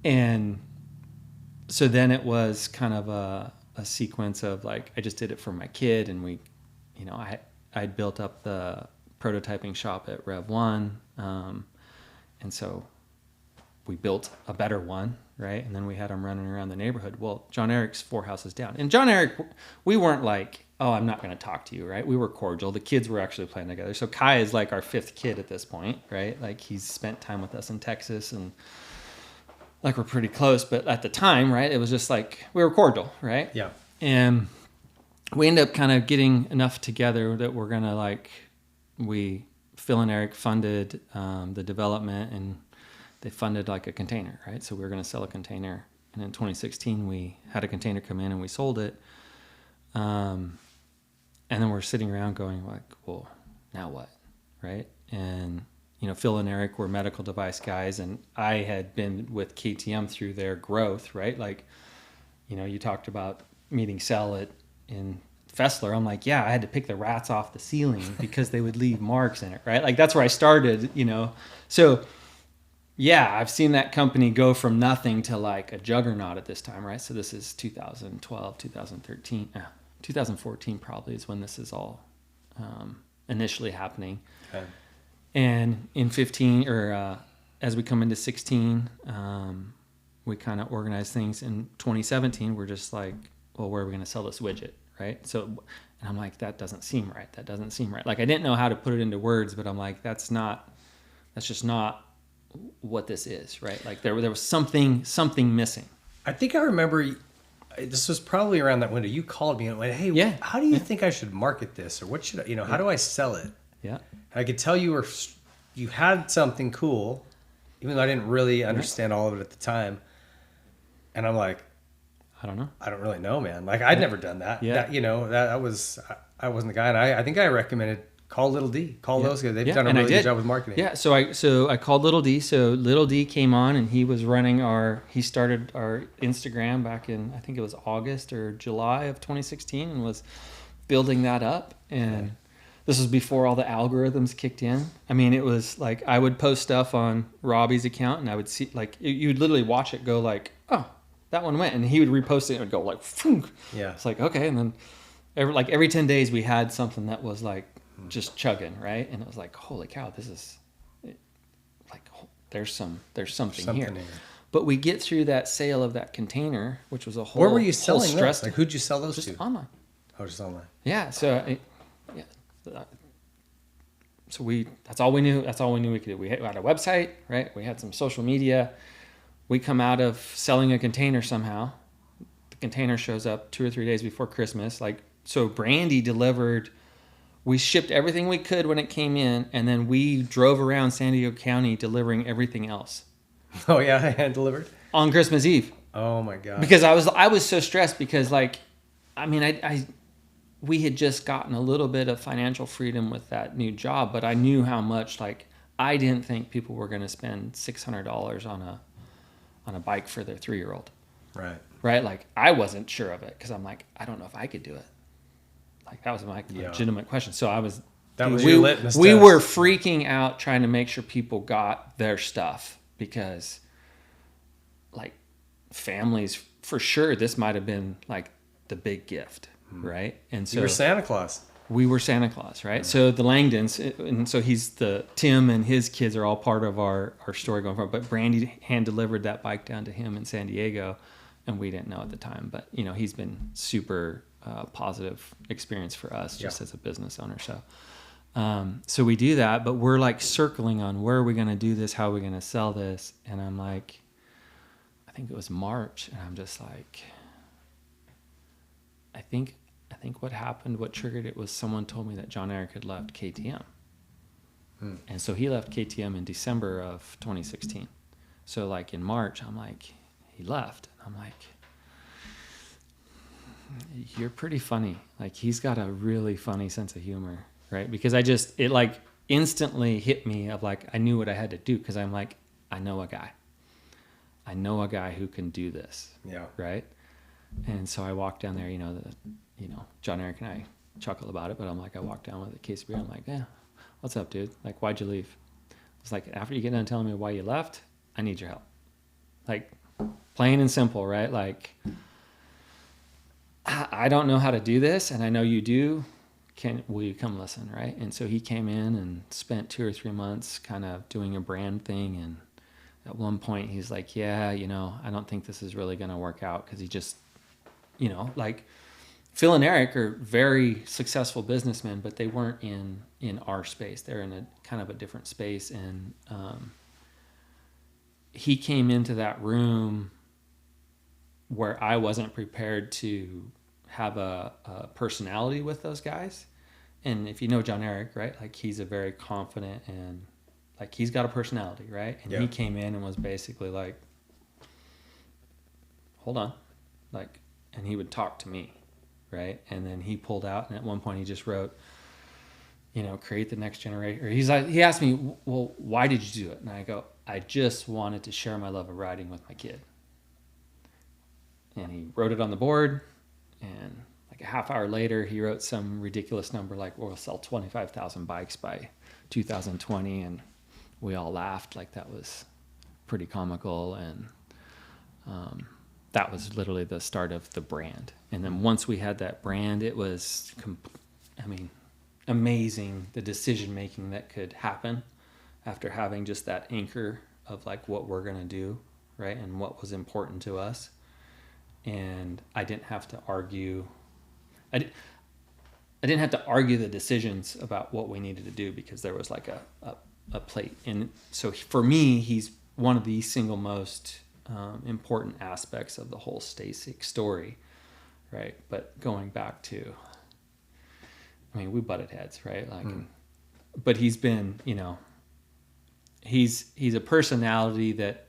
And so then it was kind of a sequence of like, I just did it for my kid, and I'd built up the prototyping shop at Rev 1. And so we built a better one, right? And then we had him running around the neighborhood. Well, John Eric's 4 houses down. And John Eric, we weren't like oh, I'm not going to talk to you, right? We were cordial. The kids were actually playing together. So Kai is like our 5th kid at this point, right? Like he's spent time with us in Texas and like we're pretty close. But at the time, right, it was just like we were cordial, right? Yeah. And we ended up kind of getting enough together that we're going to Phil and Eric funded the development, and they funded like a container, right? So we were going to sell a container. And in 2016, we had a container come in and we sold it. And then we're sitting around going like, well, now what, right? And, Phil and Eric were medical device guys, and I had been with KTM through their growth, right? Like, you talked about meeting Sell in Fessler. I'm like, yeah, I had to pick the rats off the ceiling because they would leave marks in it, right? Like that's where I started, So yeah, I've seen that company go from nothing to like a juggernaut at this time, right? So this is 2012, 2013, 2014 probably is when this is all initially happening. Okay. And in 15, or as we come into 16, we kind of organize things. In 2017, we're just like, well, where are we going to sell this widget, right? So, and I'm like, that doesn't seem right. That doesn't seem right. Like I didn't know how to put it into words, but I'm like, that's just not what this is, right? Like there was something missing. I think I remember this was probably around that window. You called me and went, hey, how do you think I should market this? Or what should I, how do I sell it? Yeah. And I could tell you had something cool, even though I didn't really understand all of it at the time. And I'm like, I don't know. I don't really know, man. Like I'd never done that. Yeah. I wasn't the guy. And I think I recommended call Little D. Call those guys. They've done a really good job with marketing. Yeah. So I called Little D. So Little D came on and he was he started our Instagram back in, I think it was August or July of 2016, and was building that up. And this was before all the algorithms kicked in. I mean, it was like I would post stuff on Robbie's account and I would see like you'd literally watch it go like, oh, that one went, and he would repost it and it would go like, Phoom. Yeah. It's like, okay. And then every 10 days we had something that was like just chugging, right? And it was like, holy cow, this is like, there's something here. But we get through that sale of that container, which was a whole. Where were you selling those? Like, who'd you sell those just to? Online. Oh, just online. Yeah. So, that's all we knew. That's all we knew we could do. We had a website, right? We had some social media. We come out of selling a container somehow. The container shows up 2 or 3 days before Christmas. Like, so Brandy delivered. We shipped everything we could when it came in, and then we drove around San Diego County delivering everything else. Oh yeah, hand delivered on Christmas Eve. Oh my god! Because I was so stressed because like, I mean we had just gotten a little bit of financial freedom with that new job, but I knew how much like I didn't think people were going to spend $600 on a bike for their 3-year-old. Right. Right. Like I wasn't sure of it because I'm like, I don't know if I could do it. Like that was my legitimate question. So we were freaking out trying to make sure people got their stuff because like families for sure, this might've been like the big gift. Right. And so you were Santa Claus. We were Santa Claus. Right. So the Langdons, and so Tim and his kids are all part of our story going forward, but Brandy hand delivered that bike down to him in San Diego, and we didn't know at the time, but he's been super positive experience for us just as a business owner. So we do that, but we're like circling on where are we going to do this? How are we going to sell this? And I'm like, I think it was March. And I'm just like, I think what happened, what triggered it was someone told me that John Eric had left KTM. And so he left KTM in December of 2016. So like in March, I'm like, he left. I'm like, you're pretty funny. Like he's got a really funny sense of humor, right? Because it like instantly hit me of like, I knew what I had to do. Cause I'm like, I know a guy who can do this. Yeah. Right. And so I walked down there, John Eric and I chuckle about it, but I'm like, I walked down with a case of beer. I'm like, yeah, what's up, dude? Like, why'd you leave? It's like, after you get done telling me why you left, I need your help. Like plain and simple, right? Like, I don't know how to do this, and I know you do. Will you come listen, right? And so he came in and spent 2 or 3 months kind of doing a brand thing. And at one point he's like, yeah, I don't think this is really going to work out. Cause he just, like Phil and Eric are very successful businessmen, but they weren't in our space. They're in a kind of a different space. And he came into that room where I wasn't prepared to have a personality with those guys. And if you know John Eric, right, like he's a very confident and like he's got a personality, right? And he came in and was basically like, hold on, like, and he would talk to me. Right. And then he pulled out, and at one point he just wrote, you know, create the next generation. Or he's like, he asked me, well, why did you do it? And I go, I just wanted to share my love of riding with my kid. And he wrote it on the board, and like a half hour later, he wrote some ridiculous number like, we'll sell 25,000 bikes by 2020. And we all laughed, like that was pretty comical. And that was literally the start of the brand. And then once we had that brand, it was, amazing the decision making that could happen after having just that anchor of like what we're going to do, right? And what was important to us. And I didn't have to argue. I didn't have to argue the decisions about what we needed to do because there was like a plate. And so for me, he's one of the single most important aspects of the whole Stacyc story, right? But going back to, we butted heads, right? Like, but he's been, you know, he's a personality that,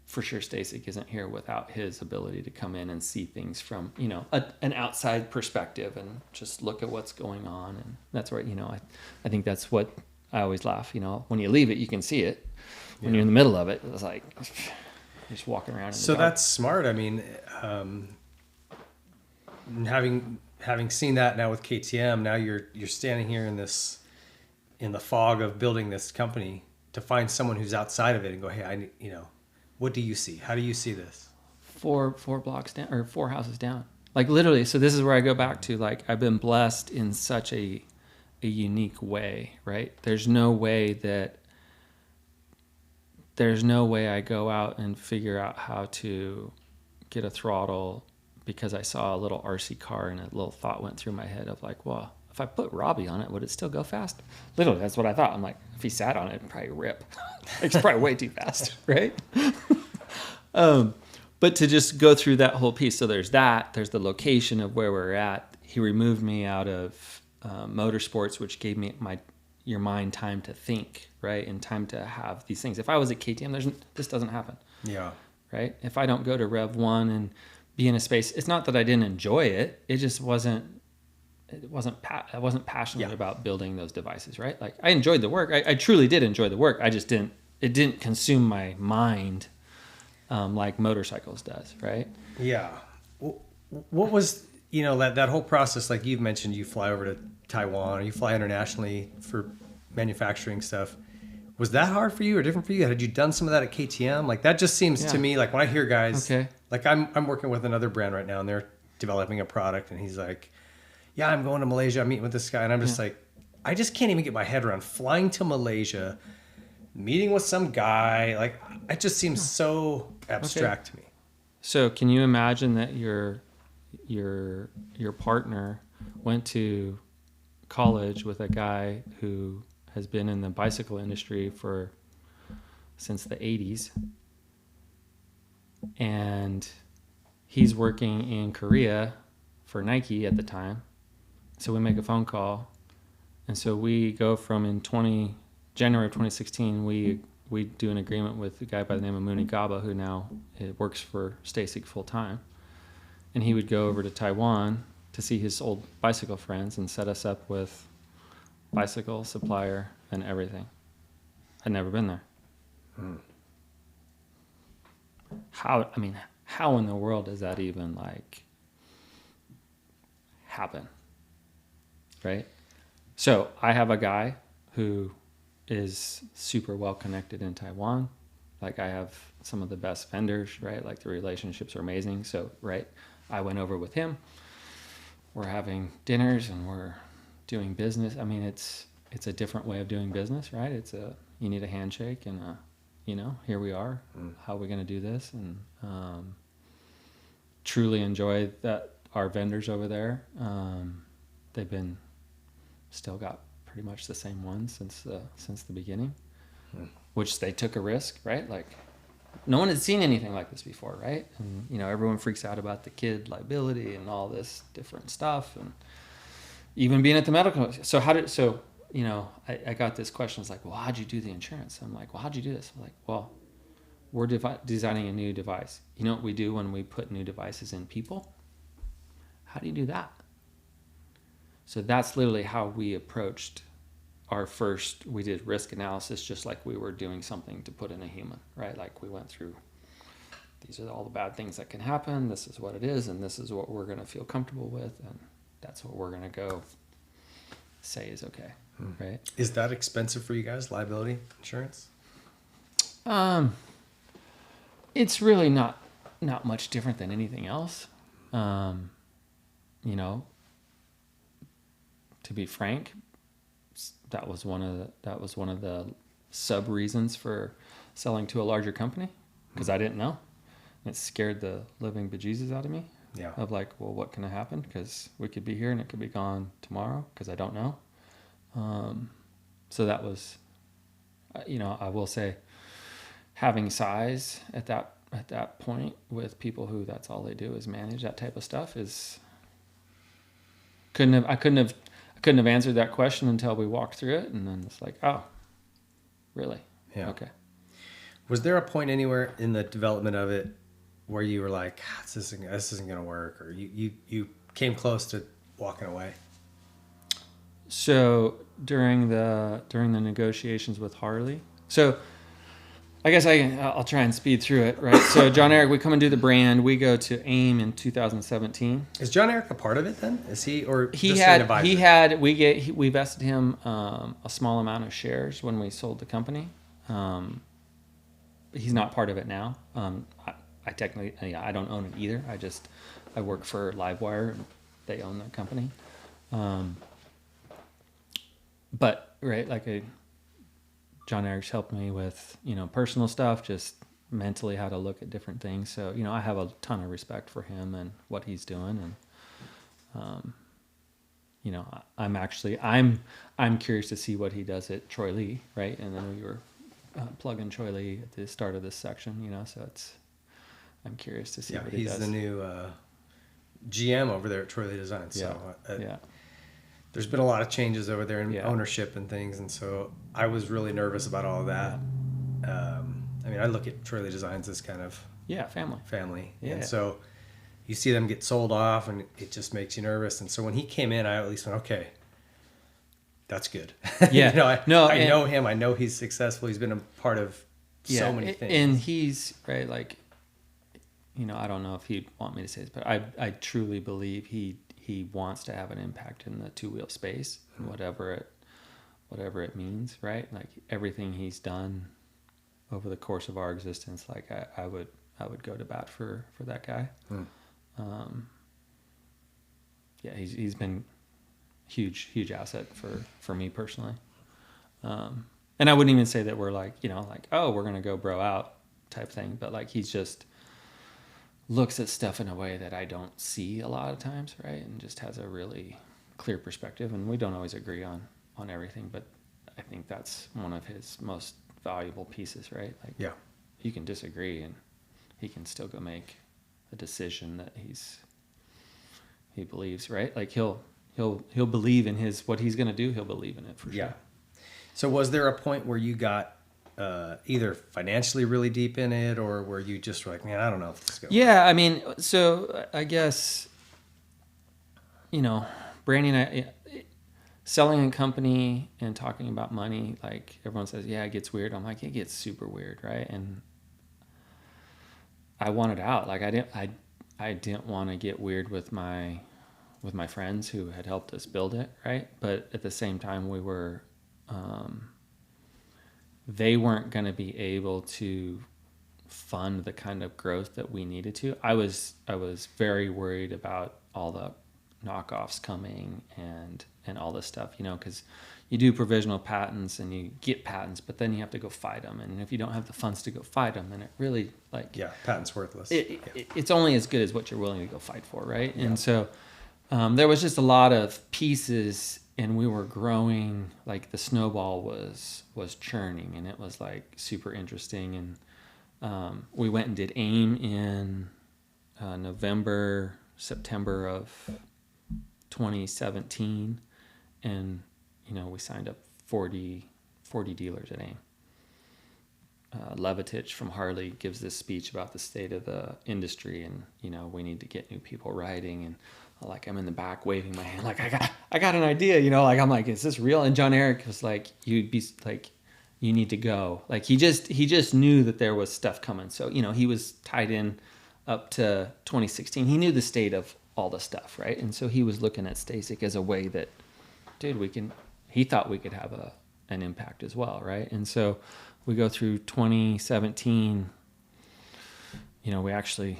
for sure, Stacyc isn't here without his ability to come in and see things from, you know, an outside perspective and just look at what's going on. And that's where, you know, I think that's what I always laugh, you know, when you leave it, you can see it. When you're in the middle of it, it's like you're just walking around in the dark. That's smart. I mean, having seen that now with KTM, now you're standing here in the fog of building this company to find someone who's outside of it and go, hey, what do you see? How do you see this? Four blocks down or 4 houses down, like literally. So this is where I go back to, like, I've been blessed in such a unique way, right? There's no way I go out and figure out how to get a throttle because I saw a little RC car and a little thought went through my head of like, well, if I put Robbie on it, would it still go fast? Literally, that's what I thought. I'm like, if he sat on it, it'd probably rip. It's probably way too fast, right? But to just go through that whole piece. So there's the location of where we're at. He removed me out of motorsports, which gave me your mind time to think, right? And time to have these things. If I was at KTM, this doesn't happen. Yeah. Right? If I don't go to Rev 1 and be in a space, it's not that I didn't enjoy it. It just wasn't I wasn't passionate about building those devices, right? Like, I enjoyed the work. I truly did enjoy the work. It didn't consume my mind like motorcycles does, right? Yeah. What was, that whole process, like you've mentioned, you fly over to Taiwan or you fly internationally for manufacturing stuff. Was that hard for you or different for you? Had you done some of that at KTM? Like, that just seems to me, like when I hear guys, like I'm working with another brand right now and they're developing a product and he's like, yeah, I'm going to Malaysia. I'm meeting with this guy. And I'm just like, I just can't even get my head around flying to Malaysia, meeting with some guy. Like, it just seems so abstract to me. So can you imagine that your partner went to college with a guy who has been in the bicycle industry since the 80s, and he's working in Korea for Nike at the time. So we make a phone call, and so we go from January of 2016, we do an agreement with a guy by the name of Mooney Gaba, who now works for Stacyc full time, and he would go over to Taiwan to see his old bicycle friends and set us up with bicycle supplier and everything. I'd never been there. How in the world does that even happen? Right? So I have a guy who is super well connected in Taiwan. Like, I have some of the best vendors, right? Like, the relationships are amazing. So, right, I went over with him. We're having dinners and we're doing business. I mean, it's a different way of doing business, right? You need a handshake and here we are. How are we going to do this? And truly enjoy that our vendors over there. They've been still got pretty much the same ones since the beginning, which they took a risk, right? Like no one had seen anything like this before, right? And you know, everyone freaks out about the kid liability and all this different stuff, and even being at the medical. So you know, I got this question. It's like, well, how'd you do the insurance? I'm like, well, how'd you do this? I'm like, well, we're designing a new device. You know what we do when we put new devices in people? How do you do that? So that's literally how we approached our first, we did risk analysis just like we were doing something to put in a human, right? Like we went through, these are all the bad things that can happen, this is what it is, and this is what we're going to feel comfortable with, and that's what we're going to go say is okay, right? Is that expensive for you guys, liability insurance? It's really not much different than anything else. You know, to be frank, that was one of the sub reasons for selling to a larger company, because I didn't know. It scared the living bejesus out of me. Yeah. Of like, well, what can happen? Because we could be here and it could be gone tomorrow because I don't know. So that was, you know, I will say, having size at that point with people who that's all they do is manage that type of stuff is I couldn't have answered that question until we walked through it, and then it's like, oh, really? Yeah. Okay. Was there a point anywhere in the development of it where you were like, this isn't going to work, or you came close to walking away? So during the negotiations with Harley, so I guess I'll try and speed through it, right? So John Eric, we come and do the brand. We go to AIM in 2017. Is John Eric a part of it then? Is he, or he just had an advisor? he had we vested him a small amount of shares when we sold the company. He's not part of it now. I technically, I don't own it either. I work for Livewire, and they own the company. But right, like John Eric's helped me with, you know, personal stuff, just mentally how to look at different things. So, you know, I have a ton of respect for him and what he's doing. And, you know, I'm curious to see what he does at Troy Lee, right? And then we were plugging Troy Lee at the start of this section, you know, so I'm curious to see what he does. He's the new GM over there at Troy Lee Design. So yeah. There's been a lot of changes over there in ownership and things, and so I was really nervous about all of that. I mean, I look at Troy Lee Designs as kind of family, Yeah. and so you see them get sold off, and it just makes you nervous. And so when he came in, I at least went, okay, that's good. Yeah, you know, I know him. I know he's successful. He's been a part of so many things, and he's right. Like, you know, I don't know if he'd want me to say this, but I truly believe he wants to have an impact in the two-wheel space, and whatever it means, right? Like everything he's done over the course of our existence, like I would go to bat for that guy. Yeah, he's been huge asset for me personally. And I wouldn't even say that we're like, you know, like, oh, we're gonna go bro out type thing, but like he's just looks at stuff in a way that I don't see a lot of times, right? And just has a really clear perspective. And we don't always agree on everything, but I think that's one of his most valuable pieces, right? Like, yeah, you can disagree and he can still go make a decision that he believes, right? Like he'll believe in what he's going to do. He'll believe in it for sure. Yeah. So was there a point where you got either financially really deep in it, or where you just were like, man, I don't know if this is going to work? Yeah, I mean, so I guess, you know, branding, selling a company and talking about money, like everyone says, yeah, it gets weird. I'm like, it gets super weird, right? And I wanted out. Like I didn't want to get weird with my friends who had helped us build it, right? But at the same time, we were they weren't going to be able to fund the kind of growth that we needed to. I was very worried about all knockoffs coming and all this stuff, you know, because you do provisional patents and you get patents, but then you have to go fight them. And if you don't have the funds to go fight them, then it really patent's worthless. It's only as good as what you're willing to go fight for, right? And so there was just a lot of pieces, and we were growing, like the snowball was churning, and it was like super interesting. And we went and did AIM in September of 2017, and you know, we signed up 40 dealers at AIM. Levitich from Harley gives this speech about the state of the industry, and you know, we need to get new people riding, and like I'm in the back waving my hand like I got an idea, you know, like I'm like, is this real? And John Eric was like, you'd be like, you need to go. Like he just knew that there was stuff coming. So, you know, he was tied in up to 2016. He knew the state of all the stuff, right? And so he was looking at Stacyc as a way that, dude, he thought we could have an impact as well, right? And so we go through 2017, you know, we actually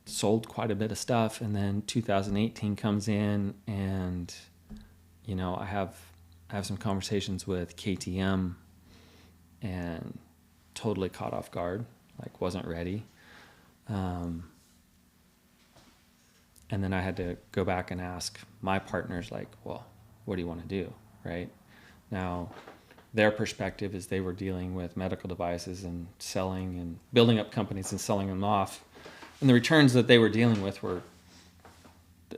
sold quite a bit of stuff, and then 2018 comes in, and you know, I have some conversations with KTM, and totally caught off guard, like wasn't ready. And then I had to go back and ask my partners, like, well, what do you want to do, right? Now, their perspective is they were dealing with medical devices and selling and building up companies and selling them off. And the returns that they were dealing with were,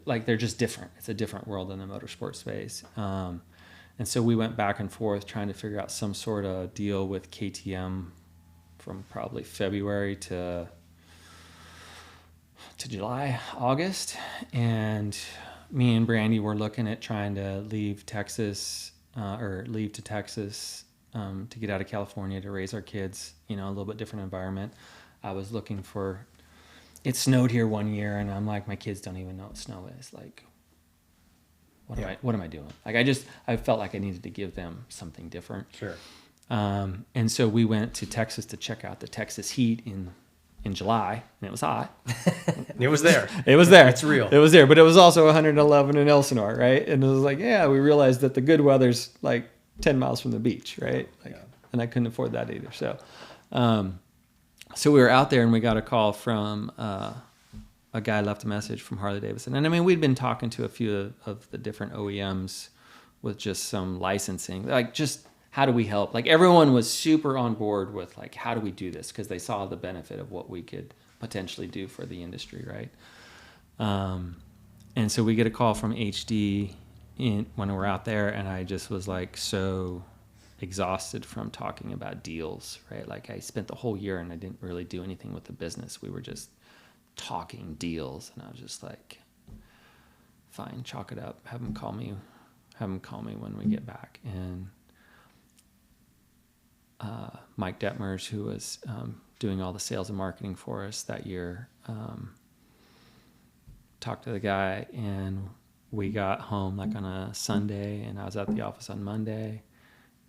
like, they're just different. It's a different world in the motorsport space. And so we went back and forth trying to figure out some sort of deal with KTM from probably February to July, August. And me and Brandy were looking at trying to leave Texas, or leave to Texas to get out of California to raise our kids, you know, a little bit different environment. I was looking for... It snowed here one year, and I'm like, my kids don't even know what snow is. Like, what am I doing? Like, I felt like I needed to give them something different. Sure. And so we went to Texas to check out the Texas heat in July, and it was hot. It was there. It was there. It's real. It was there, but it was also 111 in Elsinore, right? And it was like, yeah, we realized that the good weather's like 10 miles from the beach, right? Like, and I couldn't afford that either. So we were out there, and we got a call from a guy left a message from Harley Davidson. And I mean, we'd been talking to a few of the different OEMs with just some licensing, like just how do we help? Like everyone was super on board with like, how do we do this? Because they saw the benefit of what we could potentially do for the industry, right? And so we get a call from HD when we're out there, and I just was like so exhausted from talking about deals, right? Like I spent the whole year and I didn't really do anything with the business. We were just talking deals, and I was just like, fine, chalk it up. Have them call me when we get back. And Mike Detmers, who was doing all the sales and marketing for us that year, talked to the guy, and we got home like on a Sunday, and I was at the office on Monday,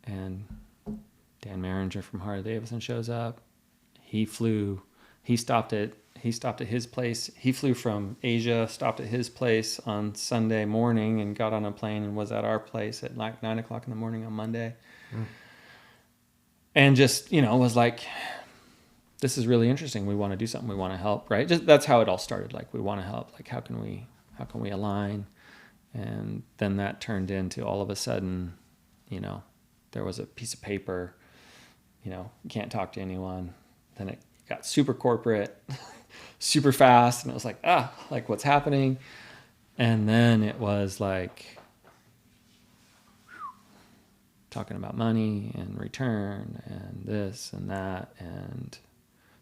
and Dan Maringer from Harley Davidson shows up. He stopped at his place. He flew from Asia, stopped at his place on Sunday morning, and got on a plane and was at our place at like 9 o'clock in the morning on Monday. And just, you know, was like, this is really interesting. We want to do something. We want to help, right? Just that's how it all started. Like, we want to help. Like, how can we align? And then that turned into, all of a sudden, you know, there was a piece of paper, you know, you can't talk to anyone. Then it got super corporate, super fast. And it was like, like what's happening? And then it was like talking about money and return and this and that, and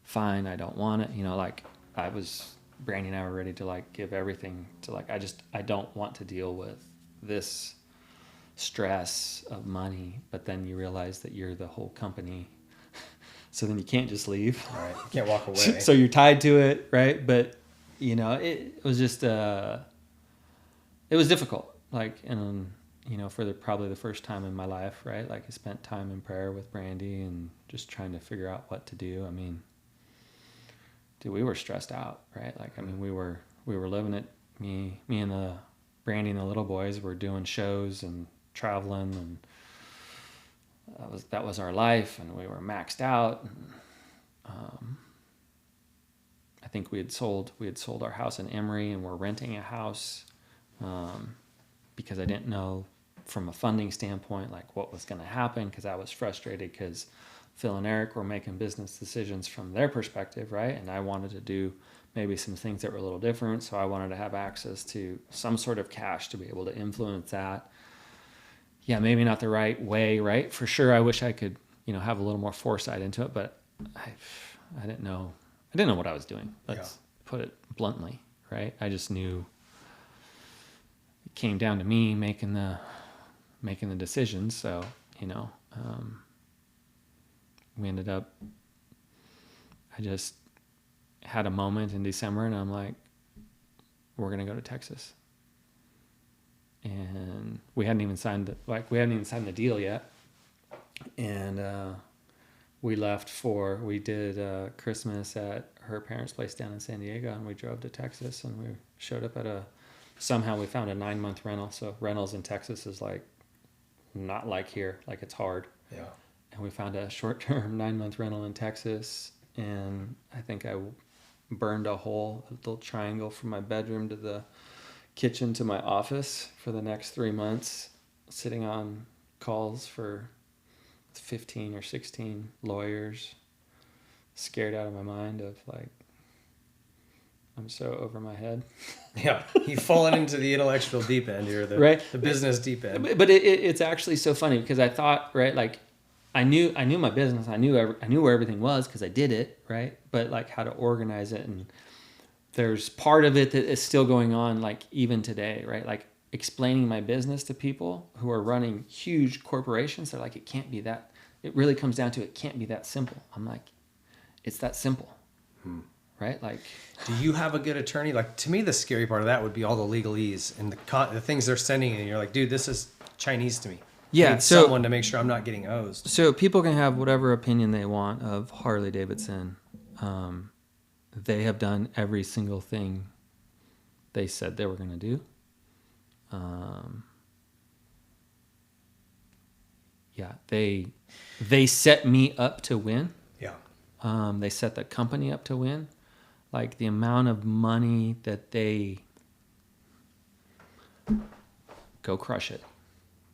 fine, I don't want it. You know, like Brandy and I were ready to like give everything to like, I don't want to deal with this stress of money. But then you realize that you're the whole company. So then you can't just leave. Right. You can't walk away. So you're tied to it, right? But, you know, it was just, it was difficult. Like, and, you know, for probably the first time in my life, right? Like I spent time in prayer with Brandy and just trying to figure out what to do. I mean, dude, we were stressed out, right? Like, I mean, we were living it me and the Brandy and the little boys were doing shows and traveling, and that was our life, and we were maxed out. And, I think we had sold our house in Emory, and we're renting a house because I didn't know from a funding standpoint like what was going to happen, because I was frustrated because Phil and Eric were making business decisions from their perspective, right? And I wanted to do maybe some things that were a little different, so I wanted to have access to some sort of cash to be able to influence that. Yeah, maybe not the right way, right? For sure, I wish I could, have a little more foresight into it, but I didn't know. I didn't know what I was doing. Let's put it bluntly, right? I just knew it came down to me making the decisions. So, we ended up, I just had a moment in December, and I'm like, we're going to go to Texas. And we hadn't even signed the deal yet. And we did Christmas at her parents' place down in San Diego, and we drove to Texas, and we showed up somehow we found a 9-month rental. So rentals in Texas is like, not like here, like it's hard. Yeah. And we found a short-term 9-month rental in Texas, and I think I burned a little triangle from my bedroom to the kitchen to my office for the next 3 months, sitting on calls for 15 or 16 lawyers, scared out of my mind of like, I'm so over my head. Yeah, you've fallen into the intellectual deep end here, the business deep end. But it's actually so funny because I thought, right, like I knew my business, I knew where everything was because I did it, right? But like how to organize it, and there's part of it that is still going on, like even today, right? Like explaining my business to people who are running huge corporations. They're like, it can't be that. It really comes down to it can't be that simple. I'm like, it's that simple. Right? Like, do you have a good attorney? Like, to me, the scary part of that would be all the legalese and the things they're sending in. You're like, dude, this is Chinese to me. Yeah. I need someone to make sure I'm not getting hosed. So people can have whatever opinion they want of Harley Davidson. They have done every single thing they said they were going to do. Yeah, they set me up to win. Yeah. They set the company up to win. Like the amount of money that they go crush it.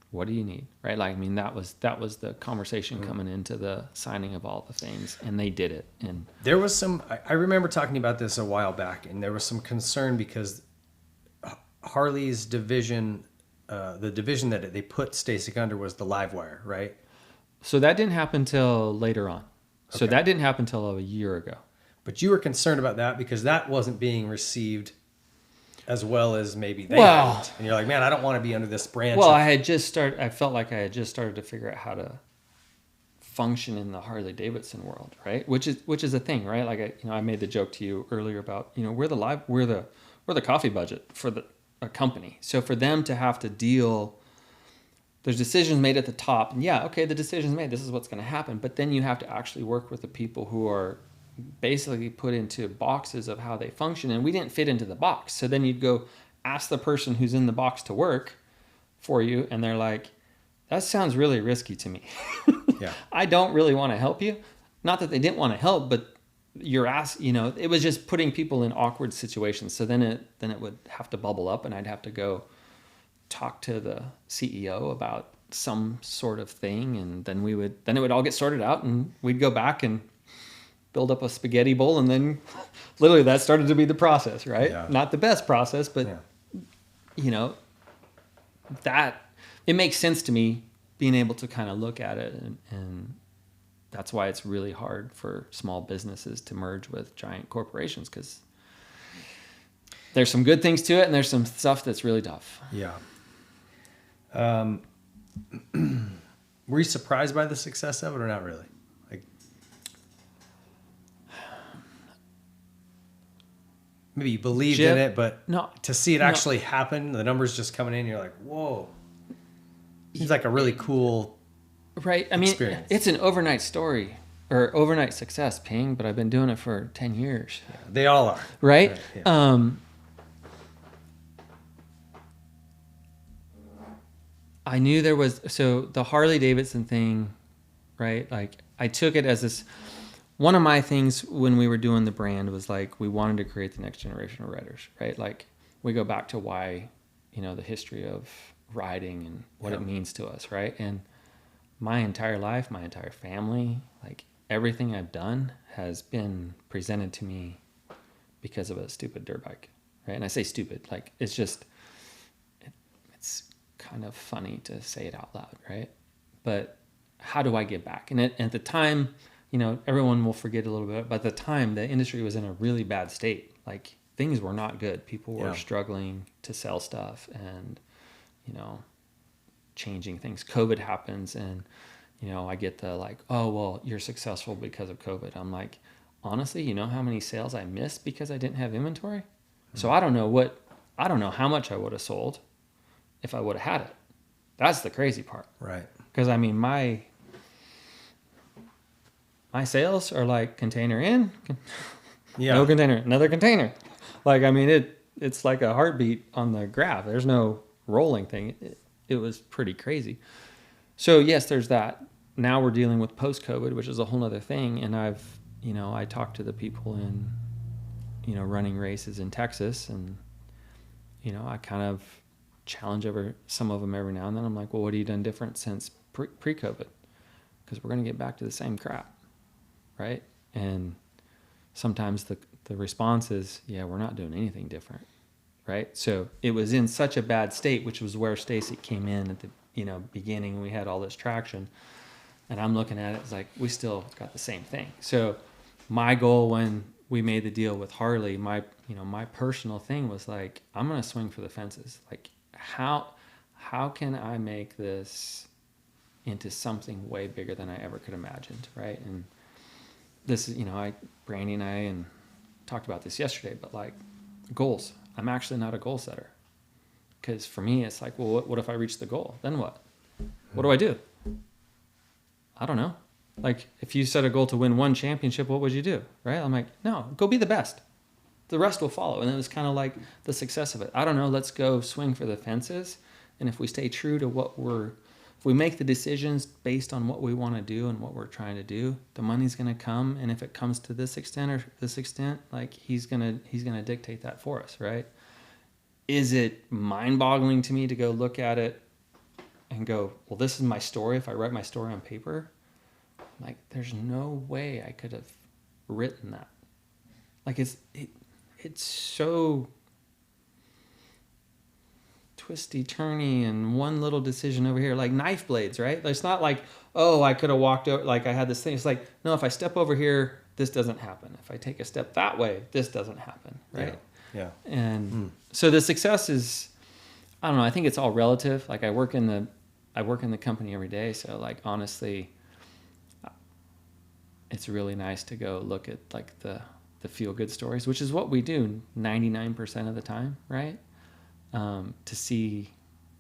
What do you need? Right? Like, I mean, that was the conversation coming into the signing of all the things, and they did it. And there was I remember talking about this a while back, and there was some concern because Harley's division, the division that they put Stacyc under was the Livewire, right? So that didn't happen till later on. So Okay. that didn't happen till a year ago. But you were concerned about that because that wasn't being received as well as maybe they hadn't. And you're like, man, I don't want to be under this branch. Well, I felt like I had just started to figure out how to function in the Harley Davidson world, right? Which is a thing, right? Like I made the joke to you earlier about, we're the coffee budget for a company. So for them to have to deal, there's decisions made at the top, and the decision's made, this is what's going to happen. But then you have to actually work with the people who are basically put into boxes of how they function, and we didn't fit into the box. So then you'd go ask the person who's in the box to work for you, and they're like, that sounds really risky to me. Yeah. I don't really want to help you. Not that they didn't want to help, but it was just putting people in awkward situations. So then it would have to bubble up, and I'd have to go talk to the CEO about some sort of thing, and then it would all get sorted out, and we'd go back and build up a spaghetti bowl, and then literally that started to be the process, right? Yeah. Not the best process, but that it makes sense to me being able to kind of look at it, and that's why it's really hard for small businesses to merge with giant corporations, because there's some good things to it, and there's some stuff that's really tough. Yeah. Were you surprised by the success of it or not really? Like, maybe you believed in it, but to see it actually happen, the numbers just coming in, you're like, whoa. Seems like a really cool right. I mean, experience. It's an overnight story or overnight success, Ping, but I've been doing it for 10 years. Yeah, they all are. Right? Yeah. I knew there was, so the Harley Davidson thing, right? Like I took it as this, one of my things when we were doing the brand was like, we wanted to create the next generation of riders, right? Like we go back to why, you know, the history of riding and what it means to us, right? And my entire life, my entire family, like everything I've done has been presented to me because of a stupid dirt bike, right? And I say stupid, like it's just, it's kind of funny to say it out loud, right? But how do I give back? And at the time, you know, everyone will forget a little bit, but at the time the industry was in a really bad state. Like things were not good. People were struggling to sell stuff and, you know, changing things. COVID happens and, you know, I get the like, oh, well, you're successful because of COVID. I'm like, honestly, you know how many sales I missed because I didn't have inventory? Mm-hmm. So I don't know how much I would have sold if I would have had it. That's the crazy part. Right. Because I mean, my sales are like container in, no container, another container. Like, I mean, it's like a heartbeat on the graph. There's no rolling thing. It was pretty crazy. So yes, there's that. Now we're dealing with post-COVID, which is a whole other thing. And I talked to the people in, you know, running races in Texas, and, you know, I kind of challenge some of them every now and then. I'm like, well, what have you done different since pre-COVID? Because we're going to get back to the same crap, right? And sometimes the response is, yeah, we're not doing anything different, right? So it was in such a bad state, which was where Stacyc came in at the, you know, beginning. We had all this traction, and I'm looking at it, it's like we still got the same thing. So my goal when we made the deal with Harley, my personal thing was like, I'm going to swing for the fences. Like how can I make this into something way bigger than I ever could imagined, right? And this is, you know, Brandy and I talked about this yesterday, but like goals, I'm actually not a goal setter. Because for me, it's like, well, what if I reach the goal? Then what? What do I do? I don't know. Like, if you set a goal to win one championship, what would you do? Right? I'm like, no, go be the best. The rest will follow. And it was kind of like the success of it. I don't know. Let's go swing for the fences. And if we stay true to if we make the decisions based on what we want to do and what we're trying to do, the money's going to come. And if it comes to this extent or this extent, like he's going to dictate that for us. Right? Is it mind-boggling to me to go look at it and go, well, this is my story. If I write my story on paper, like there's no way I could have written that. Like it's so twisty, turny, and one little decision over here, like knife blades, right? It's not like, oh, I could have walked over, like I had this thing. It's like, no, if I step over here, this doesn't happen. If I take a step that way, this doesn't happen, right? Yeah. And so the success is, I don't know, I think it's all relative. Like I work in the company every day, so like honestly, it's really nice to go look at like the feel good stories, which is what we do 99% of the time, right? To see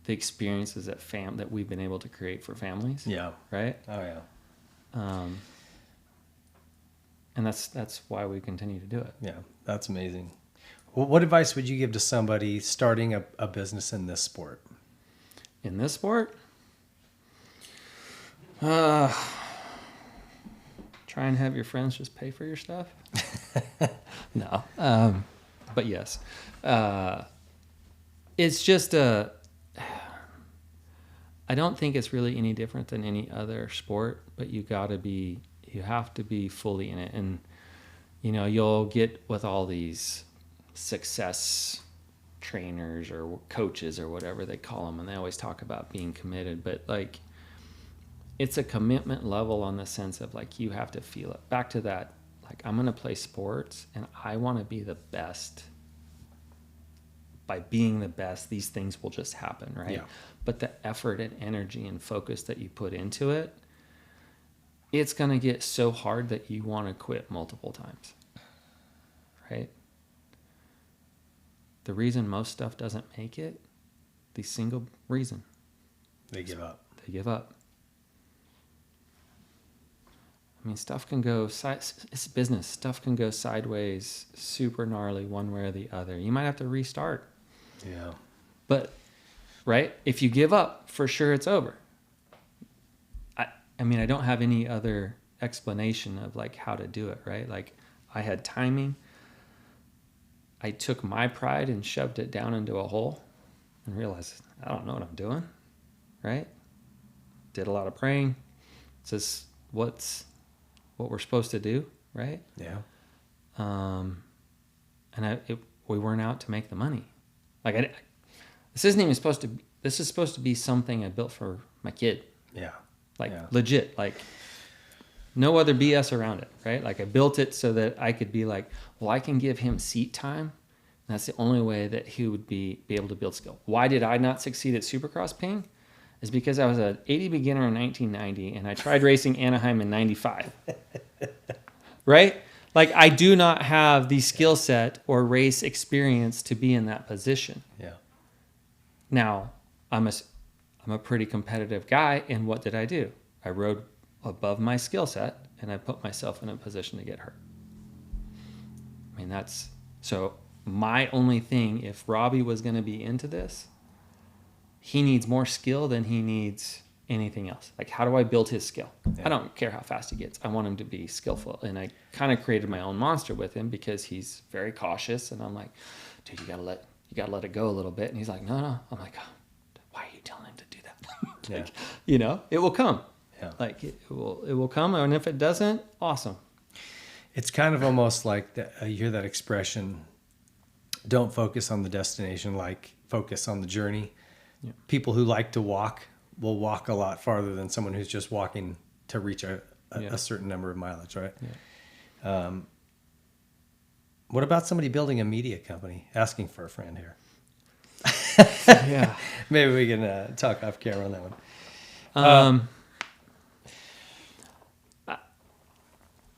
the experiences that we've been able to create for families. Yeah. Right? Oh yeah. And that's why we continue to do it. Yeah, that's amazing. Well, what advice would you give to somebody starting a business in this sport? In this sport? Try and have your friends just pay for your stuff. No. But yes. It's just I don't think it's really any different than any other sport, but you have to be fully in it. And, you know, you'll get with all these success trainers or coaches or whatever they call them, and they always talk about being committed, but like it's a commitment level on the sense of like you have to feel it. Back to that, like I'm going to play sports and I want to be the best. By being the best, these things will just happen, right? Yeah. But the effort and energy and focus that you put into it, it's going to get so hard that you want to quit multiple times, right? The reason most stuff doesn't make it, the single reason. They give up. They give up. I mean, stuff can go, it's business. Stuff can go sideways, super gnarly one way or the other. You might have to restart. Yeah. But right? If you give up, for sure it's over. I mean, I don't have any other explanation of like how to do it, right? Like I had timing. I took my pride and shoved it down into a hole and realized I don't know what I'm doing, right? Did a lot of praying. It's just what we're supposed to do, right? Yeah. And we weren't out to make the money. Like this isn't even supposed to. This is supposed to be something I built for my kid. Yeah. Like Yeah. legit. Like no other BS around it, right? Like I built it so that I could be like, well, I can give him seat time. And that's the only way that he would be able to build skill. Why did I not succeed at Supercross Ping? Is because I was an 80 beginner in 1990 and I tried racing Anaheim in 95. Right? Like I do not have the skill set or race experience to be in that position. Yeah. Now, I'm a pretty competitive guy, and what did I do? I rode above my skill set and I put myself in a position to get hurt. I mean, that's so my only thing, if Robbie was going to be into this, he needs more skill than he needs anything else. Like, how do I build his skill? Yeah. I don't care how fast he gets. I want him to be skillful. And I kind of created my own monster with him because he's very cautious. And I'm like, dude, you gotta let it go a little bit. And he's like, no. I'm like, oh, why are you telling him to do that? Like, yeah. You know, it will come. Yeah. Like it will come. And if it doesn't, awesome. It's kind of almost like you hear that expression, don't focus on the destination, like focus on the journey. Yeah. People who like to walk will walk a lot farther than someone who's just walking to reach a certain number of mileage, right? Yeah. What about somebody building a media company, asking for a friend here? Yeah. Maybe we can talk off camera on that one.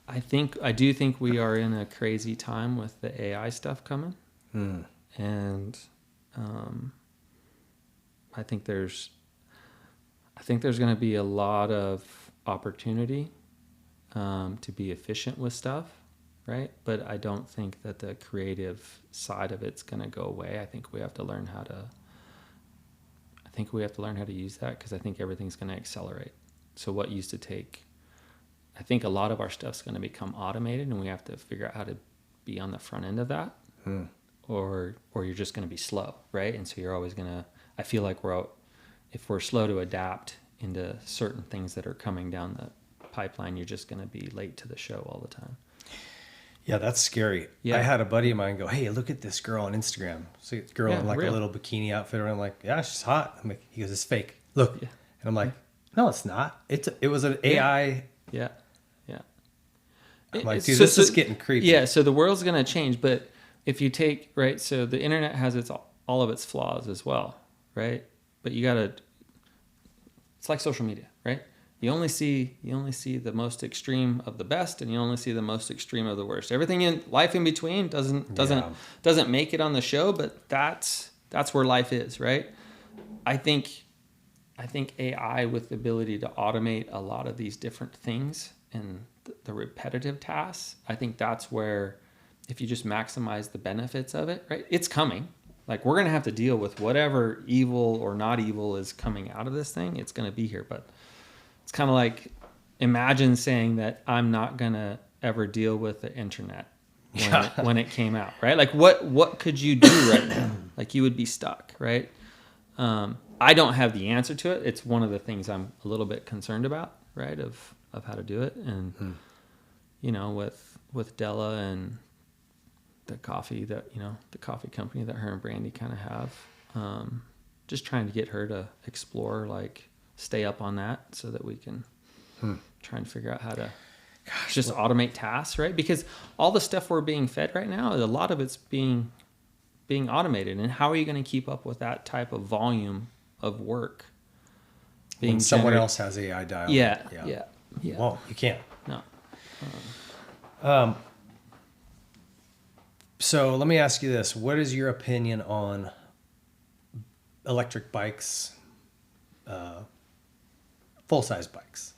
I do think we are in a crazy time with the AI stuff coming. And I think there's going to be a lot of opportunity to be efficient with stuff, right? But I don't think that the creative side of it's going to go away. I think we have to learn how to use that, because I think everything's going to accelerate. So what used to take, I think a lot of our stuff's going to become automated, and we have to figure out how to be on the front end of that. Or you're just going to be slow, right? And so you're always going to, I feel like if we're slow to adapt into certain things that are coming down the pipeline, you're just going to be late to the show all the time. Yeah, that's scary. Yeah. I had a buddy of mine go, hey, look at this girl on Instagram. See this girl in like a little bikini outfit. And I'm like, yeah, she's hot. I'm like, he goes, it's fake. Look. Yeah. And I'm like, no, it's not. It was an AI. Yeah. I'm like, dude, this is getting creepy. Yeah, so the world's going to change. But if you take, right, so the internet has all of its flaws as well, right? But you got to, it's like social media, right? You only see the most extreme of the best, and you only see the most extreme of the worst. Everything in life in between doesn't make it on the show, but that's where life is, right? I think AI, with the ability to automate a lot of these different things and the repetitive tasks, I think that's where, if you just maximize the benefits of it, right? It's coming. Like, we're going to have to deal with whatever evil or not evil is coming out of this thing. It's going to be here. But it's kind of like, imagine saying that I'm not going to ever deal with the internet when it came out, right? Like, what could you do right now? Like, you would be stuck, right? I don't have the answer to it. It's one of the things I'm a little bit concerned about, right? Of how to do it. And, you know, with Della and the coffee company that her and Brandy kind of have, just trying to get her to explore, like, stay up on that so that we can try and figure out how to just automate tasks, right? Because all the stuff we're being fed right now, a lot of it's being automated. And how are you going to keep up with that type of volume of work when someone else has AI dialed? Yeah. Well, you can't. No. So let me ask you this. What is your opinion on electric bikes, full-size bikes?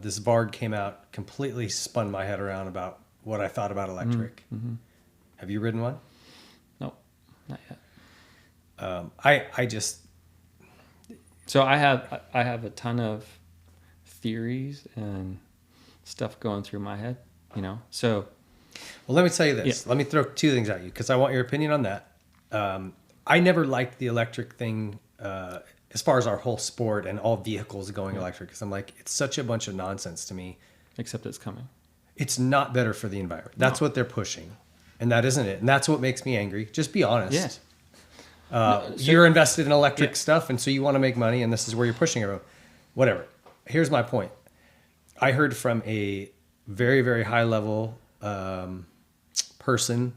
This Varg came out, completely spun my head around about what I thought about electric. Mm-hmm. Have you ridden one? No, not yet. So I have a ton of theories and stuff going through my head, you know. So, well, let me tell you this. Yeah. Let me throw two things at you because I want your opinion on that. I never liked the electric thing as far as our whole sport and all vehicles going electric, because I'm like, it's such a bunch of nonsense to me. Except it's coming. It's not better for the environment. That's what they're pushing, and that isn't it. And that's what makes me angry. Just be honest. Yeah. You're invested in electric stuff, and so you want to make money, and this is where you're pushing everyone. Whatever. Here's my point. I heard from a very, very high level person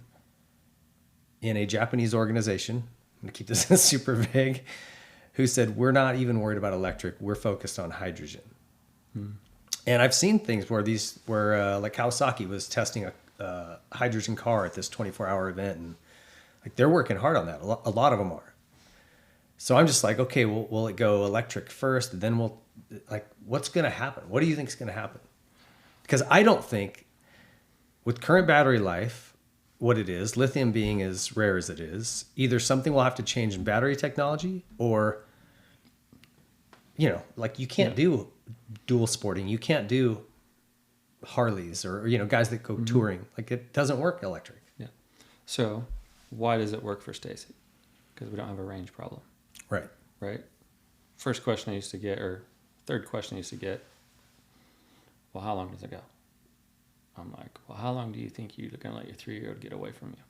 in a Japanese organization, I'm going to keep this super vague, who said, we're not even worried about electric. We're focused on hydrogen. And I've seen things where like Kawasaki was testing a hydrogen car at this 24-hour event, and like they're working hard on that. A lot of them are. So I'm just like, okay, well, will it go electric first? Then what's going to happen? What do you think is going to happen? Because I don't think with current battery life, what it is, lithium being as rare as it is, either something will have to change in battery technology or, you know, like you can't do dual sporting. You can't do Harleys or, you know, guys that go touring. Like it doesn't work electric. Yeah. So why does it work for Stacyc? Because we don't have a range problem. Right. Right. First question I used to get, or third question I used to get, well, how long does it go? I'm like, well, how long do you think you're going to let your 3-year-old get away from you?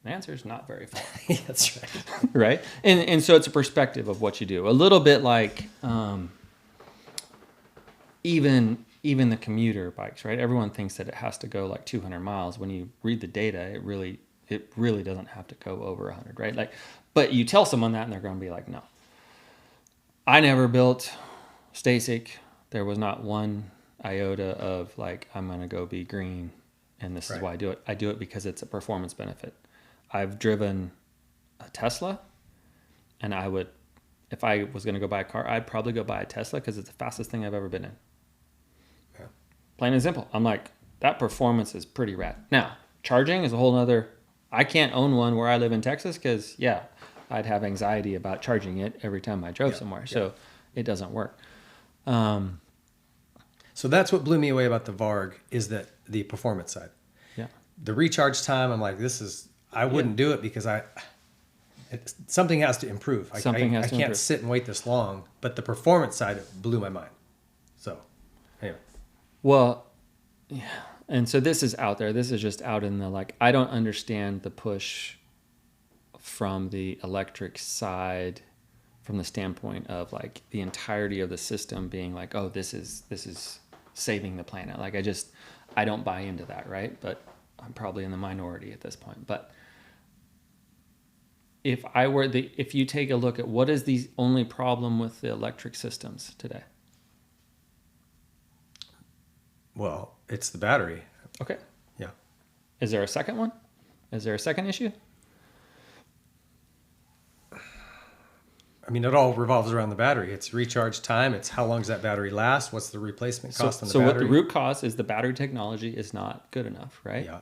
The answer is not very far. Yeah, that's right. Right. And so it's a perspective of what you do. A little bit like even the commuter bikes, right? Everyone thinks that it has to go like 200 miles. When you read the data, it really doesn't have to go over 100, right? Like, but you tell someone that and they're going to be like, no. I never built Stacyc. There was not one iota of like, I'm going to go be green and this is why I do it. I do it because it's a performance benefit. I've driven a Tesla, and I would, if I was going to go buy a car, I'd probably go buy a Tesla because it's the fastest thing I've ever been in. Yeah. Plain and simple. I'm like, that performance is pretty rad. Now, charging is a whole nother, I can't own one where I live in Texas because, I'd have anxiety about charging it every time I drove somewhere. So it doesn't work. So that's what blew me away about the Varg is that the performance side. Yeah. The recharge time, I'm like, I wouldn't do it because something has to improve. I can't sit and wait this long, but the performance side blew my mind. So anyway. Well, yeah. And so this is out there. This is just out in the, like, I don't understand the push from the electric side from the standpoint of like the entirety of the system being like, oh, this is saving the planet. Like I don't buy into that, right? But I'm probably in the minority at this point. But if you take a look at what is the only problem with the electric systems today? Well, it's the battery. Okay. Yeah. Is there a second one? Is there a second issue? I mean, it all revolves around the battery. It's recharge time. It's how long does that battery last? What's the replacement cost on the battery? So what the root cause is the battery technology is not good enough, right? Yeah.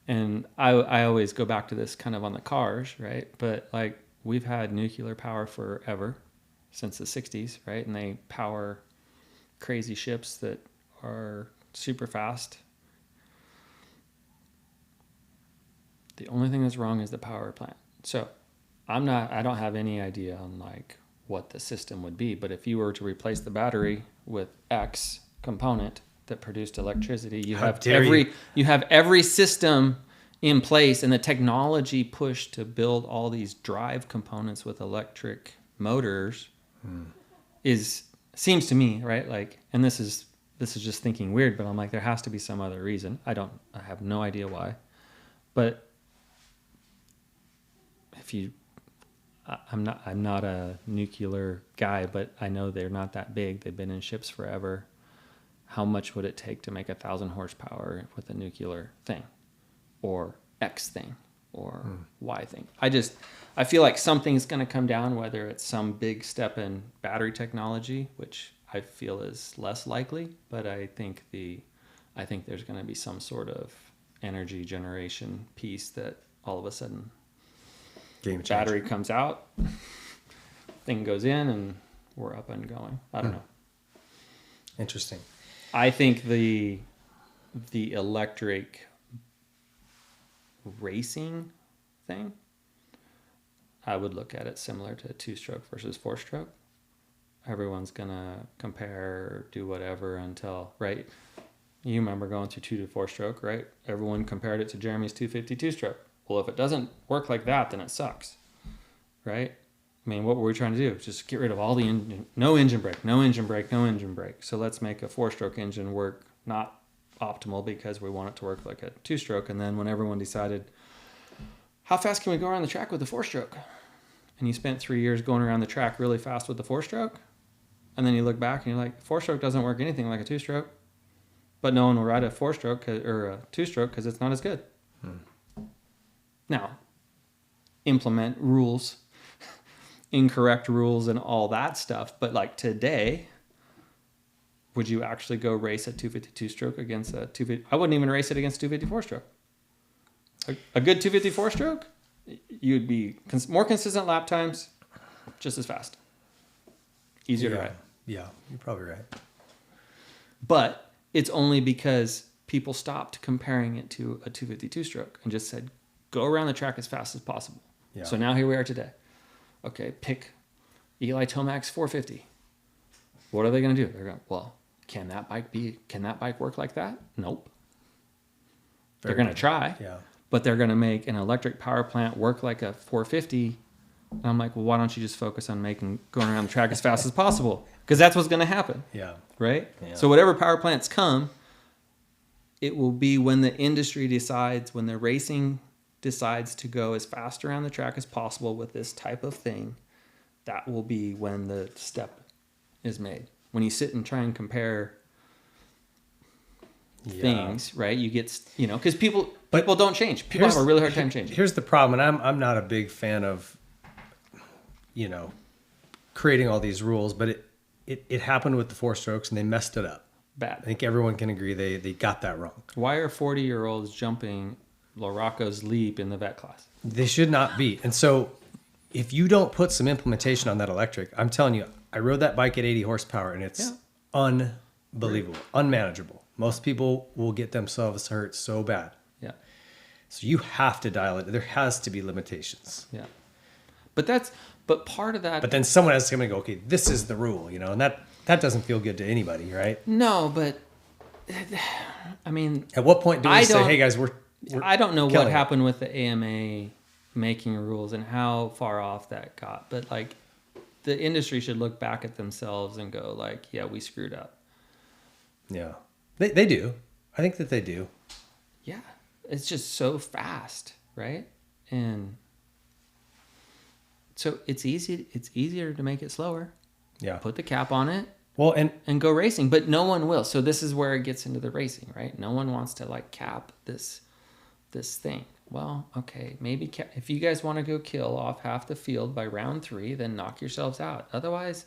And I always go back to this kind of on the cars, right? But like we've had nuclear power forever, since the 60s, right? And they power crazy ships that are super fast. The only thing that's wrong is the power plant. So I don't have any idea on like what the system would be, but if you were to replace the battery with X component that produced electricity, you have every system in place, and the technology push to build all these drive components with electric motors seems to me, right? Like, and this is just thinking weird, but I'm like, there has to be some other reason. I have no idea why, but I'm not a nuclear guy, but I know they're not that big. They've been in ships forever. How much would it take to make 1,000 horsepower with a nuclear thing, or X thing, or Y thing? I feel like something's going to come down, whether it's some big step in battery technology, which I feel is less likely, but I think there's going to be some sort of energy generation piece that all of a sudden battery comes out, thing goes in and we're up and going. I don't know. Interesting. I think the electric racing thing, I would look at it similar to 2-stroke versus 4-stroke. Everyone's gonna compare, do whatever until, right? You remember going through 2 to 4-stroke, right? Everyone compared it to Jeremy's 250 2-stroke. Well, if it doesn't work like that, then it sucks, right? I mean, what were we trying to do? Just get rid of all the engine, no engine brake, no engine brake, no engine brake. So let's make a 4-stroke engine work not optimal because we want it to work like a 2-stroke. And then when everyone decided, how fast can we go around the track with the 4-stroke? And you spent 3 years going around the track really fast with the 4-stroke. And then you look back and you're like, 4-stroke doesn't work anything like a 2-stroke. But no one will ride a 4-stroke or a 2-stroke because it's not as good. Now, implement rules, incorrect rules and all that stuff. But like today, would you actually go race a 250 2-stroke against a 250? I wouldn't even race it against 250 4-stroke. A good 250 4-stroke, you'd be more consistent lap times, just as fast. Easier to ride. Yeah, you're probably right. But it's only because people stopped comparing it to a 250 2-stroke and just said, go around the track as fast as possible. Yeah. So now here we are today. Okay, pick Eli Tomac's 450. What are they going to do? They're going, well, can that bike work like that? Nope. They're going to try. Yeah. But they're going to make an electric power plant work like a 450. And I'm like, well, why don't you just focus on going around the track as fast as possible? Because that's what's going to happen. Yeah. Right? Yeah. So whatever power plants come, it will be when the industry decides, when the racing decides to go as fast around the track as possible with this type of thing, that will be when the step is made. When you sit and try and compare things, right? You get, because people don't change. People have a really hard time changing. Here's the problem, and I'm not a big fan of, creating all these rules, but it happened with the 4-strokes and they messed it up. Bad. I think everyone can agree they got that wrong. Why are 40-year-olds jumping Loracco's leap in the vet class? They should not be. And so if you don't put some implementation on that electric, I'm telling you, I rode that bike at 80 horsepower and it's unbelievable, unmanageable. Most people will get themselves hurt so bad. Yeah. So you have to dial it. There has to be limitations. Yeah. But part of that. But then someone has to come and go, okay, this is the rule, and that doesn't feel good to anybody, right? No, but I mean, at what point do we say, hey guys, we're I don't know what happened with the AMA making rules and how far off that got, but like the industry should look back at themselves and go like, yeah, we screwed up. Yeah. They do. I think that they do. Yeah. It's just so fast, right? And so it's easier to make it slower. Yeah. Put the cap on it. Well, and go racing, but no one will. So this is where it gets into the racing, right? No one wants to like cap this thing. Well, okay, maybe if you guys want to go kill off half the field by round 3, then knock yourselves out. Otherwise,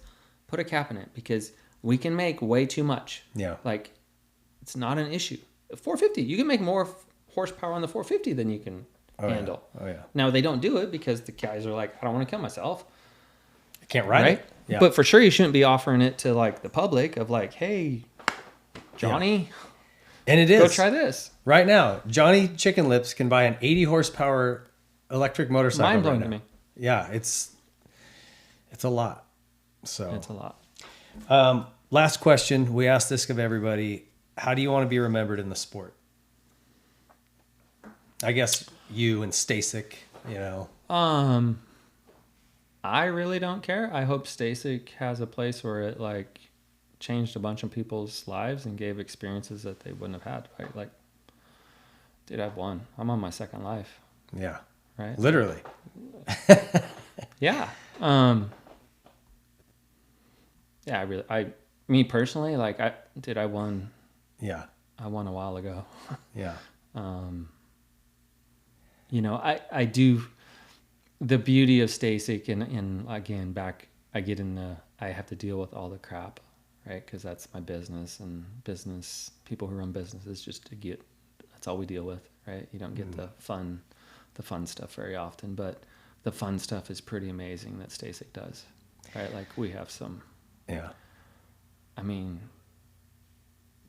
put a cap in it because we can make way too much. Yeah. Like it's not an issue. 450, you can make more horsepower on the 450 than you can handle. Yeah. Oh yeah. Now they don't do it because the guys are like, I don't want to kill myself. I can't ride it. Yeah. But for sure, you shouldn't be offering it to like the public of like, hey, Johnny, and it is. Go try this right now. Johnny Chicken Lips can buy an 80 horsepower electric motorcycle. Mind blowing to me. Yeah, it's a lot. So it's a lot. Last question. We asked this of everybody. How do you want to be remembered in the sport? I guess you and Stacyc, I really don't care. I hope Stacyc has a place where it like changed a bunch of people's lives and gave experiences that they wouldn't have had. Right? Like, dude, I've won. I'm on my second life. Yeah. Right. Literally. Yeah. Yeah. Me personally, like I won. Yeah. I won a while ago. Yeah. I do. The beauty of Stacyc and again, I have to deal with all the crap, right? Because that's my business, and people who run businesses that's all we deal with, right? You don't get the fun stuff very often, but the fun stuff is pretty amazing that Stacyc does. right? Like we have some, Yeah. I mean,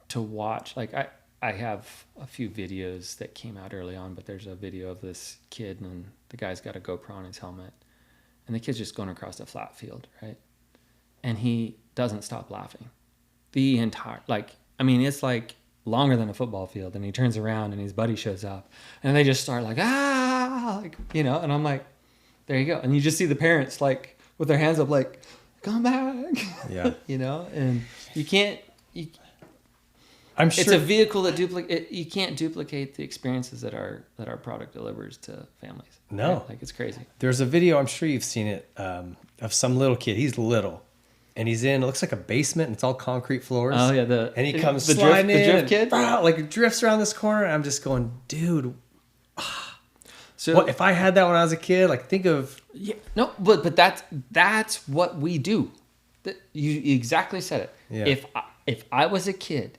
to watch, like I have a few videos that came out early on, but there's a video of this kid and the guy's got a GoPro on his helmet and the kid's just going across a flat field, right? And he doesn't stop laughing. The entire, like, I mean, it's like longer than a football field, and he turns around and his buddy shows up and they just start like, like, you know, and I'm like, there you go. And you just see the parents like with their hands up, like, come back, Yeah. you know, and you can't, I'm sure it's a vehicle that you can't duplicate the experiences that our product delivers to families. No. Right? Like it's crazy. There's a video, I'm sure you've seen it, of some little kid. He's little. And he's in, it looks like a basement, and it's all concrete floors. Oh yeah, and he comes the sliding in, drift kid, like drifts around this corner. And I'm just going, dude. So what if I had that when I was a kid? Like, think of but that's what we do. You exactly said it. Yeah. If I was a kid,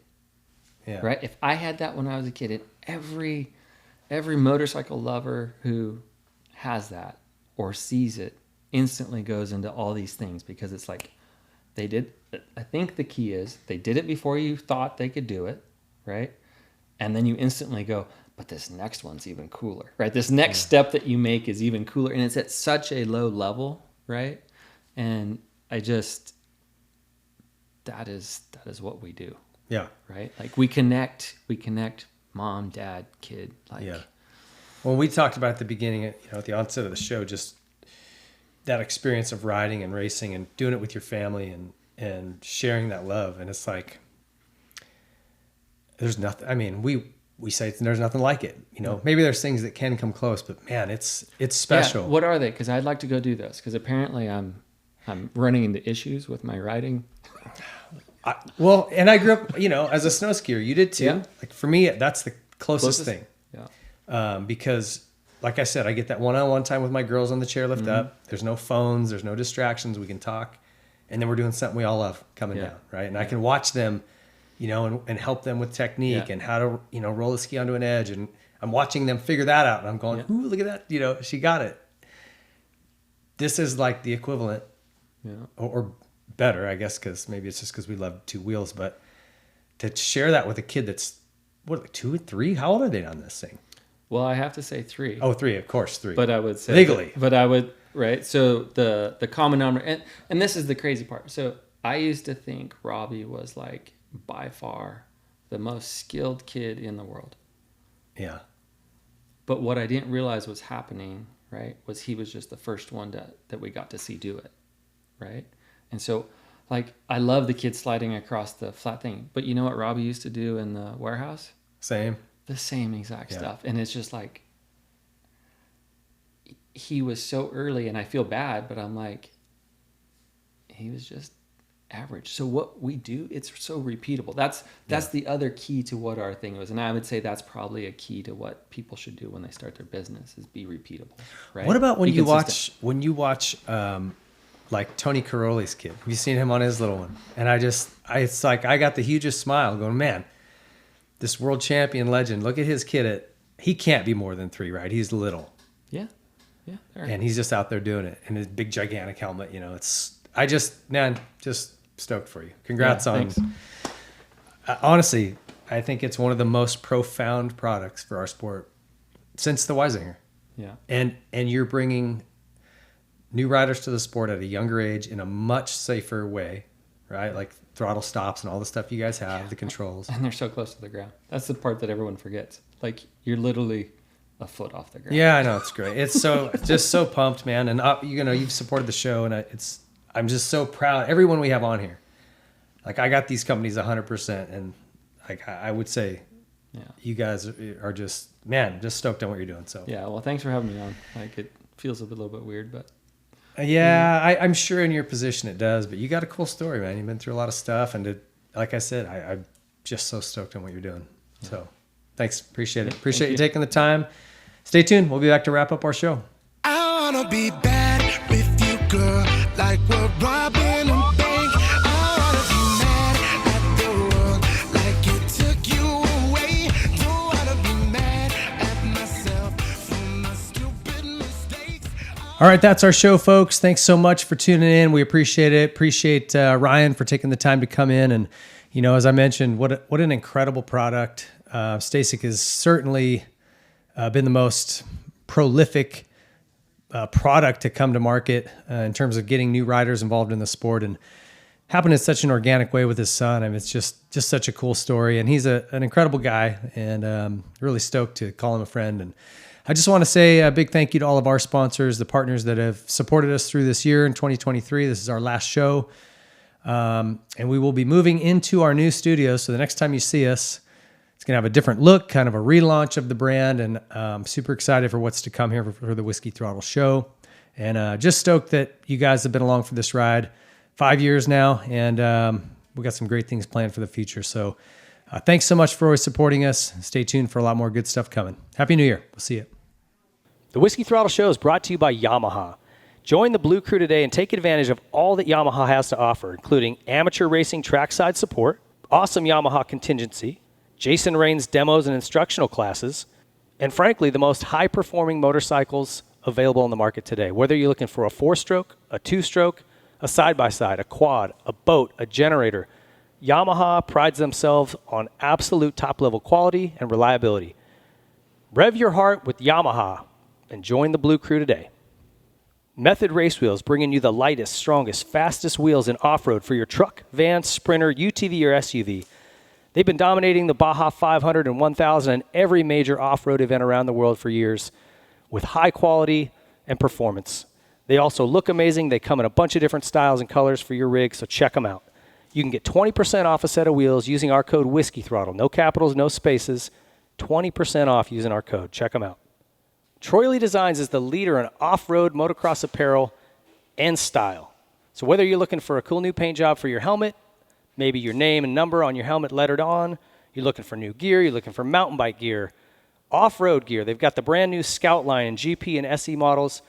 yeah. right? If I had that when I was a kid, and every motorcycle lover who has that or sees it instantly goes into all these things because it's like they did. I think the key is they did it before you thought they could do it, right? And then you instantly go, but this next one's even cooler, right? This next step that you make is even cooler, and it's at such a low level, right? And I just that is what we do. Yeah. Right? Like we connect mom, dad, kid. Like yeah. Well, we talked about at the beginning, at the onset of the show, just that experience of riding and racing and doing it with your family and sharing that love. And it's like, there's nothing, I mean, we say there's nothing like it, maybe there's things that can come close, but man, it's special. Yeah, what are they? Cause I'd like to go do those. Cause apparently I'm running into issues with my riding. And I grew up, as a snow skier. You did too. Yeah. Like for me, that's the closest thing. Yeah. Because, like I said, I get that one-on-one time with my girls on the chairlift up. There's no phones. There's no distractions. We can talk, and then we're doing something we all love coming down, right? And I can watch them, and help them with technique and how to, roll the ski onto an edge. And I'm watching them figure that out, and I'm going, "Ooh, look at that! She got it." This is like the equivalent, or better, I guess, because maybe it's just because we love two wheels, but to share that with a kid that's like 2 or 3, how old are they on this thing? Well, I have to say 3. Oh, 3, of course, 3. But I would say legally. Right. So the common number, and this is the crazy part. So I used to think Robbie was like by far the most skilled kid in the world. Yeah. But what I didn't realize was happening, right, was he was just the first one that we got to see do it, right? And so, like, I love the kid sliding across the flat thing. But you know what Robbie used to do in the warehouse? Same. The same exact stuff. And it's just like, he was so early, and I feel bad, but I'm like, he was just average. So what we do, it's so repeatable. That's the other key to what our thing was. And I would say that's probably a key to what people should do when they start their business is be repeatable, right? What about when be you consistent. watch like Tony Caroli's kid? Have you seen him on his little one? And it's like, I got the hugest smile going, man, this world champion legend, look at his kid he can't be more than 3, right? He's little. Yeah. Yeah. And he's just out there doing it in his big, gigantic helmet. Just stoked for you. Congrats on. Thanks. Honestly, I think it's one of the most profound products for our sport since the Weisinger. Yeah. And you're bringing new riders to the sport at a younger age in a much safer way, right? Like throttle stops and all the stuff you guys have, the controls. And they're so close to the ground. That's the part that everyone forgets. Like, you're literally a foot off the ground. Yeah, I know. It's great. It's just so pumped, man. And you've supported the show, and I'm just so proud. Everyone we have on here, like, I got these companies 100%, and like I would say, you guys are just stoked on what you're doing. So yeah, well, thanks for having me on. Like, it feels a little bit weird, but I'm sure in your position it does. But you got a cool story, man. You've been through a lot of stuff, and like I said, I'm just so stoked on what you're doing. Yeah. So thanks, appreciate it. Appreciate you taking the time. Stay tuned. We'll be back to wrap up our show. I wanna be bad with you, girl, like we're robbing a bank. I wanna be mad at the world, like it took you away. Don't wanna be mad at myself for my stupid mistakes. All right, that's our show, folks. Thanks so much for tuning in. We appreciate it. Appreciate Ryan for taking the time to come in. And, you know, as I mentioned, what an incredible product. Stacyc has certainly been the most prolific product to come to market in terms of getting new riders involved in the sport, and happened in such an organic way with his son. I mean, it's just such a cool story, and he's an incredible guy, and really stoked to call him a friend. And I just want to say a big thank you to all of our sponsors, the partners that have supported us through this year in 2023. This is our last show. And we will be moving into our new studio. So the next time you see us, it's going to have a different look, kind of a relaunch of the brand. And I'm super excited for what's to come here for the Whiskey Throttle show. And just stoked that you guys have been along for this ride 5 years now. And we got some great things planned for the future. So thanks so much for always supporting us. Stay tuned for a lot more good stuff coming. Happy New Year. We'll see you. The Whiskey Throttle Show is brought to you by Yamaha. Join the Blue Crew today and take advantage of all that Yamaha has to offer, including amateur racing trackside support, awesome Yamaha contingency, Jason Rain's demos and instructional classes, and frankly, the most high-performing motorcycles available on the market today. Whether you're looking for a 4-stroke, a 2-stroke, a side-by-side, a quad, a boat, a generator, Yamaha prides themselves on absolute top-level quality and reliability. Rev your heart with Yamaha and join the Blue Crew today. Method Race Wheels, bringing you the lightest, strongest, fastest wheels in off-road for your truck, van, sprinter, UTV, or SUV. They've been dominating the Baja 500 and 1000 and every major off-road event around the world for years with high quality and performance. They also look amazing. They come in a bunch of different styles and colors for your rig, so check them out. You can get 20% off a set of wheels using our code Whiskey Throttle. No capitals, no spaces. 20% off using our code. Check them out. Troy Lee Designs is the leader in off-road motocross apparel and style. So whether you're looking for a cool new paint job for your helmet, maybe your name and number on your helmet lettered on, you're looking for new gear, you're looking for mountain bike gear, off-road gear, they've got the brand new Scout line and GP and SE models.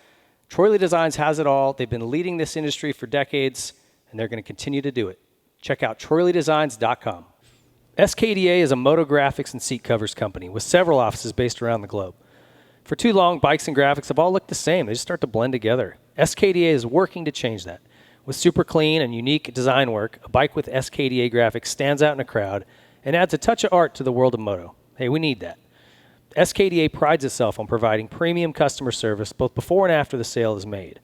Troy Lee Designs has it all. They've been leading this industry for decades, and they're going to continue to do it. Check out TroyLeeDesigns.com. SKDA is a moto graphics and seat covers company with several offices based around the globe. For too long, bikes and graphics have all looked the same. They just start to blend together. SKDA is working to change that. With super clean and unique design work, a bike with SKDA graphics stands out in a crowd and adds a touch of art to the world of moto. Hey, we need that. SKDA prides itself on providing premium customer service both before and after the sale is made.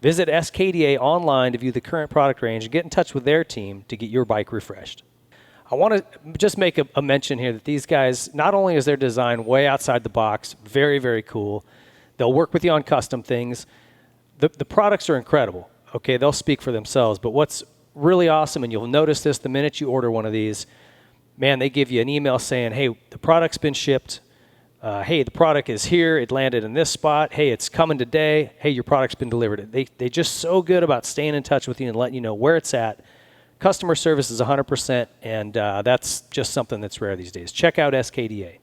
Visit SKDA online to view the current product range and get in touch with their team to get your bike refreshed. I want to just make a mention here that these guys, not only is their design way outside the box, very, very cool, they'll work with you on custom things. The products are incredible. Okay, they'll speak for themselves. But what's really awesome, and you'll notice this the minute you order one of these, man, they give you an email saying, hey, the product's been shipped. Hey, the product is here. It landed in this spot. Hey, it's coming today. Hey, your product's been delivered. They're just so good about staying in touch with you and letting you know where it's at. Customer service is 100%, and that's just something that's rare these days. Check out SKDA.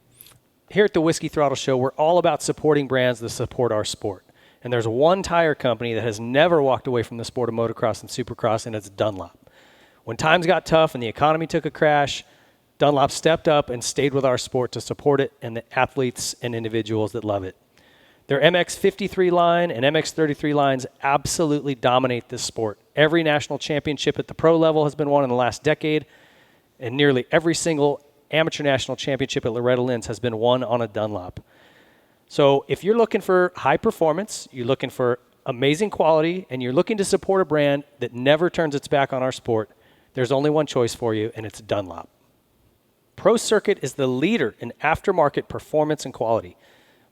Here at the Whiskey Throttle Show, we're all about supporting brands that support our sport. And there's one tire company that has never walked away from the sport of motocross and supercross, and it's Dunlop. When times got tough and the economy took a crash, Dunlop stepped up and stayed with our sport to support it and the athletes and individuals that love it. Their MX-53 line and MX-33 lines absolutely dominate this sport. Every national championship at the pro level has been won in the last decade, and nearly every single amateur national championship at Loretta Lynn's has been won on a Dunlop. So if you're looking for high performance, you're looking for amazing quality, and you're looking to support a brand that never turns its back on our sport, there's only one choice for you, and it's Dunlop. Pro Circuit is the leader in aftermarket performance and quality.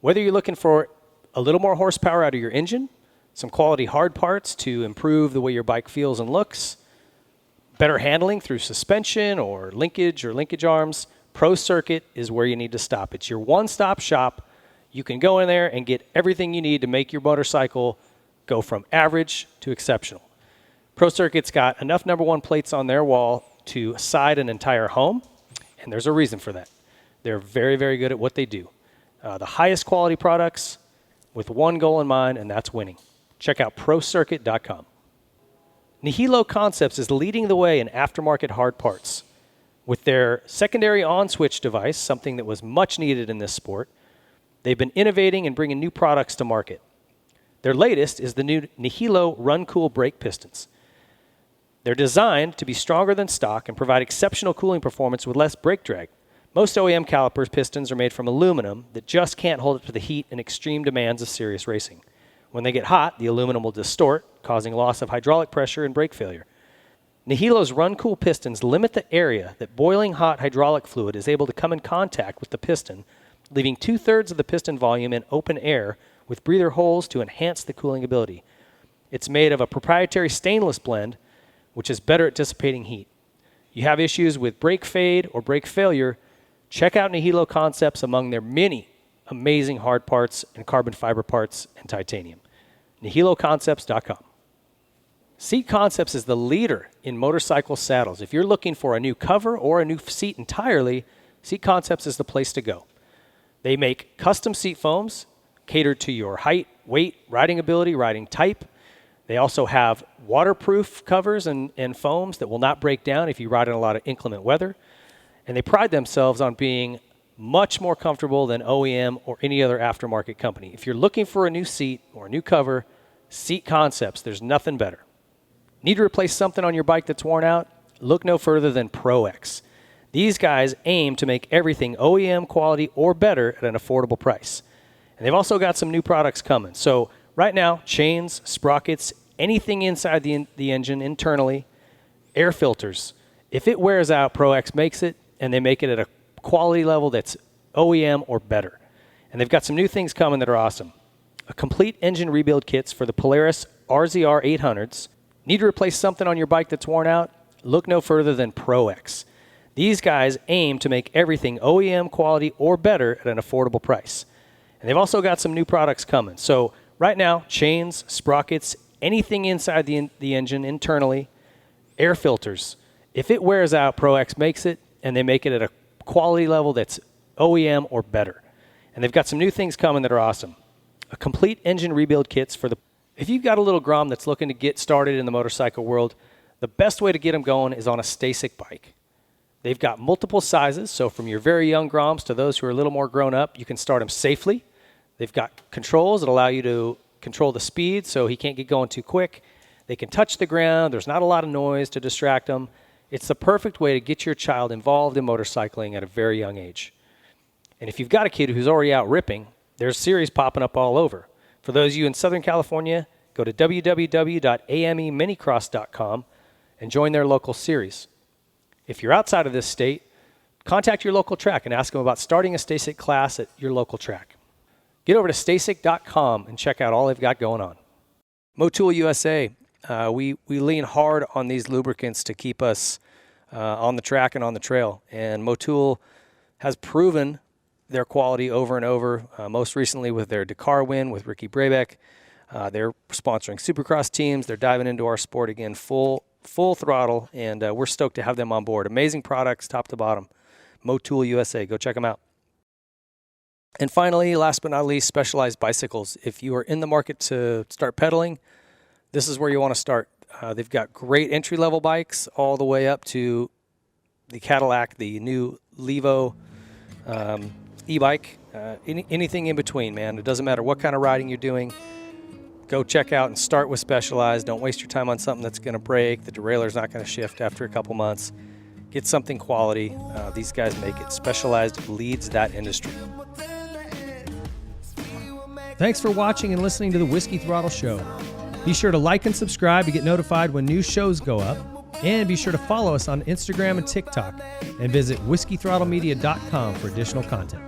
Whether you're looking for a little more horsepower out of your engine, some quality hard parts to improve the way your bike feels and looks, better handling through suspension or linkage arms, Pro Circuit is where you need to stop. It's your one-stop shop. You can go in there and get everything you need to make your motorcycle go from average to exceptional. Pro Circuit's got enough number one plates on their wall to side an entire home, and there's a reason for that. They're very, very good at what they do. The highest quality products with one goal in mind, and that's winning. Check out ProCircuit.com. Nihilo Concepts is leading the way in aftermarket hard parts. With their secondary on-switch device, something that was much needed in this sport, they've been innovating and bringing new products to market. Their latest is the new Nihilo Run Cool brake pistons. They're designed to be stronger than stock and provide exceptional cooling performance with less brake drag. Most OEM calipers pistons are made from aluminum that just can't hold up to the heat and extreme demands of serious racing. When they get hot, the aluminum will distort, causing loss of hydraulic pressure and brake failure. Nihilo's Run Cool pistons limit the area that boiling hot hydraulic fluid is able to come in contact with the piston, leaving 2/3 of the piston volume in open air with breather holes to enhance the cooling ability. It's made of a proprietary stainless blend, which is better at dissipating heat. You have issues with brake fade or brake failure, check out Nihilo Concepts among their many amazing hard parts and carbon fiber parts and titanium. NihiloConcepts.com. Seat Concepts is the leader in motorcycle saddles. If you're looking for a new cover or a new seat entirely, Seat Concepts is the place to go. They make custom seat foams catered to your height, weight, riding ability, riding type. They also have waterproof covers and foams that will not break down if you ride in a lot of inclement weather. And they pride themselves on being much more comfortable than OEM or any other aftermarket company. If you're looking for a new seat or a new cover, Seat Concepts, there's nothing better. Need to replace something on your bike that's worn out? Look no further than Pro-X. These guys aim to make everything OEM quality or better at an affordable price. And they've also got some new products coming. So right now, chains, sprockets, anything inside the engine internally, air filters. If it wears out, Pro-X makes it, and they make it at a quality level that's OEM or better. And they've got some new things coming that are awesome. A complete engine rebuild kits for the Polaris RZR 800s. Need to replace something on your bike that's worn out? Look no further than Pro-X. These guys aim to make everything OEM quality or better at an affordable price. And they've also got some new products coming. So right now, chains, sprockets, anything inside the engine internally, air filters. If it wears out, Pro-X makes it, and they make it at a quality level that's OEM or better. And they've got some new things coming that are awesome. A complete engine rebuild kits for the... If you've got a little Grom that's looking to get started in the motorcycle world, the best way to get them going is on a Stacyc bike. They've got multiple sizes, so from your very young Groms to those who are a little more grown up, you can start them safely. They've got controls that allow you to control the speed so he can't get going too quick. They can touch the ground. There's not a lot of noise to distract them. It's the perfect way to get your child involved in motorcycling at a very young age. And if you've got a kid who's already out ripping, there's series popping up all over. For those of you in Southern California, go to www.ameminicross.com and join their local series. If you're outside of this state, contact your local track and ask them about starting a Stacyc class at your local track. Get over to Stacyc.com and check out all they've got going on. Motul USA, we lean hard on these lubricants to keep us on the track and on the trail. And Motul has proven their quality over and over, most recently with their Dakar win with Ricky Brabeck. They're sponsoring Supercross teams. They're diving into our sport again full throttle, and we're stoked to have them on board. Amazing products, top to bottom. Motul USA, go check them out. And finally, last but not least, Specialized Bicycles. If you are in the market to start pedaling, this is where you want to start. They've got great entry-level bikes all the way up to the Cadillac, the new Levo e-bike, anything in between, man. It doesn't matter what kind of riding you're doing. Go check out and start with Specialized. Don't waste your time on something that's going to break. The derailler's not going to shift after a couple months. Get something quality. These guys make it. Specialized leads that industry. Thanks for watching and listening to the Whiskey Throttle Show. Be sure to like and subscribe to get notified when new shows go up. And be sure to follow us on Instagram and TikTok. And visit whiskeythrottlemedia.com for additional content.